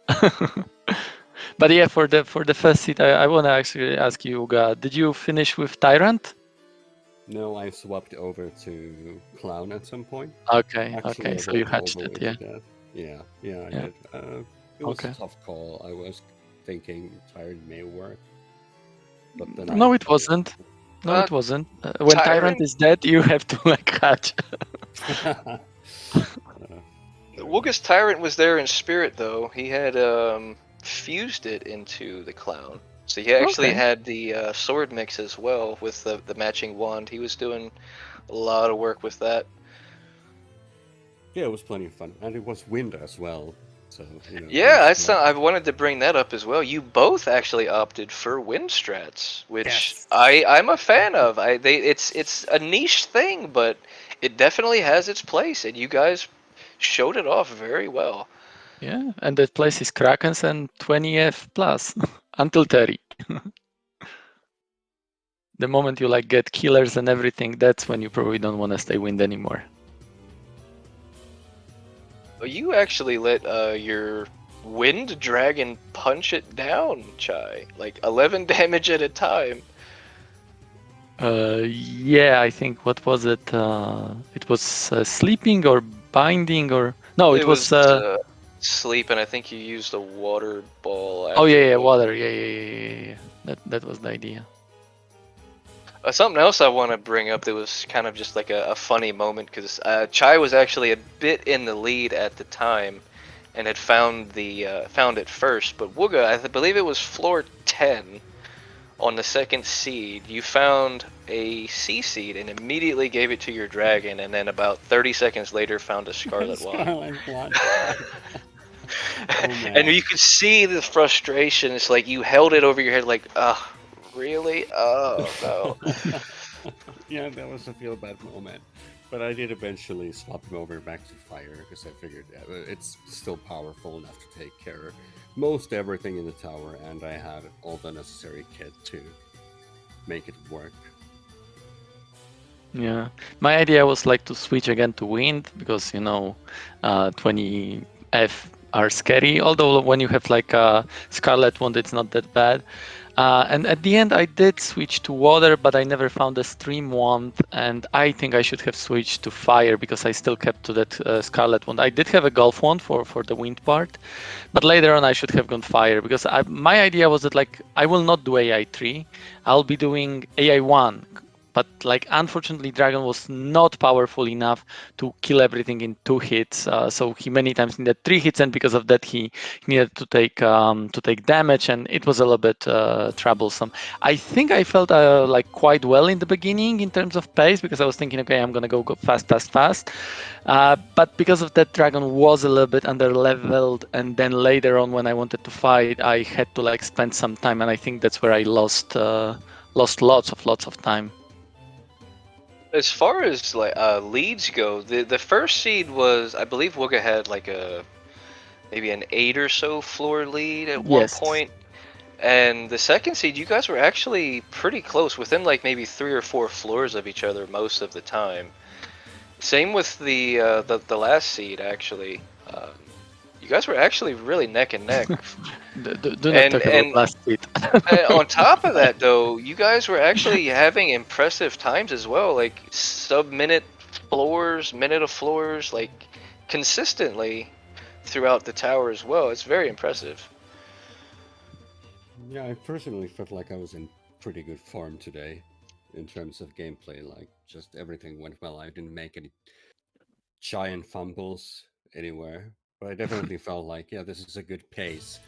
But yeah, for the first seed, I want to actually ask you, Wugga, did you finish with Tyrant? No, I swapped over to Clown at some point. Okay, Actually, okay, so you hatched it, yeah. Yeah, I did. It was a tough call. I was thinking Tyrant may work. But then no, it wasn't. No, it wasn't. When Tyrant is dead, you have to like hatch. Wugga's Tyrant was there in spirit, though. He had fused it into the Clown. So he actually had the sword mix as well with the matching wand. He was doing a lot of work with that. Yeah, it was plenty of fun. And it was wind as well. So, yeah, I wanted to bring that up as well. You both actually opted for wind strats, which I'm a fan of. It's a niche thing, but it definitely has its place, and you guys showed it off very well. Yeah, and that place is Krakens and 20F plus until 30. The moment you like get killers and everything, that's when you probably don't want to stay wind anymore. You actually let your wind dragon punch it down, Chai. Like 11 damage at a time. Yeah, I think, what was it? It was sleeping or binding or... No, it was sleep, and I think you used a water ball. Oh yeah, water. Yeah. That was the idea. Something else I want to bring up that was kind of just like a funny moment, because Chai was actually a bit in the lead at the time, and had found it first. But Wugga, I believe it was floor 10 on the second seed. You found a C seed and immediately gave it to your dragon, and then about 30 seconds later found a scarlet wand. And you could see the frustration. It's like you held it over your head, like, really? Oh no. Yeah, that was a feel bad moment. But I did eventually swap him over back to fire, because I figured it's still powerful enough to take care of most everything in the tower, and I had all the necessary kit to make it work. Yeah, my idea was like to switch again to wind, because 20F are scary, although when you have like a Scarlet Wand, it's not that bad. And at the end, I did switch to water, but I never found a stream wand, and I think I should have switched to fire because I still kept to that scarlet wand. I did have a golf wand for the wind part, but later on I should have gone fire because my idea was that like I will not do AI3, I'll be doing AI1. But like unfortunately, Dragon was not powerful enough to kill everything in 2 hits. So he many times needed 3 hits, and because of that, he needed to take damage, and it was a little bit troublesome. I think I felt like quite well in the beginning in terms of pace because I was thinking, okay, I'm gonna go fast, fast, fast. But because of that, Dragon was a little bit under leveled, and then later on when I wanted to fight, I had to like spend some time, and I think that's where I lost lots of time. As far as like leads go, the first seed was, I believe Wugga had like maybe an 8 or so floor lead at one Yes. point. And the second seed, you guys were actually pretty close, within like maybe 3 or 4 floors of each other most of the time. Same with the last seed actually. You guys were actually really neck and neck. Do not talk about last hit. On top of that, though, you guys were actually having impressive times as well, like sub-minute floors, minute of floors, like consistently throughout the tower as well. It's very impressive. Yeah, I personally felt like I was in pretty good form today in terms of gameplay. Like, just everything went well. I didn't make any giant fumbles anywhere. But I definitely felt like, yeah, this is a good pace.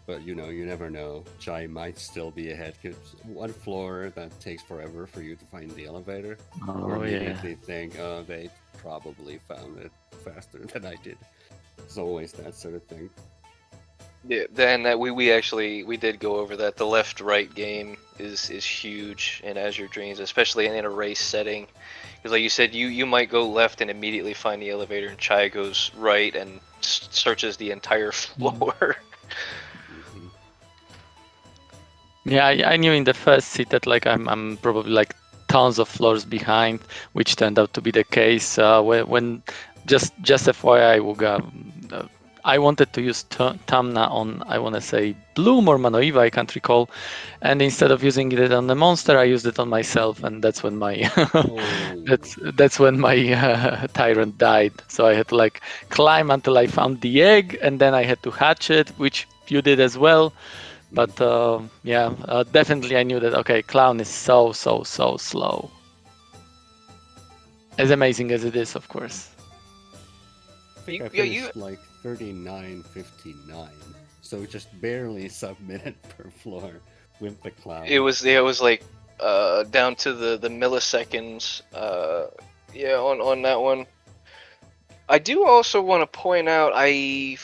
But you never know. Chai might still be ahead because one floor that takes forever for you to find the elevator. Or Oh yeah. immediately think, oh, they probably found it faster than I did. It's always that sort of thing. Yeah, then that we did go over that. The left-right game is huge in Azure Dreams, especially in a race setting. Because like you said, you might go left and immediately find the elevator, and Chai goes right and searches the entire floor. Mhm. Yeah, I knew in the first seat that like I'm probably like tons of floors behind, which turned out to be the case. When just FYI, Wugga, I wanted to use Tamna on, I want to say Bloom or Manoiva, I can't recall, and instead of using it on the monster, I used it on myself, and that's when my Oh. that's when my tyrant died. So I had to like climb until I found the egg, and then I had to hatch it, which you did as well. But yeah, definitely I knew that, okay, Clown is so slow. As amazing as it is, of course. I think I Yeah, finished like 39:59, so just barely sub-minute per floor with the cloud. it was like down to the milliseconds. Yeah, on that one. I do also want to point out, I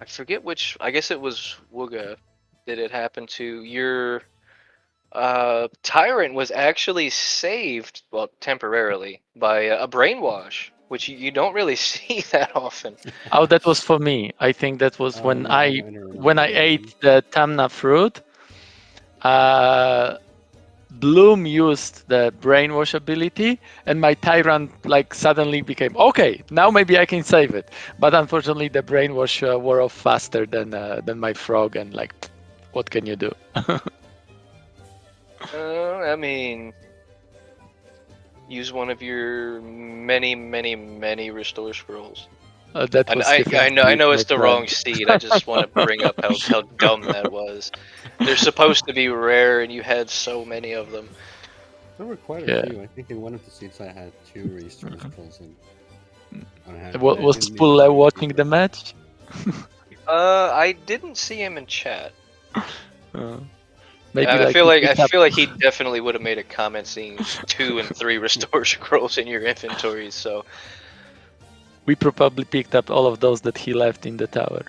forget which, I guess it was Wugga. Did it happen to your Tyrant was actually saved, well, temporarily, by a brainwash, which you don't really see that often. Oh, that was for me. I think that was Oh when yeah, I I don't remember that one. ate the Tamna fruit. Bloom used the brainwash ability, and my Tyrant like suddenly became okay. Now maybe I can save it, but unfortunately the brainwash wore off faster than my frog, and like, what can you do? I mean, use one of your many restore scrolls. That And was I definitely know my it's the plan. wrong seed. I just want to bring up how dumb that was. They're supposed to be rare, and you had so many of them. There were quite a Yeah. few. I think in one of the seats I had 2 restore scrolls in. Was Pulle watching the match? I didn't see him in chat. Maybe I like feel he like picked up. he definitely would have made a comment seeing 2 and 3 restore scrolls in your inventory. So We probably picked up all of those that he left in the tower.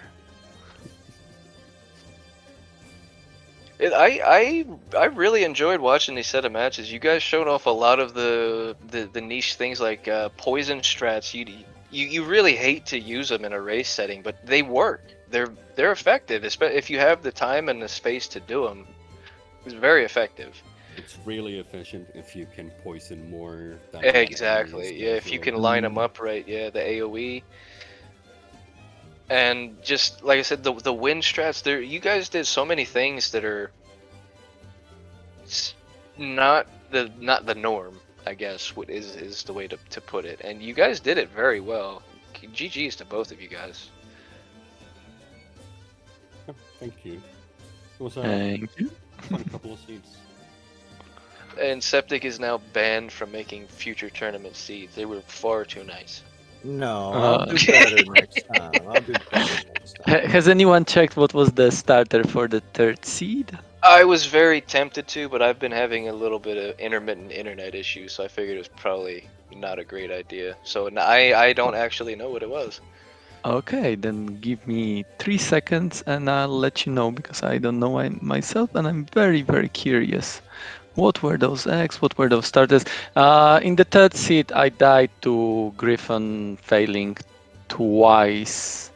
I really enjoyed watching these set of matches. You guys showed off a lot of the niche things like poison strats. You really hate to use them in a race setting, but they work. They're effective, especially if you have the time and the space to do them. It's very effective. It's really efficient if you can poison more than one Exactly. enemy Yeah, if you can schedule. line them up right. Yeah, the AOE. And just like I said, the win strats. There, you guys did so many things that are It's not the norm, I guess. What is the way to put it. And you guys did it very well. GG's to both of you guys. Yep, thank you. It was Thank you. quite a couple of seeds. And Septic is now banned from making future tournament seeds. They were far too nice. No, Uh, I'll do better next time. I'll do better next time. Has anyone checked what was the starter for the third seed? I was very tempted to, but I've been having a little bit of intermittent internet issues, so I figured it was probably not a great idea. So I don't actually know what it was. Okay, then give me 3 seconds and I'll let you know because I don't know myself and I'm very, very curious. What were those eggs? What were those starters? In the third seed, I died to Griffin failing twice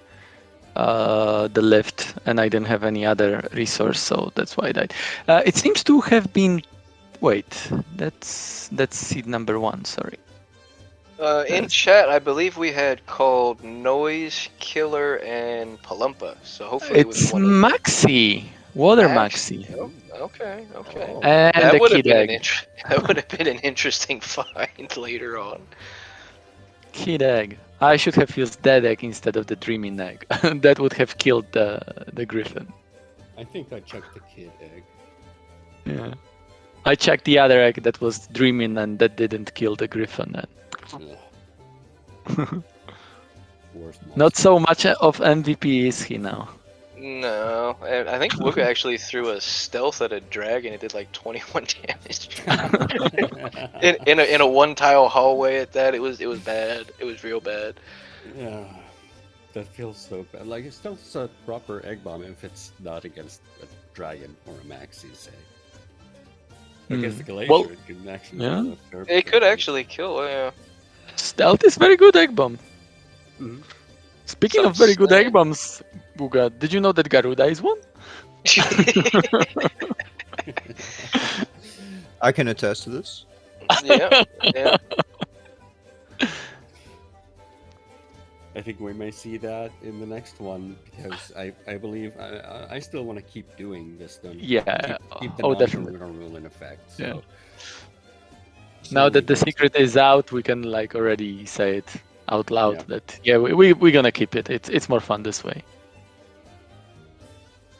the lift, and I didn't have any other resource, so that's why I died. It seems to have been. Wait, that's seed number 1. Sorry. In Yes. chat, I believe we had called Noise Killer and Palumpa, so hopefully it was It's one of Maxi, Water Max. Maxi, Oh, okay, okay. Oh. and That the would have Kid been Egg. that would have been an interesting find later on. Kid Egg. I should have used that egg instead of the Dreaming Egg. That would have killed the Griffin. I think I checked the kid egg. Yeah. I checked the other egg that was Dreaming, and that didn't kill the Griffin. Ugh, worst Not monster. so much of MVP is he now. No, and I think Wugga actually threw a stealth at a dragon. It did like 21 damage in a one tile hallway. At that, it was bad. It was real bad. Yeah, that feels so bad. Like, it's still a proper egg bomb if it's not against a dragon or a maxi, say. Against the glacier, Well, it can actually yeah. kill a fair It could bit. actually kill. Yeah. Stealth is very good egg bomb. Mhm. Speaking Some of very good egg slang. bombs, Wugga, did you know that Garuda is one? I can attest to this. Yeah, yeah. I think we may see that in the next one because I believe I still want to keep doing this. Then Yeah. keep the Oh, non definitely. rule in effect. Yeah. So Now slowly that the but secret is out, we can like already say it out loud Yeah. that yeah, we're gonna keep it. It's more fun this way.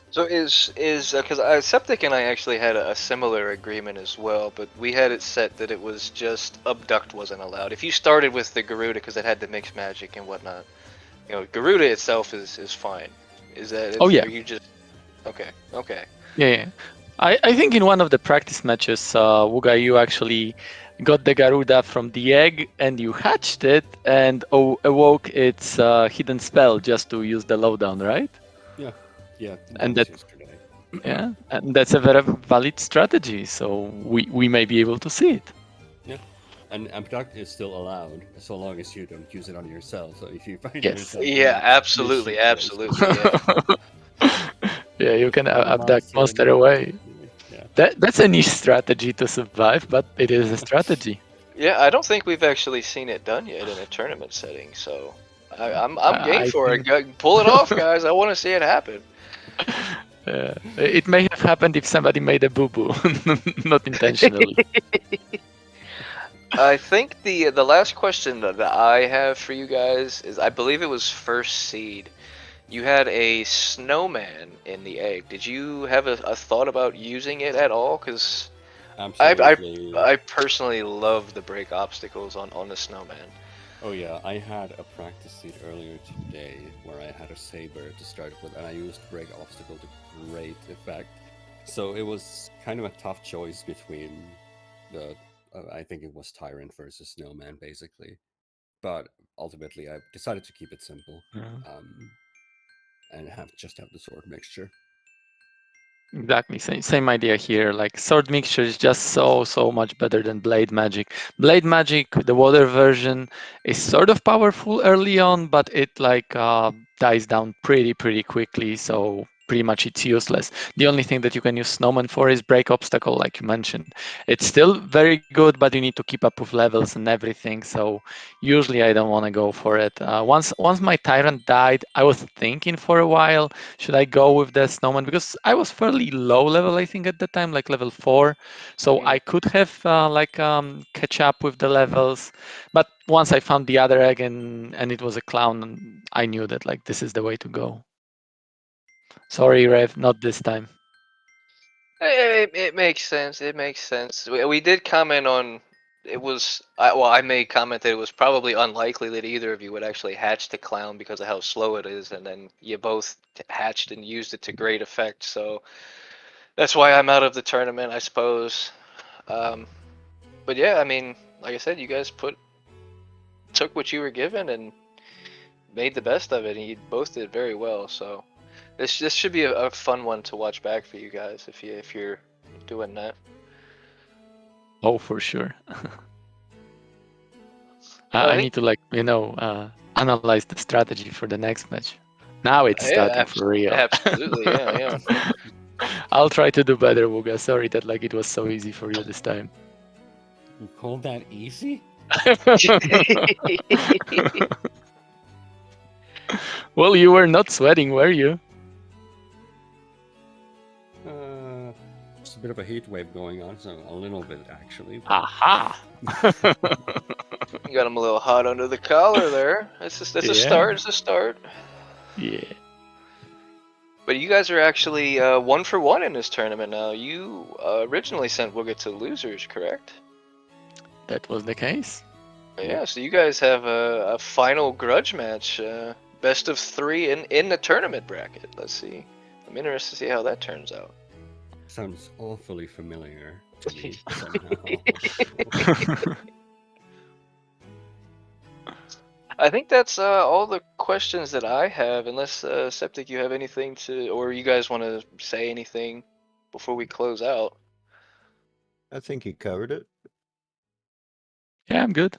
So is because Septic and I actually had a similar agreement as well, but we had it set that it was just abduct wasn't allowed. If you started with the Garuda because it had the mixed magic and whatnot, you know, Garuda itself is fine. Is that? Oh, yeah. Are you just okay? Okay. Yeah. I think in one of the practice matches, Wugga, you actually got the Garuda from the egg and you hatched it and awoke its hidden spell just to use the lowdown, right? yeah, And was that- yesterday. Yeah, and that's a very valid strategy. So we may be able to see it. And abduct is still allowed so long as you don't use it on yourself. So if you find Yes. yourself, in Yeah, a absolutely, shit place, absolutely. Yeah. Yeah, you can find a abduct monster and- away. Yeah. That's a niche strategy to survive, but it is a strategy. Yeah, I don't think we've actually seen it done yet in a tournament setting, so I'm game I for think- it. Pull it off, guys. I want to see it happen. It may have happened if somebody made a boo boo, not intentionally. I think the last question that I have for you guys is I believe it was first seed. You had a snowman in the egg. Did you have a thought about using it at all? Because Absolutely. I personally love the break obstacles on the snowman. Oh yeah, I had a practice seat earlier today where I had a saber to start with, and I used break obstacle to great effect. So it was kind of a tough choice between the. I think it was tyrant versus snowman basically, but ultimately I decided to keep it simple, and just have the sword mixture. Exactly, same idea here. Like sword mixture is just so much better than blade magic. Blade magic, the water version, is sort of powerful early on, but it like dies down pretty quickly. So pretty much it's useless. The only thing that you can use Snowman for is break obstacle, like you mentioned. It's still very good, but you need to keep up with levels and everything. So usually I don't want to go for it. Once my Tyrant died, I was thinking for a while, should I go with the Snowman? Because I was fairly low level, I think, at the time, like level 4. So I could have catch up with the levels. But once I found the other egg and it was a clown, I knew that like this is the way to go. Sorry, Rev, not this time. It makes sense. It makes sense. We did comment on it was I made comment that it was probably unlikely that either of you would actually hatch the clown because of how slow it is, and then you both hatched and used it to great effect. So that's why I'm out of the tournament, I suppose. But yeah, I mean, like I said, you guys took what you were given and made the best of it, and you both did very well. So this should be a fun one to watch back for you guys if you're doing that. Oh, for sure. I I think need to analyze the strategy for the next match. Now it's starting for real. absolutely, yeah. I'll try to do better, Wugga. Sorry that like it was so easy for you this time. You call that easy? Well, you were not sweating, were you? It's a bit of a heat wave going on, so a little bit actually. Aha! You got him a little hot under the collar there. That's a start. It's a start. Yeah. But you guys are actually 1-for-1 in this tournament now. You originally sent Wugga to losers, correct? That was the case. Yeah. So you guys have a final grudge match, best of 3 in the tournament bracket. Let's see. I'm interested to see how that turns out. Sounds awfully familiar to me somehow. I think that's all the questions that I have, unless Septic, you have anything to, or you guys want to say anything before we close out. I think he covered it. Yeah, I'm good.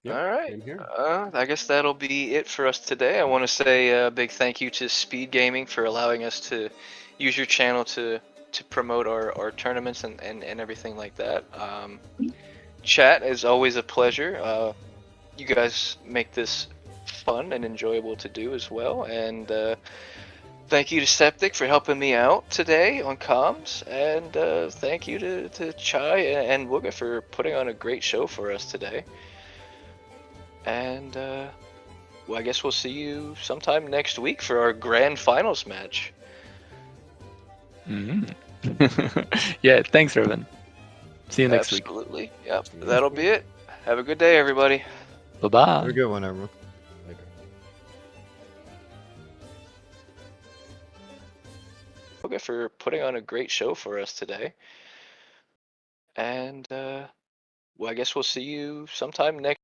Yep, All right. same here. I guess that'll be it for us today. I want to say a big thank you to SpeedGaming for allowing us to use your channel to promote our tournaments and everything like that. Chat is always a pleasure. You guys make this fun and enjoyable to do as well. And thank you to Septic for helping me out today on comms. And thank you to czaj and Wugga for putting on a great show for us today. And well, I guess we'll see you sometime next week for our grand finals match. Yeah, thanks, Revan. See you next week. Absolutely. Yep. That'll be it. Have a good day, everybody. Bye-bye. Have a good one, everyone. Later. Wugga for putting on a great show for us today. And well, I guess we'll see you sometime next